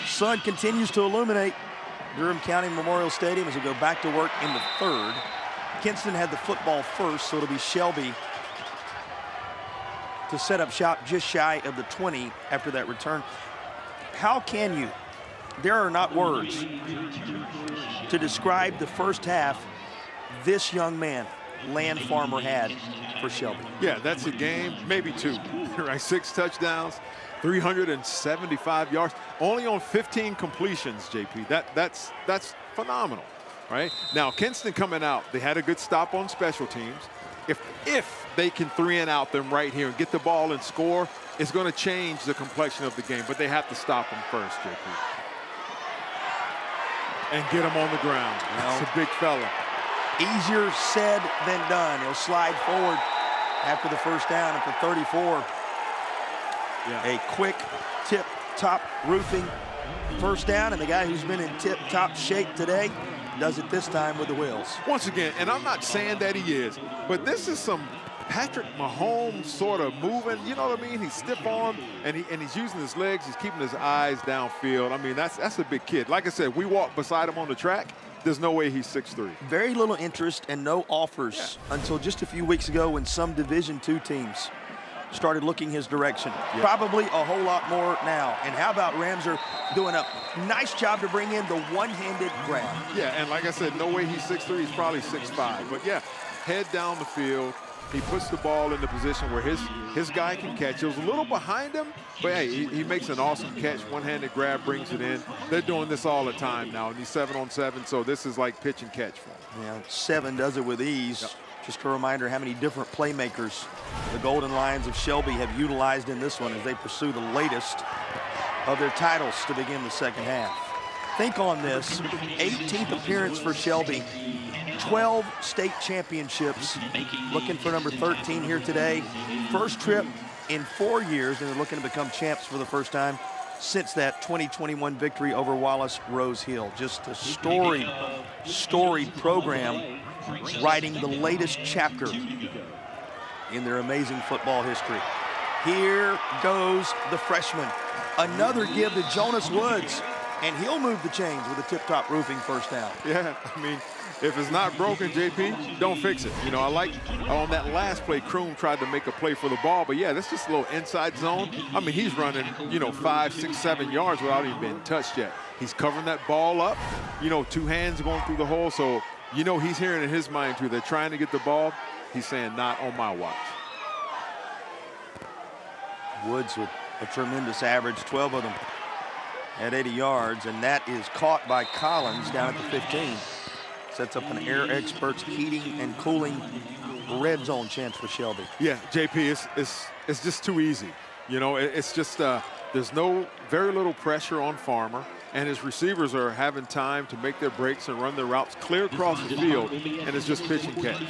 Sun continues to illuminate Durham County Memorial Stadium as we go back to work in the third. Kinston had the football first, so it'll be Shelby to set up shop just shy of the 20 after that return. How can you? There are not words to describe the first half this young man, Land Farmer, had for Shelby. Yeah, that's a game, maybe 2, right? 6 touchdowns, 375 yards, only on 15 completions, JP. That's phenomenal, right? Now, Kinston coming out, they had a good stop on special teams. If they can 3-and-out them right here and get the ball and score, it's going to change the complexion of the game, but they have to stop them first, JP. And get him on the ground. That's a big fella. Easier said than done. He'll slide forward after the first down at the 34. A quick tip-top roofing first down, and the guy who's been in tip-top shape today does it this time with the wheels. Once again, and I'm not saying that he is, but this is some Patrick Mahomes sort of moving, you know what I mean? He's stiff arm and he's using his legs, he's keeping his eyes downfield. I mean, that's a big kid. Like I said, we walk beside him on the track, there's no way he's 6'3". Very little interest and no offers until just a few weeks ago when some Division II teams started looking his direction. Probably a whole lot more now. And how about Ramser doing a nice job to bring in the one-handed grab? Yeah, and like I said, no way he's 6'3", he's probably 6'5". But yeah, head down the field. He puts the ball in the position where his guy can catch. It was a little behind him, but hey, he makes an awesome catch. One-handed grab, brings it in. They're doing this all the time now, and he's 7-on-7, so this is like pitch and catch for him. Yeah, 7 does it with ease. Yep. Just a reminder how many different playmakers the Golden Lions of Shelby have utilized in this one as they pursue the latest of their titles to begin the second half. Think on this, 18th appearance for Shelby, 12 state championships, looking for number 13 here today. First trip in 4 years, and they're looking to become champs for the first time since that 2021 victory over Wallace Rose Hill. Just a storied program, writing the latest chapter in their amazing football history. Here goes the freshman. Another give to Jonas Woods, and he'll move the chains with a tip-top roofing first down. Yeah, I mean, if it's not broken, JP, don't fix it. You know, I like on that last play, Kroom tried to make a play for the ball, but yeah, that's just a little inside zone. I mean, he's running, 5, 6, 7 yards without even being touched yet. He's covering that ball up, 2 hands going through the hole, so he's hearing in his mind too. They're trying to get the ball. He's saying, not on my watch. Woods with a tremendous average, 12 of them at 80 yards, and that is caught by Collins down at the 15. Sets up an Air Experts heating and cooling red zone chance for Shelby. Yeah, JP, it's just too easy. It's just there's very little pressure on Farmer, and his receivers are having time to make their breaks and run their routes clear across the field, and it's just pitch and catch.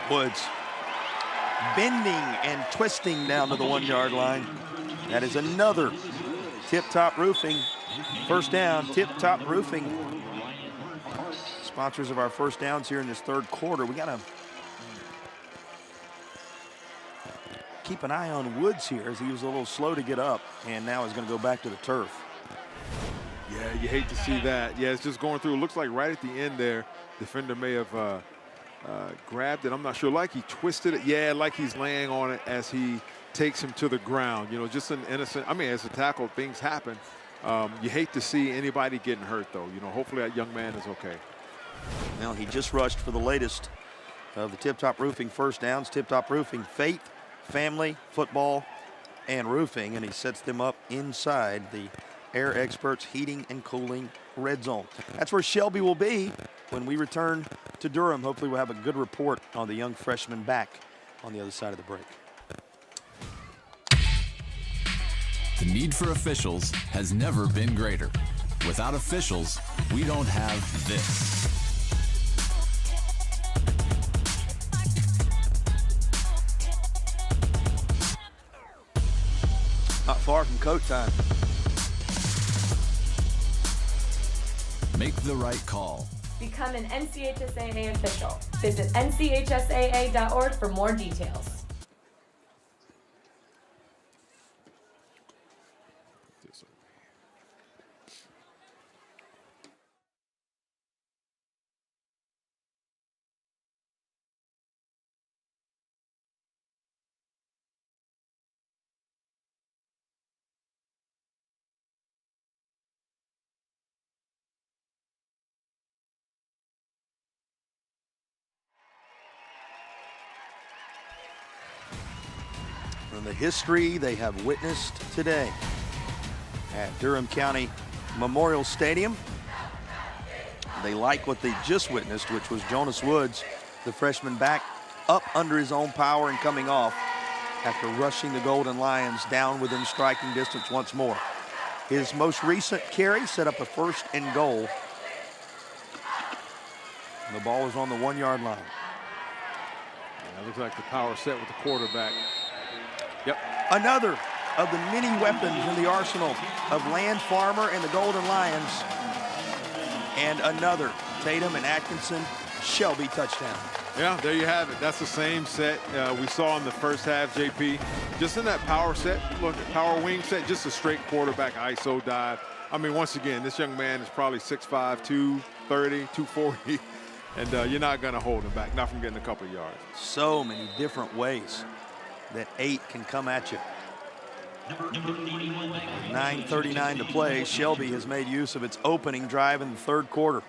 Woods bending and twisting down to the 1 yard line. That is another tip-top roofing. First down, tip-top roofing. Sponsors of our first downs here in this third quarter. We got to keep an eye on Woods here, as he was a little slow to get up and now is going to go back to the turf. Yeah, you hate to see that. Yeah, it's just going through. It looks like right at the end there, defender may have grabbed it. I'm not sure, like he twisted it. Yeah, like he's laying on it as he takes him to the ground. Just an innocent, as a tackle, things happen. You hate to see anybody getting hurt, though. Hopefully that young man is okay. Well, he just rushed for the latest of the Tip-Top Roofing first downs. Tip-Top Roofing, faith, family, football, and roofing, and he sets them up inside the Air Experts heating and cooling red zone. That's where Shelby will be when we return to Durham. Hopefully we'll have a good report on the young freshman back on the other side of the break. The need for officials has never been greater. Without officials, we don't have this. Not far from coat time. Make the right call. Become an NCHSAA official. Visit NCHSAA.org for more details. From the history they have witnessed today at Durham County Memorial Stadium. They like what they just witnessed, which was Jonas Woods, the freshman, back up under his own power and coming off after rushing the Golden Lions down within striking distance once more. His most recent carry set up a 1st and goal. And the ball was on the 1 yard line. Yeah, it looks like the power set with the quarterback. Yep. Another of the many weapons in the arsenal of Land Farmer and the Golden Lions. And another Tatum and Atkinson Shelby touchdown. Yeah, there you have it. That's the same set we saw in the first half, JP. Just in that power set, look, power wing set, just a straight quarterback ISO dive. I mean, once again, this young man is probably 6'5", 230, 240, and you're not going to hold him back, not from getting a couple of yards. So many different ways that 8 can come at you. 9:39 to play. Shelby has made use of its opening drive in the third quarter.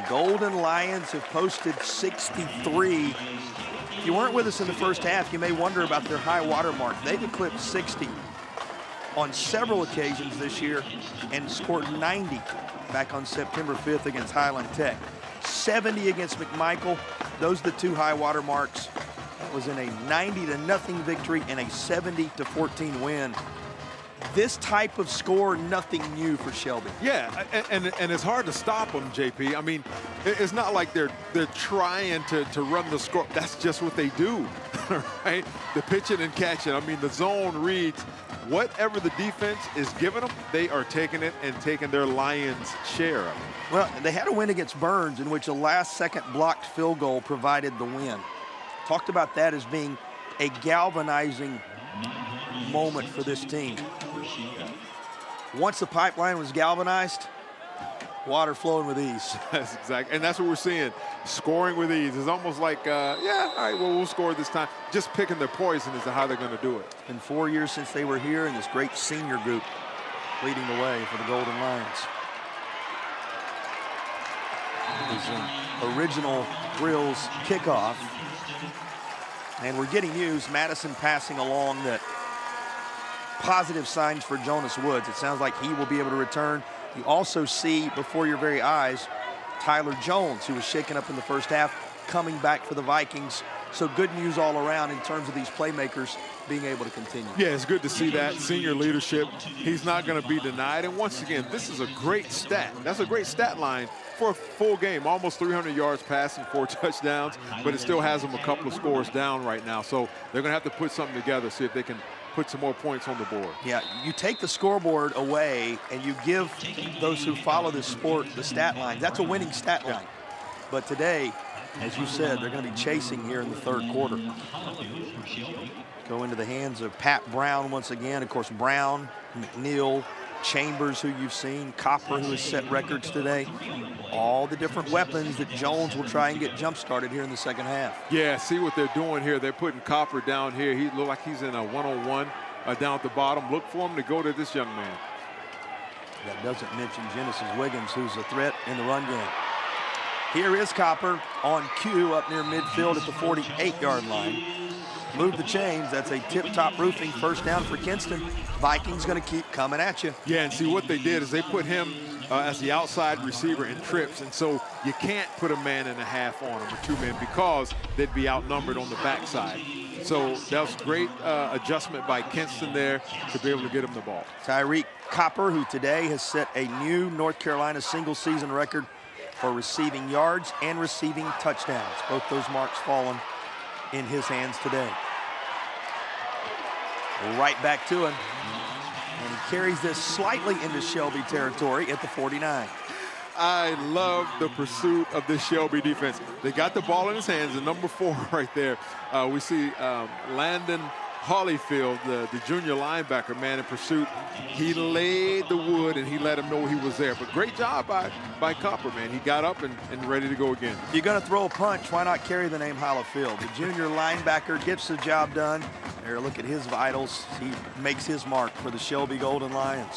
Golden Lions have posted 63. If you weren't with us in the first half, you may wonder about their high water mark. They've eclipsed 60 on several occasions this year and scored 90 back on September 5th against Highland Tech. 70 against McMichael. Those are the two high water marks. That was in a 90-0 victory and a 70-14 win this type of score, nothing new for Shelby. Yeah, and it's hard to stop them, JP. I mean, it's not like they're trying to run the score. That's just what they do, right? The pitching and catching. I mean, the zone reads. Whatever the defense is giving them, they are taking it and taking their Lions' share of it. Well, they had a win against Burns in which a last-second blocked field goal provided the win. Talked about that as being a galvanizing moment for this team. Once the pipeline was galvanized, water flowing with ease. That's exactly, and that's what we're seeing. Scoring with ease. It's almost like, yeah, all right, well, we'll score this time. Just picking their poison as to how they're going to do it. It's been 4 years since they were here, and this great senior group leading the way for the Golden Lions. It was an original Grills kickoff. And we're getting news, Madison passing along that positive signs for Jonas Woods. It sounds like he will be able to return. You also see before your very eyes Tyler Jones, who was shaken up in the first half, coming back for the Vikings. So good news all around in terms of these playmakers being able to continue. Yeah, it's good to see that senior leadership. He's not going to be denied. And once again, this is a great stat. That's a great stat line for a full game. Almost 300 yards passing, 4 touchdowns, but it still has them a couple of scores down right now. So they're going to have to put something together, see if they can put some more points on the board. Yeah, you take the scoreboard away and you give those who follow this sport the stat line. That's a winning stat line. But today, as you said, they're going to be chasing here in the third quarter. Go into the hands of Pat Brown once again. Of course, Brown, McNeil, Chambers, who you've seen, Copper, who has set records today. All the different weapons that Jones will try and get jump-started here in the second half. Yeah, see what they're doing here. They're putting Copper down here. He looks like he's in a one-on-one down at the bottom. Look for him to go to this young man. That doesn't mention Genesis Wiggins, who's a threat in the run game. Here is Copper on cue up near midfield at the 48-yard line. Move the chains. That's a tip-top roofing first down for Kinston. Vikings going to keep coming at you. Yeah, and see what they did is they put him as the outside receiver in trips, and so you can't put a man and a half on him or 2 men because they'd be outnumbered on the backside. So that was great adjustment by Kinston there to be able to get him the ball. Tyreek Copper, who today has set a new North Carolina single-season record for receiving yards and receiving touchdowns. Both those marks fallen in his hands today. Right back to him. And he carries this slightly into Shelby territory at the 49. I love the pursuit of this Shelby defense. They got the ball in his hands, and number 4 right there. We see Landon Holyfield, the junior linebacker, man, in pursuit. He laid the wood, and he let him know he was there. But great job by Copper, man. He got up and ready to go again. If you're going to throw a punch, why not carry the name Holyfield? The junior linebacker gets the job done. There, look at his vitals. He makes his mark for the Shelby Golden Lions.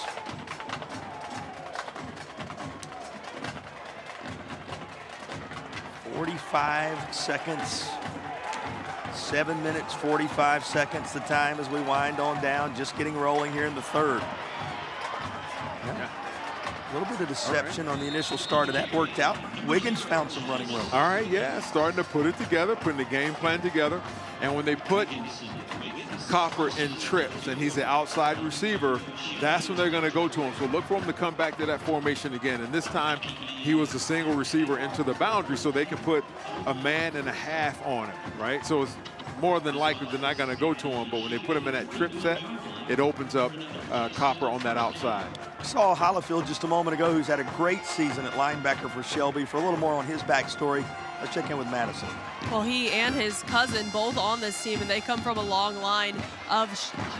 "45 seconds. 7 minutes, 45 seconds the time as we wind on down, just getting rolling here in the third. Yeah. A little bit of deception on the initial start of that worked out. Wiggins found some running room. All right, yeah, starting to put it together, putting the game plan together. And when they put Copper in trips and he's the outside receiver, that's when they're going to go to him. So look for him to come back to that formation again. And this time he was a single receiver into the boundary, so they can put a man and a half on him, right? So it's more than likely they're not going to go to him, but when they put him in that trip set, it opens up Copper on that outside. Saw Holyfield just a moment ago, who's had a great season at linebacker for Shelby. For a little more on his backstory, let's check in with Madison. Well, he and his cousin both on this team, and they come from a long line of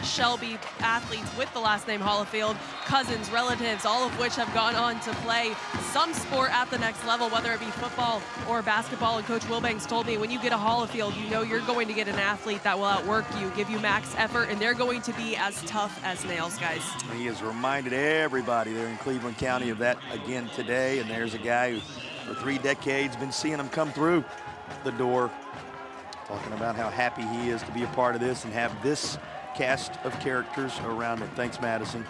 Shelby athletes with the last name Holyfield, cousins, relatives, all of which have gone on to play some sport at the next level, whether it be football or basketball. And Coach Wilbanks told me, when you get a Holyfield, you know you're going to get an athlete that will outwork you, give you max effort, and they're going to be as tough as nails, guys. He has reminded everybody there in Cleveland County of that again today, and there's a guy who for 3 decades been seeing him come through the door, talking about how happy he is to be a part of this and have this cast of characters around him. Thanks, Madison.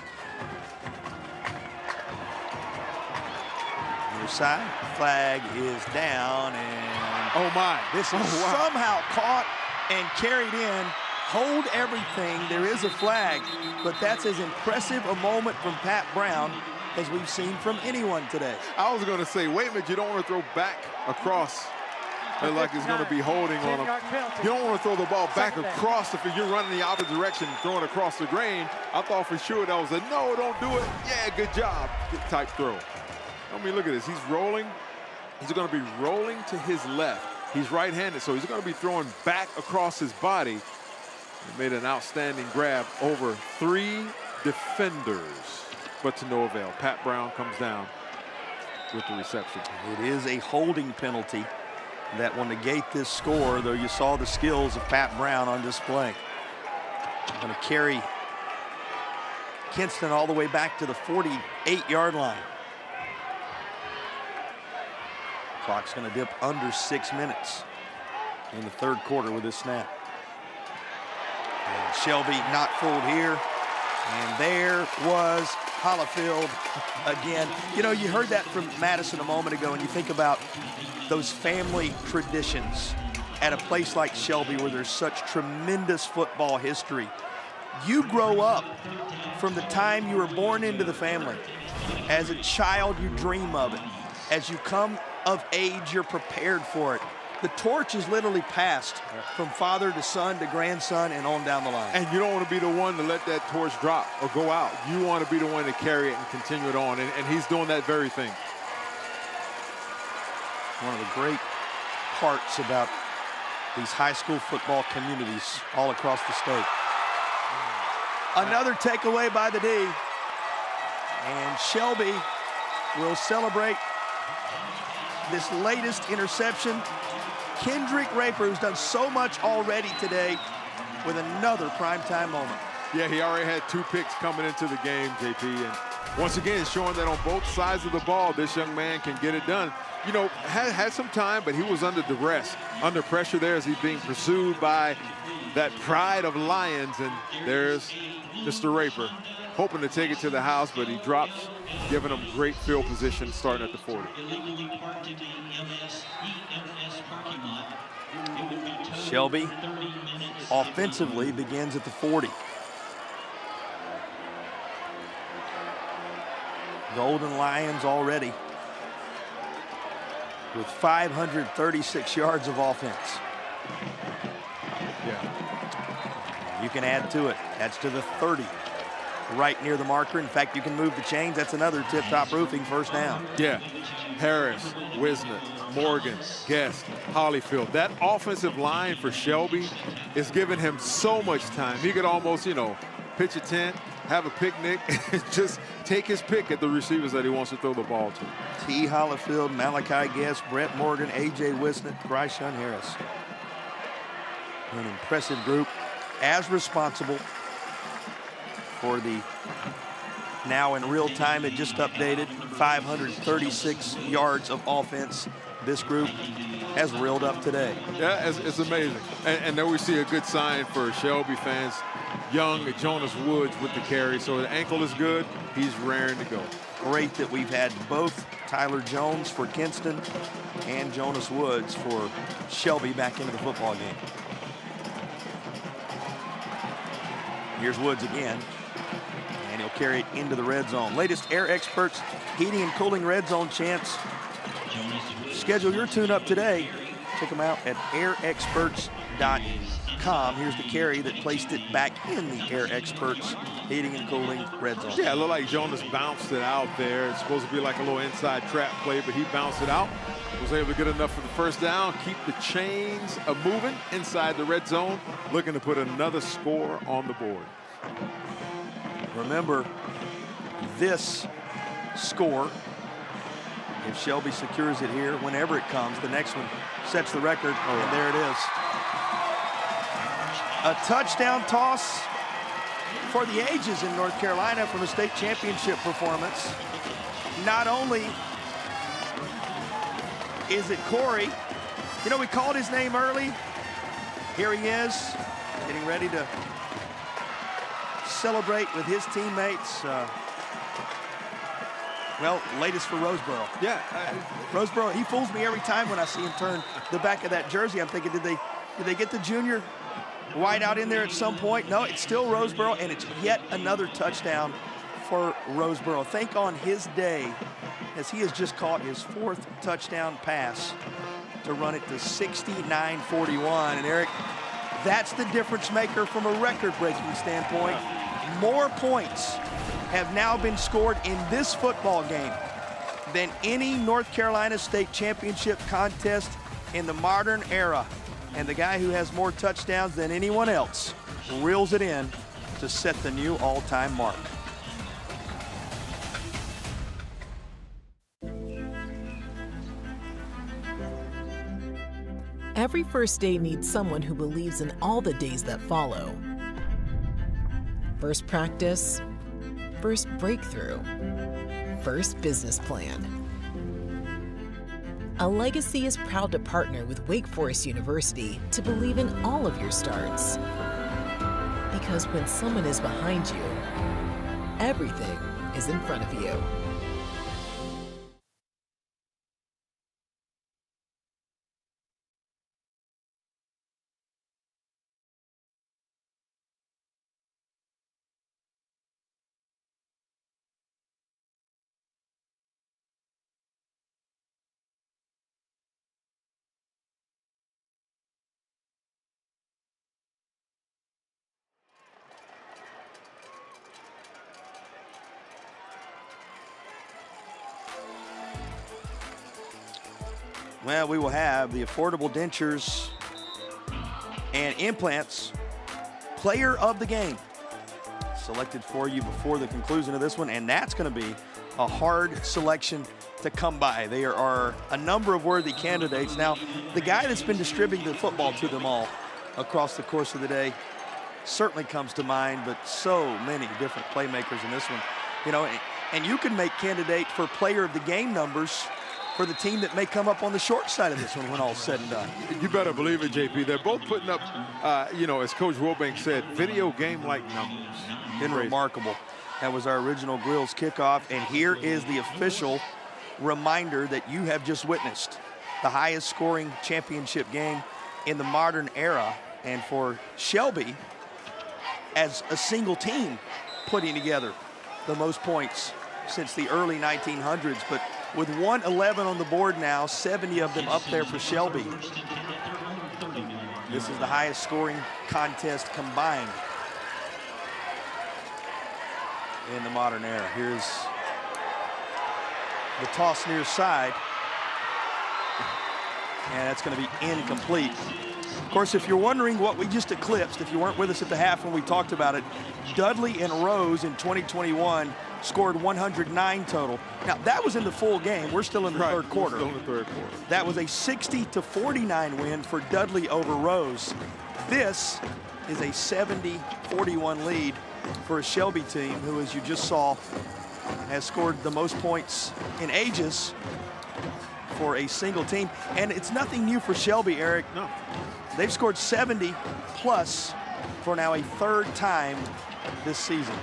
Near side, flag is down, and oh my, this is somehow caught and carried in hold everything. There is a flag, but that's as impressive a moment from Pat Brown as we've seen from anyone today. I was going to say, wait a minute, you don't want to throw back across like it's going to be holding on him. You don't want to throw the ball back across if you're running the opposite direction, throwing across the grain. I thought for sure that was a no, don't do it. Yeah, good job type throw. I mean, look at this. He's rolling. He's going to be rolling to his left. He's right-handed, so he's going to be throwing back across his body. He made an outstanding grab over 3 defenders, but to no avail. Pat Brown comes down with the reception. It is a holding penalty that will negate this score, though you saw the skills of Pat Brown on display. Going to carry Kinston all the way back to the 48-yard line. Clock's going to dip under 6 minutes in the third quarter with this snap. And Shelby not fooled here. And there was Hollifield again. You know, you heard that from Madison a moment ago, and you think about those family traditions at a place like Shelby where there's such tremendous football history. You grow up from the time you were born into the family. As a child, you dream of it. As you come of age, you're prepared for it. The torch is literally passed from father to son to grandson and on down the line. And you don't want to be the one to let that torch drop or go out. You want to be the one to carry it and continue it on, and he's doing that very thing. One of the great parts about these high school football communities all across the state. Another takeaway by the D. And Shelby will celebrate this latest interception. Kendrick Raper, who's done so much already today, with another primetime moment. Yeah, he already had 2 picks coming into the game, JP. And once again, showing that on both sides of the ball, this young man can get it done. You know, had some time, but he was under duress, under pressure there as he's being pursued by that pride of Lions. And there's Mr. Raper, hoping to take it to the house, but he drops, giving him great field position starting at the 40. Shelby offensively begins at the 40. Golden Lions already with 536 yards of offense. Yeah. You can add to it. That's to the 30. Right near the marker. In fact, you can move the chains. That's another tip-top roofing first down. Yeah. Harris, Wisnett, Morgan, Guest, Hollifield. That offensive line for Shelby is giving him so much time. He could almost, you know, pitch a tent, have a picnic, and just take his pick at the receivers that he wants to throw the ball to. T. Hollifield, Malachi Guest, Brett Morgan, A.J. Wisnett, Bryshawn Harris. An impressive group, as responsible for the now in real time, it just updated, 536 yards of offense this group has reeled up today. Yeah, it's amazing. And then we see a good sign for Shelby fans. Young Jonas Woods with the carry, so the ankle is good. He's raring to go. Great that we've had both Tyler Jones for Kinston and Jonas Woods for Shelby back into the football game. Here's Woods again. And he'll carry it into the red zone. Latest Air Experts heating and cooling red zone chance. Schedule your tune-up today. Check them out at airexperts.com. Here's the carry that placed it back in the Air Experts heating and cooling red zone. Yeah, it looked like Jonas bounced it out there. It's supposed to be like a little inside trap play, but he bounced it out. Was able to get enough for the first down, keep the chains moving inside the red zone, looking to put another score on the board. Remember, this score, if Shelby secures it here, whenever it comes, the next one sets the record, and there it is. A touchdown toss for the ages in North Carolina from a state championship performance. Not only is it Corey, you know, we called his name early. Here he is, getting ready to celebrate with his teammates. Well, latest for Roseboro. Yeah. Roseboro, he fools me every time when I see him turn the back of that jersey. I'm thinking, did they get the junior wide out in there at some point. No, it's still Roseboro, and it's yet another touchdown for Roseboro. Think on his day, as he has just caught his 4th touchdown pass to run it to 69-41. And Eric, that's the difference maker from a record-breaking standpoint. More points have now been scored in this football game than any North Carolina State Championship contest in the modern era. And the guy who has more touchdowns than anyone else reels it in to set the new all-time mark. Every first day needs someone who believes in all the days that follow. First practice, first breakthrough, first business plan. A Legacy is proud to partner with Wake Forest University to believe in all of your starts. Because when someone is behind you, everything is in front of you. Well, we will have the Affordable Dentures and Implants Player of the Game selected for you before the conclusion of this one, and that's going to be a hard selection to come by. There are a number of worthy candidates. Now, the guy that's been distributing the football to them all across the course of the day certainly comes to mind, but so many different playmakers in this one. You know, and you can make candidate for Player of the Game numbers for the team that may come up on the short side of this one when all's said and done. You better believe it, JP. They're both putting up, as Coach Wilbank said, video game-like numbers. Been remarkable. That was our original Grills kickoff, and here is the official reminder that you have just witnessed the highest scoring championship game in the modern era, and for Shelby as a single team putting together the most points since the early 1900s, but with 111 on the board now, 70 of them up there for Shelby. This is the highest scoring contest combined in the modern era. Here's the toss near side, and that's going to be incomplete. Of course, if you're wondering what we just eclipsed, if you weren't with us at the half when we talked about it, Dudley and Rose in 2021 scored 109 total. Now, that was in the full game. We're still in the third quarter. Still in the third quarter. That was a 60-49 win for Dudley over Rose. This is a 70-41 lead for a Shelby team who, as you just saw, has scored the most points in ages for a single team. And it's nothing new for Shelby, Eric. No. They've scored 70 plus for now a third time this season.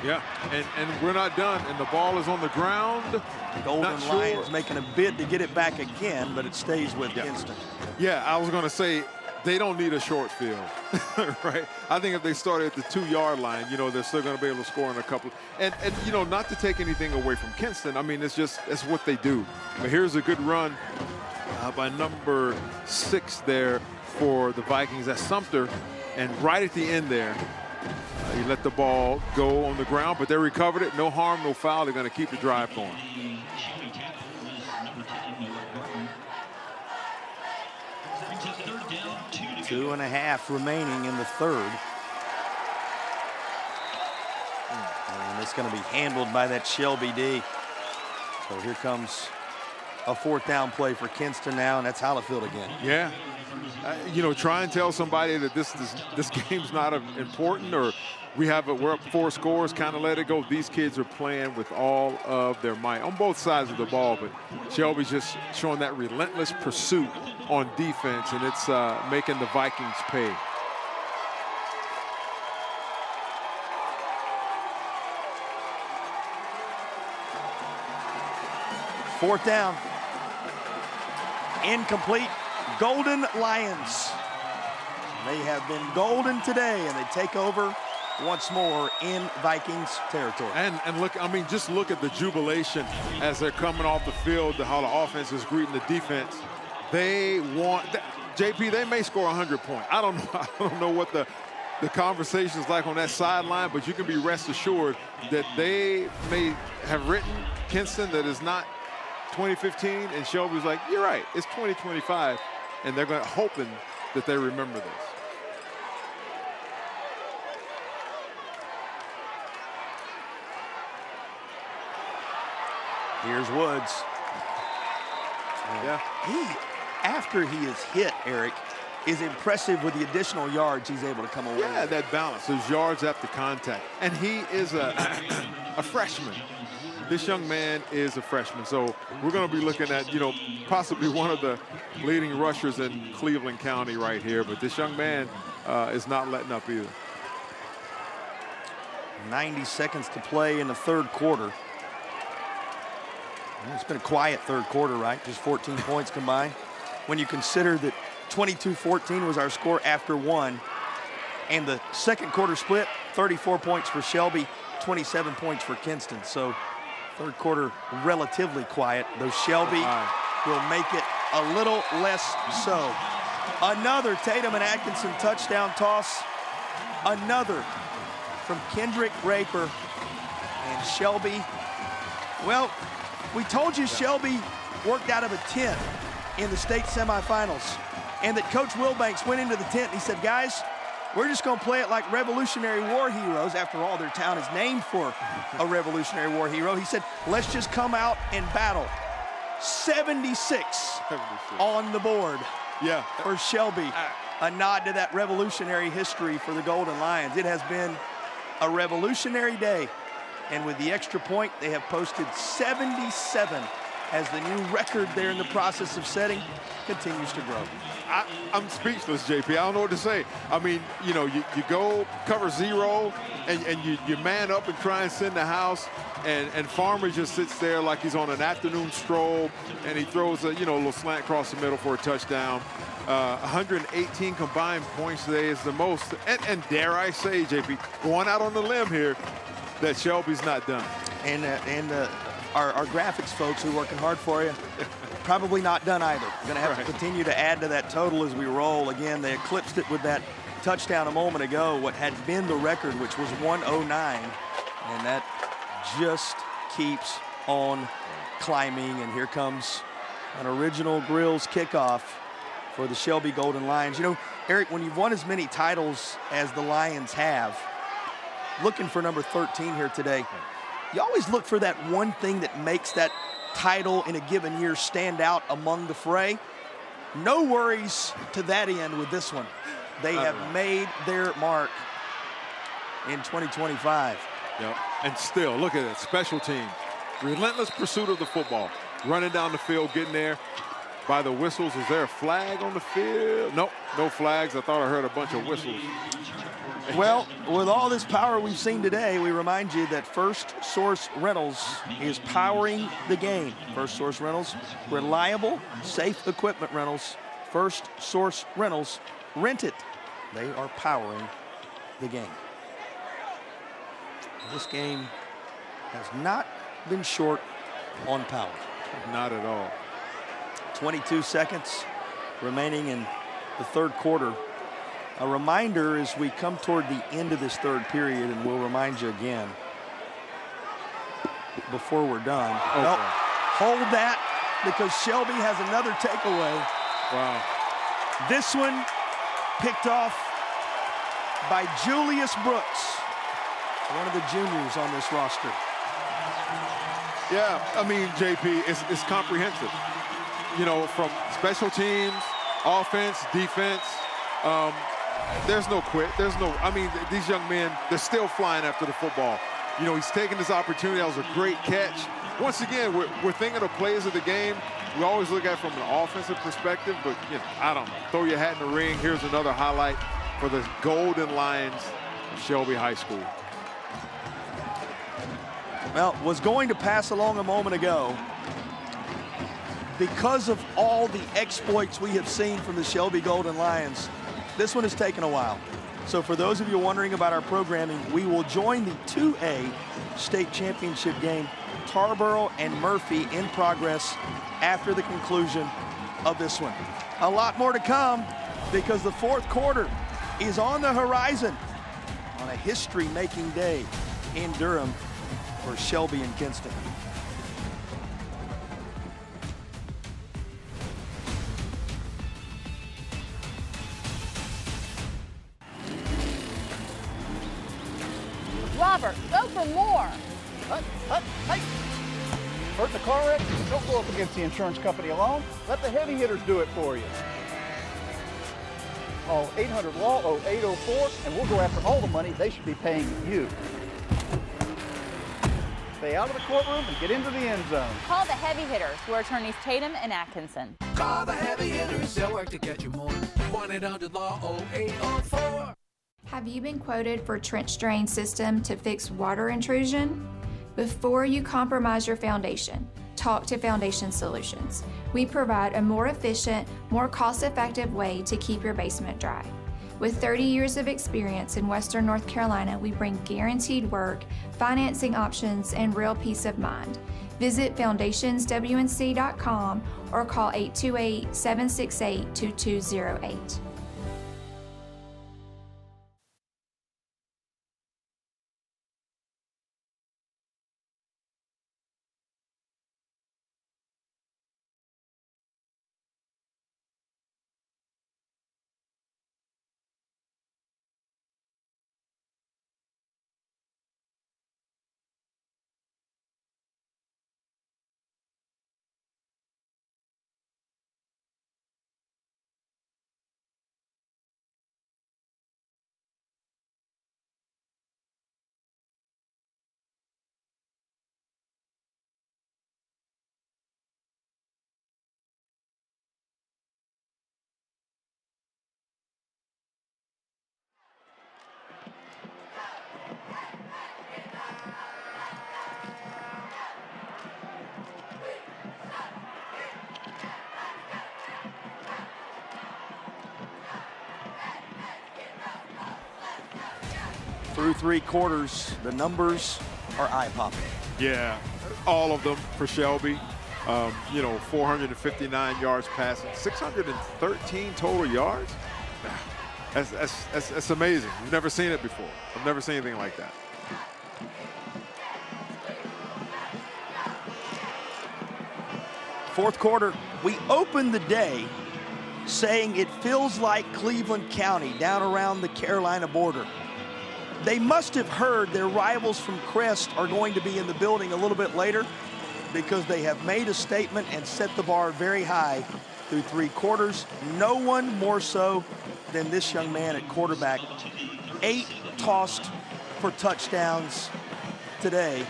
Yeah, and we're not done, and the ball is on the ground. Golden Lions making a bid to get it back again, but it stays with Kinston. Yeah, I was going to say, they don't need a short field, right? I think if they started at the 2-yard line, they're still going to be able to score in a couple. And not to take anything away from Kinston, I mean, it's what they do. But here's a good run by number 6 there for the Vikings. That's Sumter, and right at the end there, he let the ball go on the ground, but they recovered it. No harm, no foul. They're going to keep the drive going. Two and a half remaining in the third. And it's going to be handled by that Shelby D. So here comes a 4th down play for Kinston now, and that's Hollifield again. Yeah. Try and tell somebody that this game's not important, or we're up 4 scores, kind of let it go. These kids are playing with all of their might on both sides of the ball, but Shelby's just showing that relentless pursuit on defense, and it's making the Vikings pay. Fourth down. Incomplete. Golden Lions. They have been golden today, and they take over once more in Vikings territory. And look, I mean, just look at the jubilation as they're coming off the field, how the offense is greeting the defense. They want, JP, they may score 100 points. I don't know what the conversation is like on that sideline, but you can be rest assured that they may have written Kinston that is not 2015, and Shelby's like, you're right, it's 2025, and they're hoping that they remember this. Here's Woods. Yeah. After he is hit, Eric, is impressive with the additional yards he's able to come away Yeah, with. that balance, those yards after contact. And he is a freshman. This young man is a freshman. So we're going to be looking at, possibly one of the leading rushers in Cleveland County right here. But this young man is not letting up either. 90 seconds to play in the third quarter. It's been a quiet third quarter, right? Just 14 points combined. When you consider that 22-14 was our score after one, and the second quarter split, 34 points for Shelby, 27 points for Kinston. So third quarter relatively quiet, though Shelby will make it a little less so. Another Tatum and Atkinson touchdown toss. Another from Kendrick Raper and Shelby. Well, we told you Shelby worked out of a tent in the state semifinals, and that Coach Wilbanks went into the tent and he said, guys, we're just going to play it like Revolutionary War heroes. After all, their town is named for a Revolutionary War hero. He said, let's just come out and battle. 76 on the board for Shelby. A nod to that revolutionary history for the Golden Lions. It has been a revolutionary day. And with the extra point, they have posted 77 as the new record they're in the process of setting continues to grow. I'm speechless, JP. I don't know what to say. I mean, you go cover zero, and you man up and try and send the house, and Farmer just sits there like he's on an afternoon stroll, and he throws a little slant across the middle for a touchdown. 118 combined points today is the most, and dare I say, JP, going out on the limb here, that Shelby's not done. And our graphics folks who are working hard for you, probably not done either. Going to have to continue to add to that total as we roll. Again, they eclipsed it with that touchdown a moment ago, what had been the record, which was 109. And that just keeps on climbing. And here comes an Original Grills kickoff for the Shelby Golden Lions. Eric, when you've won as many titles as the Lions have, looking for number 13 here today, you always look for that one thing that makes that title in a given year stand out among the fray. No worries to that end with this one. They have made their mark in 2025. Yep. And still, look at it, special teams. Relentless pursuit of the football. Running down the field, getting there by the whistles. Is there a flag on the field? Nope, no flags. I thought I heard a bunch of whistles. Well, with all this power we've seen today, we remind you that First Source Rentals is powering the game. First Source Rentals, reliable, safe equipment rentals. First Source Rentals, rent it. They are powering the game. This game has not been short on power. Not at all. 22 seconds remaining in the third quarter. A reminder as we come toward the end of this third period, and we'll remind you again before we're done. Well, hold that, because Shelby has another takeaway. Wow. This one picked off by Julius Brooks, one of the juniors on this roster. Yeah, I mean, JP, it's comprehensive. From special teams, offense, defense. There's no quit. These young men, they're still flying after the football. He's taking this opportunity. That was a great catch. Once again, we're thinking of plays of the game. We always look at it from an offensive perspective, but I don't know. Throw your hat in the ring. Here's another highlight for the Golden Lions of Shelby High School. Well, was going to pass along a moment ago. Because of all the exploits we have seen from the Shelby Golden Lions, This one has taken a while. So for those of you wondering about our programming, we will join the 2A state championship game, Tarboro and Murphy, in progress after the conclusion of this one. A lot more to come because the fourth quarter is on the horizon on a history-making day in Durham for Shelby and Kinston. Robert, go for more. Hey! Hurt in a car wreck? Don't go up against the insurance company alone. Let the heavy hitters do it for you. Call 800-LAW 0804 and we'll go after all the money they should be paying you. Stay out of the courtroom and get into the end zone. Call the heavy hitters, who are attorneys Tatum and Atkinson. Call the heavy hitters, they'll work to get you more. 1-800-LAW 0804. Have you been quoted for trench drain system to fix water intrusion? Before you compromise your foundation, talk to Foundation Solutions. We provide a more efficient, more cost-effective way to keep your basement dry. With 30 years of experience in Western North Carolina, we bring guaranteed work, financing options, and real peace of mind. Visit foundationswnc.com or call 828-768-2208. Through three quarters, the numbers are eye-popping. Yeah, all of them for Shelby. 459 yards passing, 613 total yards. That's amazing. We've never seen it before. I've never seen anything like that. Fourth quarter, we opened the day saying it feels like Cleveland County down around the Carolina border. They must have heard their rivals from Crest are going to be in the building a little bit later, because they have made a statement and set the bar very high through three quarters. No one more so than this young man at quarterback. 8 tossed for touchdowns today,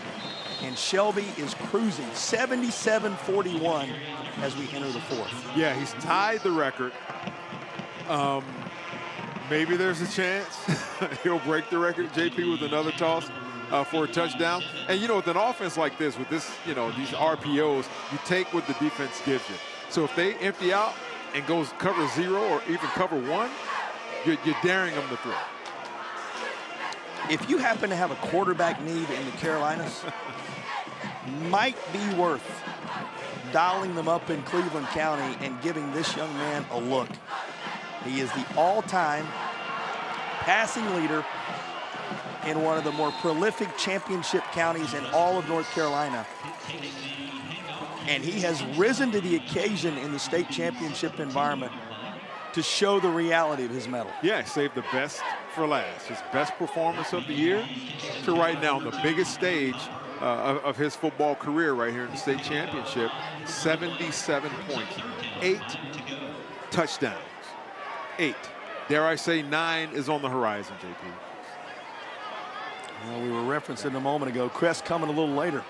and Shelby is cruising 77-41 as we enter the fourth. Yeah, he's tied the record. Maybe there's a chance he'll break the record, JP, with another toss for a touchdown. And, with an offense like this, with this, these RPOs, you take what the defense gives you. So if they empty out and goes cover 0 or even cover 1, you're daring them to throw. If you happen to have a quarterback need in the Carolinas, might be worth dialing them up in Cleveland County and giving this young man a look. He is the all-time passing leader in one of the more prolific championship counties in all of North Carolina. And he has risen to the occasion in the state championship environment to show the reality of his medal. Yeah, saved the best for last. His best performance of the year to right now on the biggest stage of his football career right here in the state championship. 77 points, 8 touchdowns. 8. Dare I say 9 is on the horizon, JP. Well, we were referencing a moment ago, Crest coming a little later.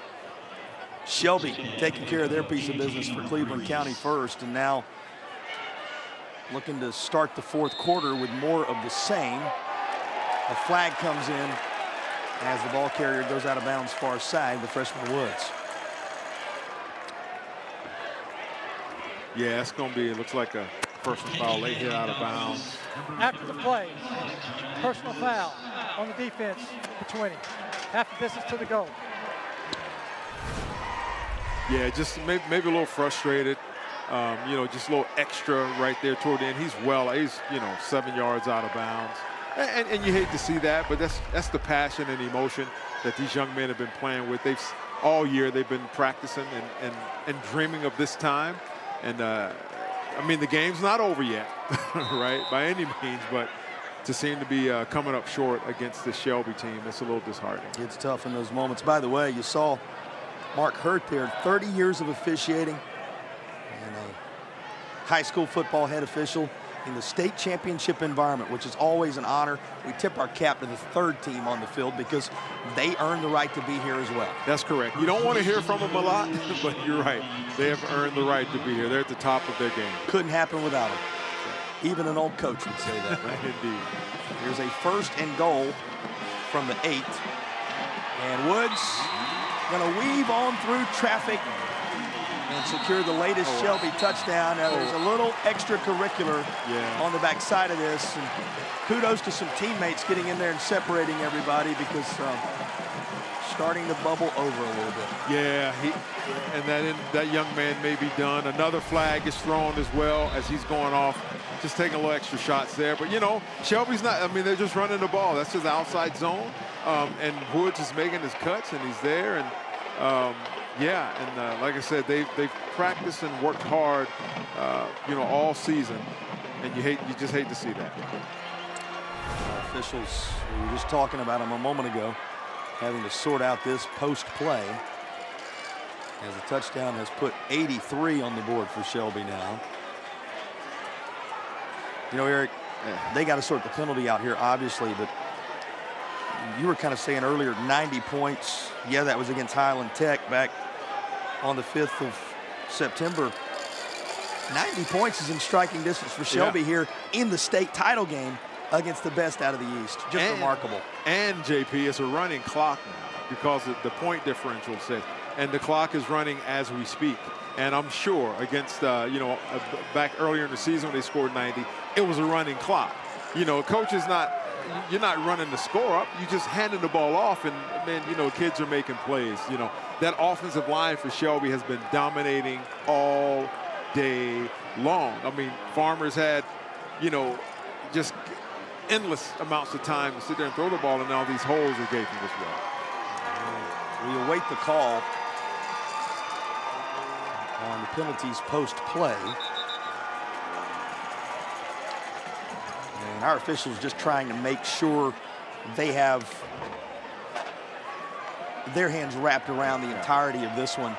Shelby taking care of their piece of business for Cleveland County first, and now looking to start the fourth quarter with more of the same. A flag comes in as the ball carrier goes out of bounds far side, the freshman Woods. Yeah, it's going to be, it looks like a personal foul, late hit out of bounds. After the play, personal foul on the defense for 20. Half the distance to the goal. Yeah, just maybe a little frustrated. You know, just a little extra right there toward the end. He's 7 yards out of bounds. And you hate to see that, but that's the passion and emotion that these young men have been playing with. All year they've been practicing and dreaming of this time. And I mean, the game's not over yet, right, by any means, but to seem to be coming up short against the Shelby team, it's a little disheartening. It's tough in those moments. By the way, you saw Mark Hurt there, 30 years of officiating and a high school football head official in the state championship environment, which is always an honor. We tip our cap to the third team on the field because they earn the right to be here as well. That's correct. You don't want to hear from them a lot, but you're right. They have earned the right to be here. They're at the top of their game. Couldn't happen without them. Even an old coach would say that, right? Indeed. Here's a 1st and goal from the 8. And Woods going to weave on through traffic and secure the latest Shelby touchdown. Now, there's a little extracurricular on the backside of this. And kudos to some teammates getting in there and separating everybody because starting to bubble over a little bit. Yeah, that young man may be done. Another flag is thrown as well as he's going off, just taking a little extra shots there. But, you know, Shelby's not, I mean, they're just running the ball. That's his outside zone. And Woods is making his cuts, and he's there. And, like I said, they've practiced and worked hard, all season, and you just hate to see that. Officials, we were just talking about them a moment ago, having to sort out this post-play as the touchdown has put 83 on the board for Shelby now. You know, Eric, they got to sort the penalty out here, obviously, but you were kind of saying earlier 90 points. Yeah, that was against Highland Tech back on the 5th of September. 90 points is in striking distance for Shelby here in the state title game against the best out of the East. Just remarkable. And JP, it's a running clock now because the point differential says, and the clock is running as we speak. And I'm sure against, back earlier in the season when they scored 90, it was a running clock. You know, coach is not, you're not running the score up. You're just handing the ball off, and man, kids are making plays. That offensive line for Shelby has been dominating all day long. I mean, Farmers had, just endless amounts of time to sit there and throw the ball, and now these holes are gaping as well. We await the call on the penalties post-play. And our officials just trying to make sure they have their hands wrapped around the entirety of this one,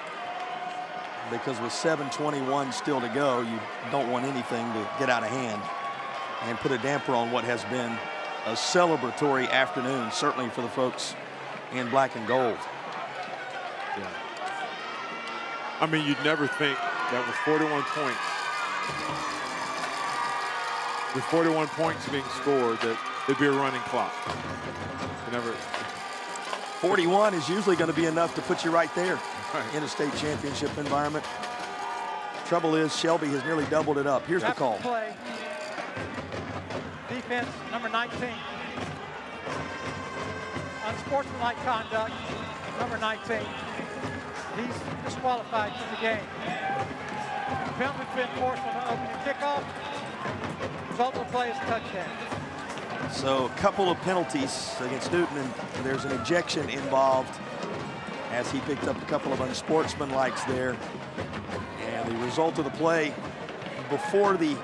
because with 7:21 still to go, you don't want anything to get out of hand and put a damper on what has been a celebratory afternoon, certainly for the folks in black and gold. Yeah. I mean, you'd never think that with 41 points being scored, that it'd be a running clock. You never. 41 is usually going to be enough to put you right there in a state championship environment. Trouble is, Shelby has nearly doubled it up. Here's the call. Play. Defense, number 19. Unsportsmanlike conduct, number 19. He's disqualified from the game. The penalty's been forced on the opening kickoff. Result of the play is a touchdown. So a couple of penalties against Newton, and there's an ejection involved as he picked up a couple of unsportsmanlikes there. And the result of the play before the,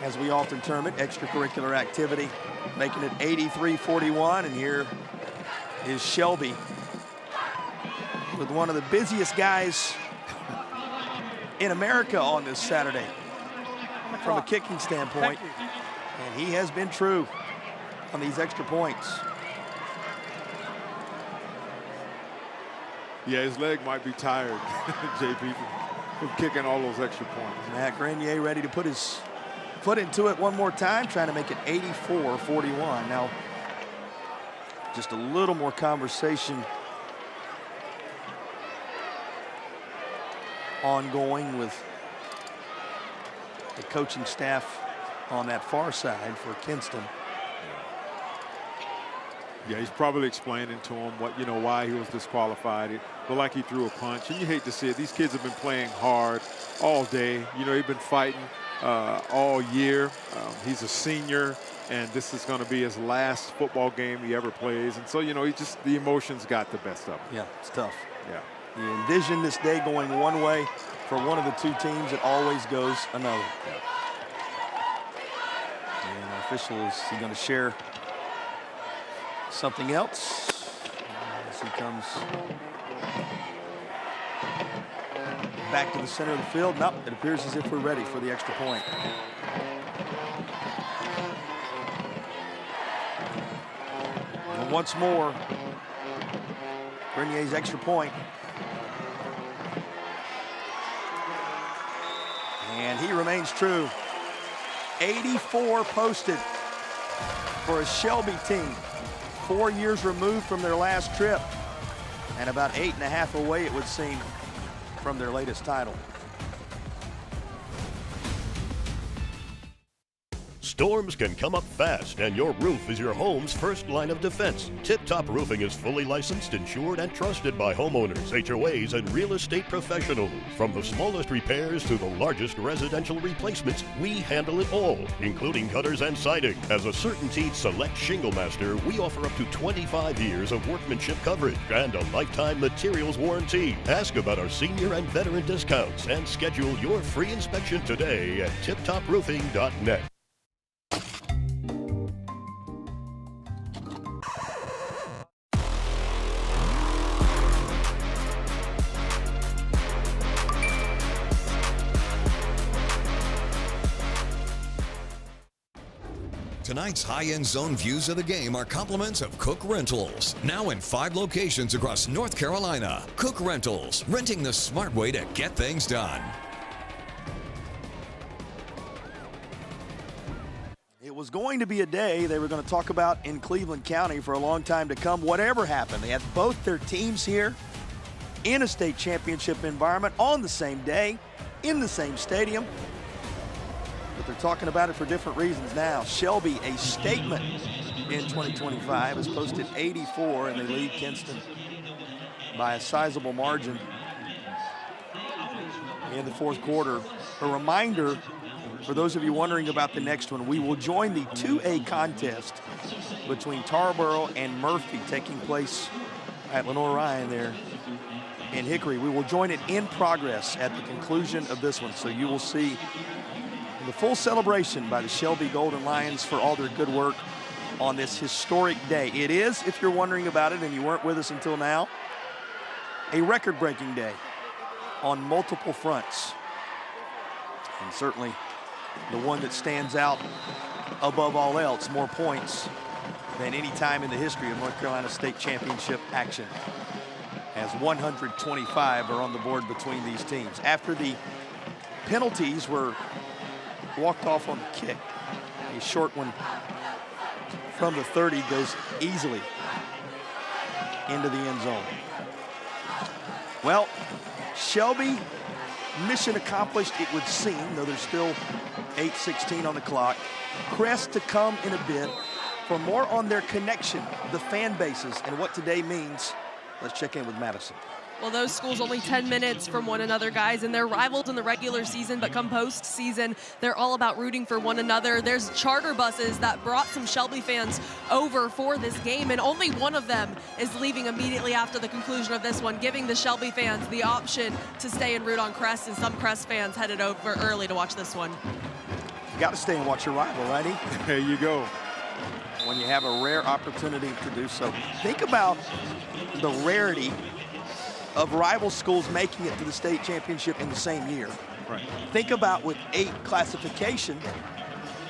as we often term it, extracurricular activity, making it 83-41. And here is Shelby with one of the busiest guys in America on this Saturday from a kicking standpoint. And he has been true on these extra points. Yeah, his leg might be tired, JP, from kicking all those extra points. Matt Grenier ready to put his foot into it one more time, trying to make it 84-41. Now, just a little more conversation ongoing with the coaching staff on that far side for Kinston. Yeah, he's probably explaining to him what, why he was disqualified. It looked like he threw a punch, and you hate to see it. These kids have been playing hard all day. They've been fighting all year. He's a senior, and this is going to be his last football game he ever plays. And so, the emotions got the best of him. Yeah, it's tough. Yeah. You envision this day going one way for one of the two teams. It always goes another. Yeah. And our official is going to share something else as he comes back to the center of the field. Nope, it appears as if we're ready for the extra point. And once more, Grenier's extra point. And he remains true. 84 posted for a Shelby team. 4 years removed from their last trip, and about 8.5 away, it would seem, from their latest title. Storms can come up fast, and your roof is your home's first line of defense. Tip Top Roofing is fully licensed, insured, and trusted by homeowners, HOAs, and real estate professionals. From the smallest repairs to the largest residential replacements, we handle it all, including gutters and siding. As a CertainTeed Select Shingle Master, we offer up to 25 years of workmanship coverage and a lifetime materials warranty. Ask about our senior and veteran discounts and schedule your free inspection today at tiptoproofing.net. Tonight's high-end zone views of the game are compliments of Cook Rentals. Now in 5 locations across North Carolina. Cook Rentals, renting the smart way to get things done. It was going to be a day they were going to talk about in Cleveland County for a long time to come. Whatever happened, they had both their teams here in a state championship environment on the same day, in the same stadium. But they're talking about it for different reasons now. Shelby, a statement in 2025, has posted 84, and they lead Kinston by a sizable margin in the fourth quarter. A reminder, for those of you wondering about the next one, we will join the 2A contest between Tarboro and Murphy taking place at Lenore Ryan there in Hickory. We will join it in progress at the conclusion of this one, so you will see the full celebration by the Shelby Golden Lions for all their good work on this historic day. It is, if you're wondering about it and you weren't with us until now, a record-breaking day on multiple fronts. And certainly the one that stands out above all else, more points than any time in the history of North Carolina State Championship action, as 125 are on the board between these teams. After the penalties were walked off on the kick, a short one from the 30 goes easily into the end zone. Well, Shelby, mission accomplished, it would seem, though there's still 8:16 on the clock. Crest to come in a bit. For more on their connection, the fan bases, and what today means, let's check in with Madison. Well, those schools only 10 minutes from one another, guys, and they're rivals in the regular season, but come postseason, they're all about rooting for one another. There's charter buses that brought some Shelby fans over for this game, and only one of them is leaving immediately after the conclusion of this one, giving the Shelby fans the option to stay and root on Crest, and some Crest fans headed over early to watch this one. You got to stay and watch your rival, righty? There you go. When you have a rare opportunity to do so. Think about the rarity of rival schools making it to the state championship in the same year. Right. Think about with 8 classification,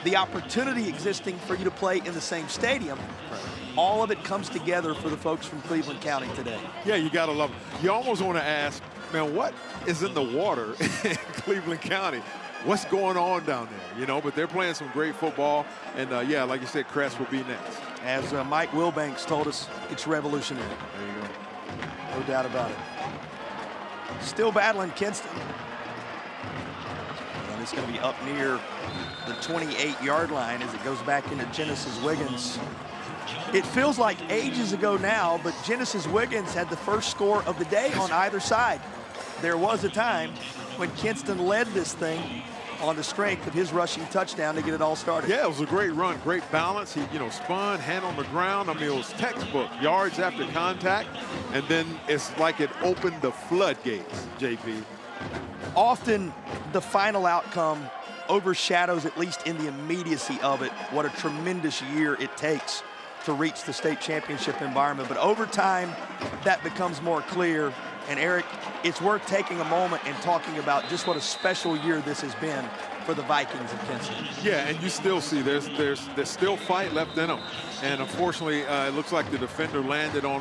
the opportunity existing for you to play in the same stadium. Right. All of it comes together for the folks from Cleveland County today. Yeah, you gotta love it. You almost want to ask, man, what is in the water in Cleveland County? What's going on down there? But they're playing some great football, and yeah, like you said, Crest will be next. As Mike Wilbanks told us, it's revolutionary. There you go. No doubt about it. Still battling Kinston. And that's going to be up near the 28-yard line as it goes back into Genesis Wiggins. It feels like ages ago now, but Genesis Wiggins had the first score of the day on either side. There was a time when Kinston led this thing on the strength of his rushing touchdown to get it all started. Yeah, it was a great run, great balance. He, spun, hand on the ground. I mean, it was textbook, yards after contact, and then it's like it opened the floodgates, JP. Often the final outcome overshadows, at least in the immediacy of it, what a tremendous year it takes to reach the state championship environment. But over time, that becomes more clear. And Eric, it's worth taking a moment and talking about just what a special year this has been for the Vikings of Kinston. Yeah, and you still see there's still fight left in them. And unfortunately, it looks like the defender landed on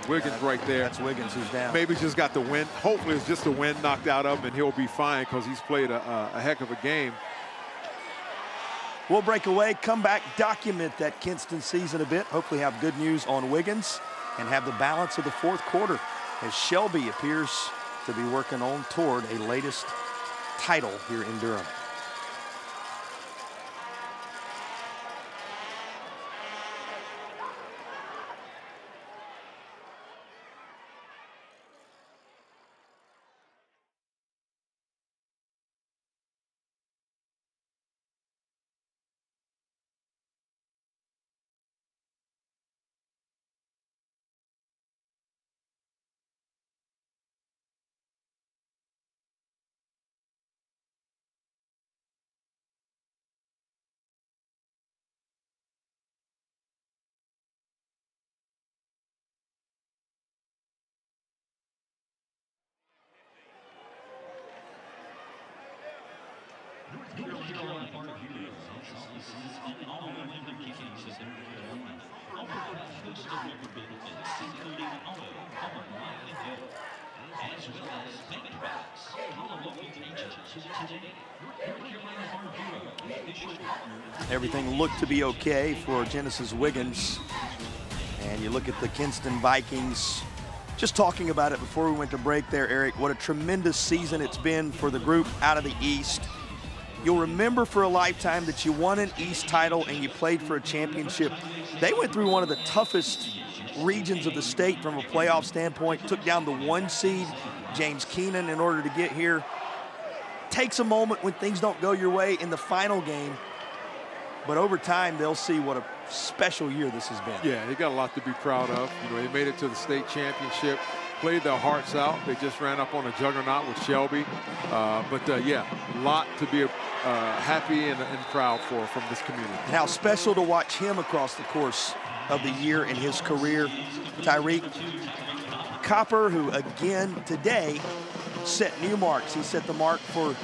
Wiggins right there. That's Wiggins who's down. Maybe just got the wind. Hopefully it's just the wind knocked out of him and he'll be fine because he's played a heck of a game. We'll break away, come back, document that Kinston season a bit. Hopefully have good news on Wiggins and have the balance of the fourth quarter as Shelby appears to be working on toward a latest title here in Durham. Everything looked to be okay for Genesis Wiggins. And you look at the Kinston Vikings. Just talking about it before we went to break there, Eric, what a tremendous season it's been for the group out of the East. You'll remember for a lifetime that you won an East title and you played for a championship. They went through one of the toughest regions of the state from a playoff standpoint, took down the 1 seed, James Keenan, in order to get here. Takes a moment when things don't go your way in the final game, but over time they'll see what a special year this has been. Yeah, they got a lot to be proud of. They made it to the state championship, played their hearts out. They just ran up on a juggernaut with Shelby. Yeah, a lot to be happy and proud for from this community. And how special to watch him across the course of the year in his career. Tyreek Copper, who again today set new marks. He set the mark for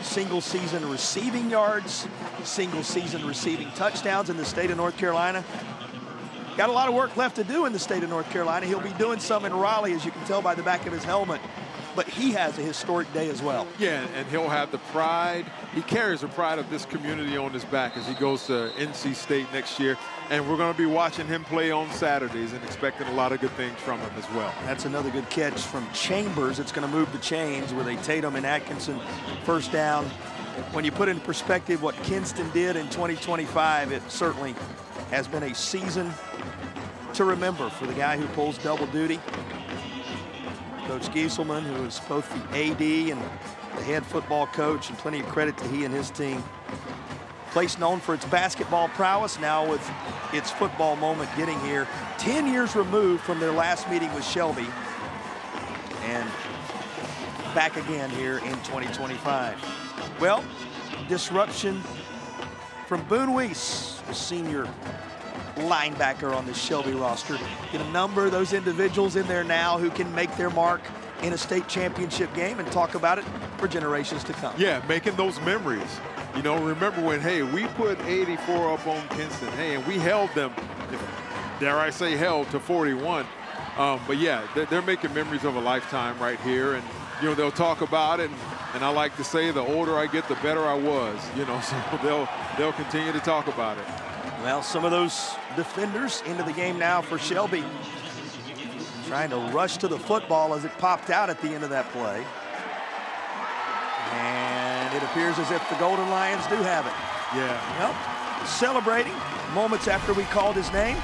single season receiving yards, single season receiving touchdowns in the state of North Carolina. Got a lot of work left to do in the state of North Carolina. He'll be doing some in Raleigh, as you can tell by the back of his helmet. But he has a historic day as well. Yeah, and he'll have the pride. He carries the pride of this community on his back as he goes to NC State next year. And we're going to be watching him play on Saturdays and expecting a lot of good things from him as well. That's another good catch from Chambers. It's going to move the chains with a Tatum and Atkinson first down. When you put in perspective what Kinston did in 2025, it certainly has been a season to remember for the guy who pulls double duty. Coach Gieselman, who is both the AD and the head football coach, and plenty of credit to he and his team. Place known for its basketball prowess, now with its football moment getting here. 10 years removed from their last meeting with Shelby, and back again here in 2025. Well, disruption from Boone Weiss, the senior linebacker on the Shelby roster. Get a number of those individuals in there now who can make their mark in a state championship game and talk about it for generations to come. Yeah, making those memories. Remember when, hey, we put 84 up on Kinston, hey, and we held them, dare I say held, to 41. But yeah, they're making memories of a lifetime right here. And, they'll talk about it. And I like to say the older I get, the better I was, so they'll continue to talk about it. Well, some of those defenders into the game now for Shelby, trying to rush to the football as it popped out at the end of that play. And It appears as if the Golden Lions do have it. Yeah. Well, celebrating moments after we called his name.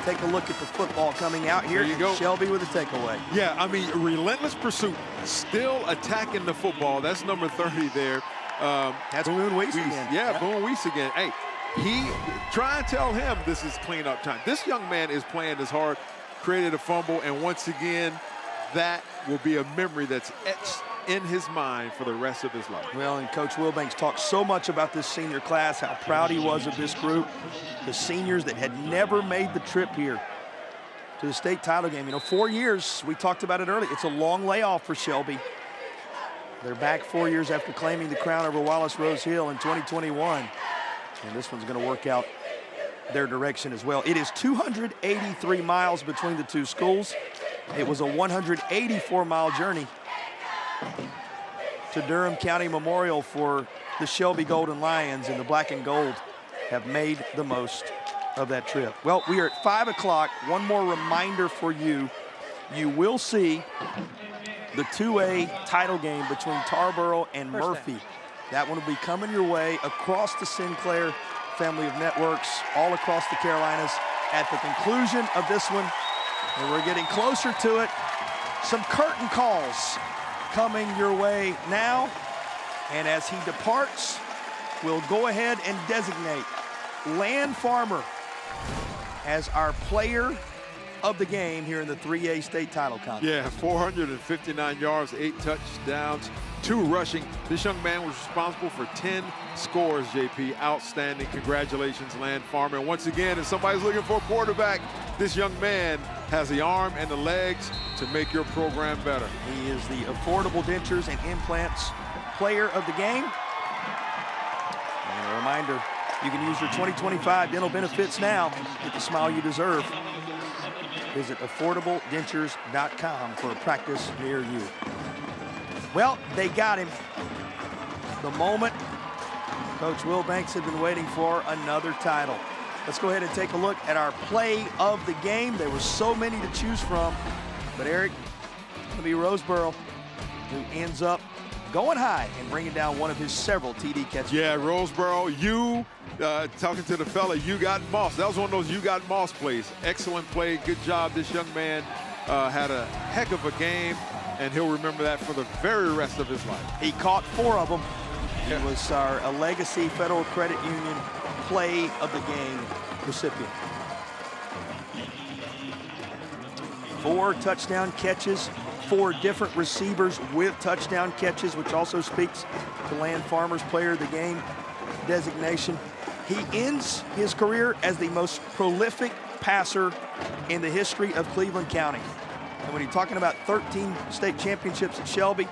Take a look at the football coming out here. There you go. Shelby with a takeaway. Yeah, I mean, relentless pursuit, still attacking the football. That's number 30 there. That's Boone Weiss again. Yeah, Boone Weiss again. Hey, try and tell him this is cleanup time. This young man is playing his hard, created a fumble, and once again, that will be a memory that's etched in his mind for the rest of his life. Well, and Coach Wilbanks talked so much about this senior class, how proud he was of this group, the seniors that had never made the trip here to the state title game. You know, 4 years, we talked about it earlier. It's a long layoff for Shelby. They're back 4 years after claiming the crown over Wallace Rose Hill in 2021. And this one's going to work out their direction as well. It is 283 miles between the two schools. It was a 184-mile journey to Durham County Memorial for the Shelby Golden Lions, and the black and gold have made the most of that trip. Well, we are at 5 o'clock. One more reminder for you. You will see the 2A title game between Tarboro and Murphy. That one will be coming your way across the Sinclair family of networks, all across the Carolinas. At the conclusion of this one, and we're getting closer to it, some curtain calls coming your way now. And as he departs, we'll go ahead and designate Land Farmer as our player of the game here in the 3A state title contest. Yeah, 459 yards, 8 touchdowns, 2 rushing. This young man was responsible for 10 scores, JP. Outstanding. Congratulations, Land Farmer. And once again, if somebody's looking for a quarterback, this young man has the arm and the legs to make your program better. He is the Affordable Dentures and Implants player of the game. And a reminder, you can use your 2025 dental benefits now. Get the smile you deserve. Visit affordabledentures.com for a practice near you. Well, they got him. The moment Coach Wilbanks had been waiting for, another title. Let's go ahead and take a look at our play of the game. There were so many to choose from, but Eric, it's going to be Roseboro who ends up going high and bringing down one of his several TD catches. Yeah, Roseboro, talking to the fella, you got Moss. That was one of those you got Moss plays. Excellent play, good job. This young man had a heck of a game, and he'll remember that for the very rest of his life. He caught 4 of them. He was our Legacy Federal Credit Union play of the game recipient. 4 touchdown catches, 4 different receivers with touchdown catches, which also speaks to Land Farmer's player of the game designation. He ends his career as the most prolific passer in the history of Cleveland County. And when you're talking about 13 state championships at Shelby,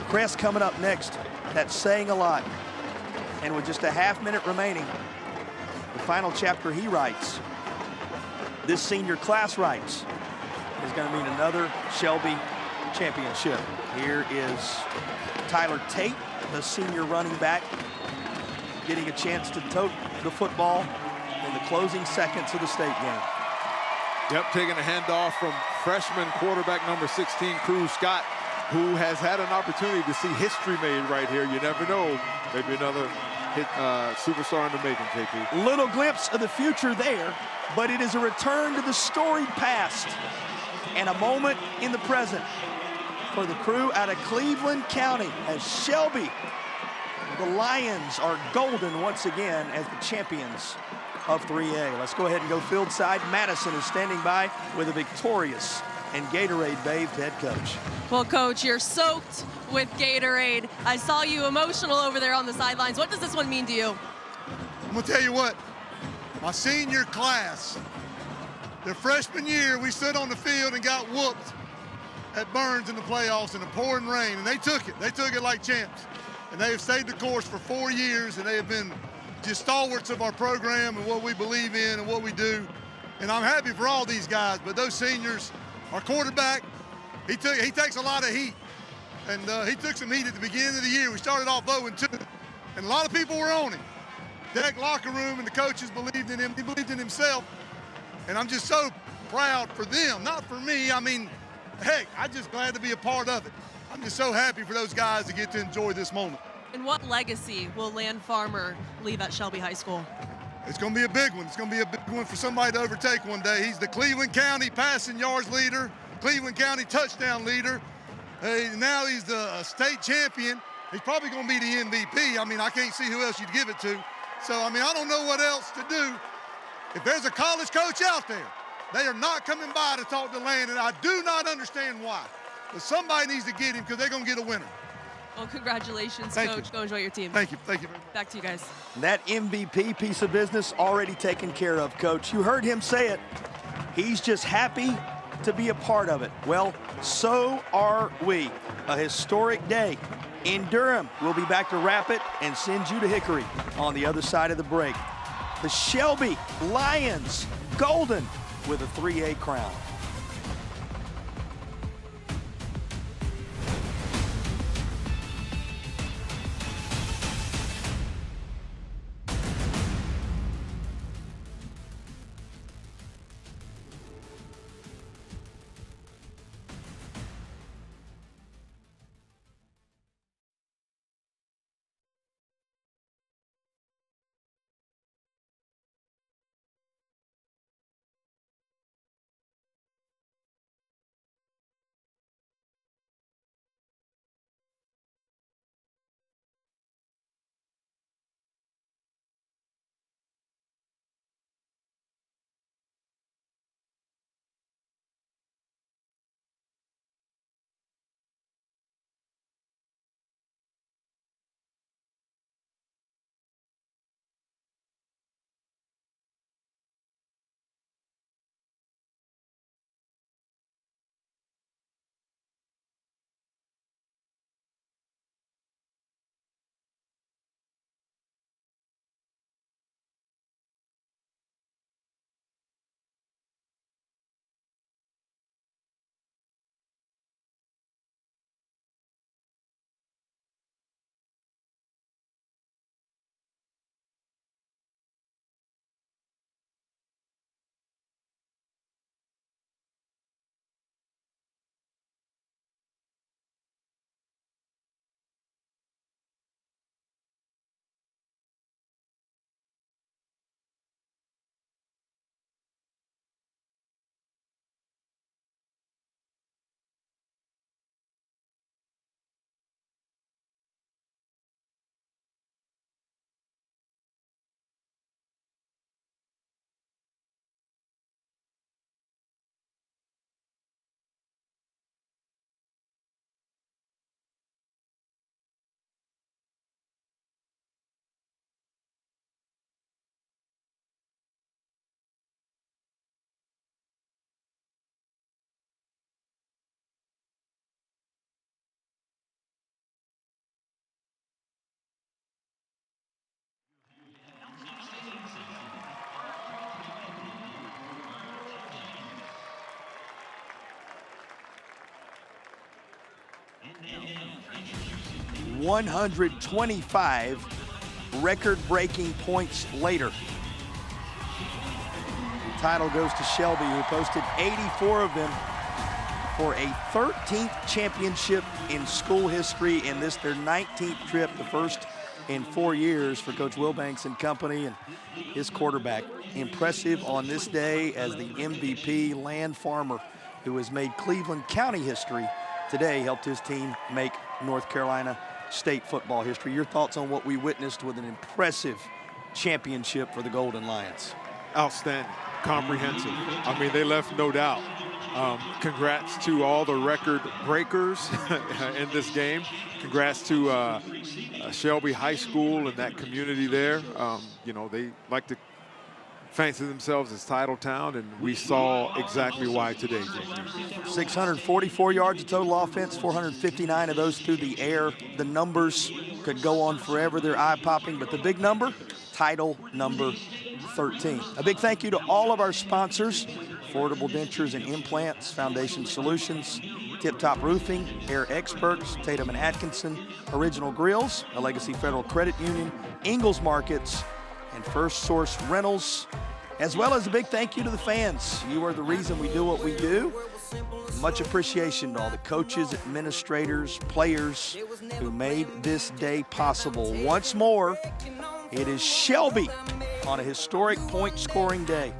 Crest coming up next, that's saying a lot. And with just a half-minute remaining, the final chapter he writes, this senior class writes, is going to mean another Shelby championship. Here is Tyler Tate, the senior running back, getting a chance to tote the football in the closing seconds of the state game. Yep, taking a handoff from freshman quarterback number 16, Cruz Scott, who has had an opportunity to see history made right here. You never know. Maybe another hit superstar in the making, JP. Little glimpse of the future there, but it is a return to the storied past and a moment in the present for the crew out of Cleveland County as Shelby, the Lions, are golden once again as the champions of 3A. Let's go ahead and go field side. Madison is standing by with a victorious and Gatorade-bathed head coach. Well, Coach, you're soaked with Gatorade. I saw you emotional over there on the sidelines. What does this one mean to you? I'm gonna tell you what, my senior class, their freshman year, we stood on the field and got whooped at Burns in the playoffs in the pouring rain, and they took it. They took it like champs. And they have stayed the course for 4 years, and they have been just stalwarts of our program and what we believe in and what we do. And I'm happy for all these guys, but those seniors, our quarterback, he takes a lot of heat. And he took some heat at the beginning of the year. We started off 0-2, and a lot of people were on him. That locker room and the coaches believed in him. He believed in himself. And I'm just so proud for them, not for me. I mean, heck, I'm just glad to be a part of it. I'm just so happy for those guys to get to enjoy this moment. And what legacy will Land Farmer leave at Shelby High School? It's going to be a big one. It's going to be a big one for somebody to overtake one day. He's the Cleveland County passing yards leader, Cleveland County touchdown leader. Now he's the state champion. He's probably going to be the MVP. I mean, I can't see who else you'd give it to. So, I mean, I don't know what else to do. If there's a college coach out there, they are not coming by to talk to Land, and I do not understand why. But somebody needs to get him because they're going to get a winner. Well, congratulations, Thank Coach. you. Go enjoy your team. Thank you. Thank you very much. Back to you guys. That MVP piece of business already taken care of, Coach. You heard him say it. He's just happy to be a part of it. Well, so are we. A historic day in Durham. We'll be back to wrap it and send you to Hickory on the other side of the break. The Shelby Lions, golden with a 3A crown. $125 record-breaking points later. The title goes to Shelby, who posted 84 of them for a 13th championship in school history, and this their 19th trip, the first in 4 years for Coach Wilbanks and company and his quarterback. Impressive on this day as the MVP, Land Farmer, who has made Cleveland County history today, helped his team make North Carolina State football history. Your thoughts on what we witnessed with an impressive championship for the Golden Lions? Outstanding, comprehensive. I mean, they left no doubt. Congrats to all the record breakers in this game. Congrats to Shelby High School and that community there. You know, they like to fancy themselves as title town, and we saw exactly why today, JP. 644 yards of total offense, 459 of those through the air. The numbers could go on forever. They're eye-popping, but the big number, title number 13. A big thank you to all of our sponsors: Affordable Dentures and Implants, Foundation Solutions, Tip Top Roofing, Air Experts, Tatum and Atkinson, Original Grills, a Legacy Federal Credit Union, Ingalls Markets, and First Source Rentals. as well as a big thank you to the fans. You are the reason we do what we do. Much appreciation to all the coaches, administrators, players who made this day possible. Once more, it is Shelby on a historic point scoring day,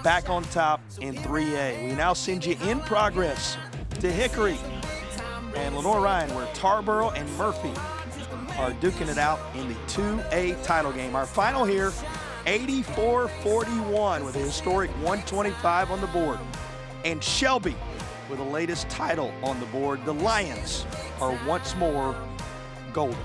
back on top in 3A. We now send you in progress to Hickory and Lenore-Ryan, where Tarboro and Murphy are duking it out in the 2A title game. Our final here, 84-41 with a historic 125 on the board. And Shelby with the latest title on the board. The Lions are once more golden.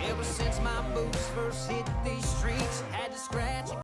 Ever since my boots first hit these streets, had to scratch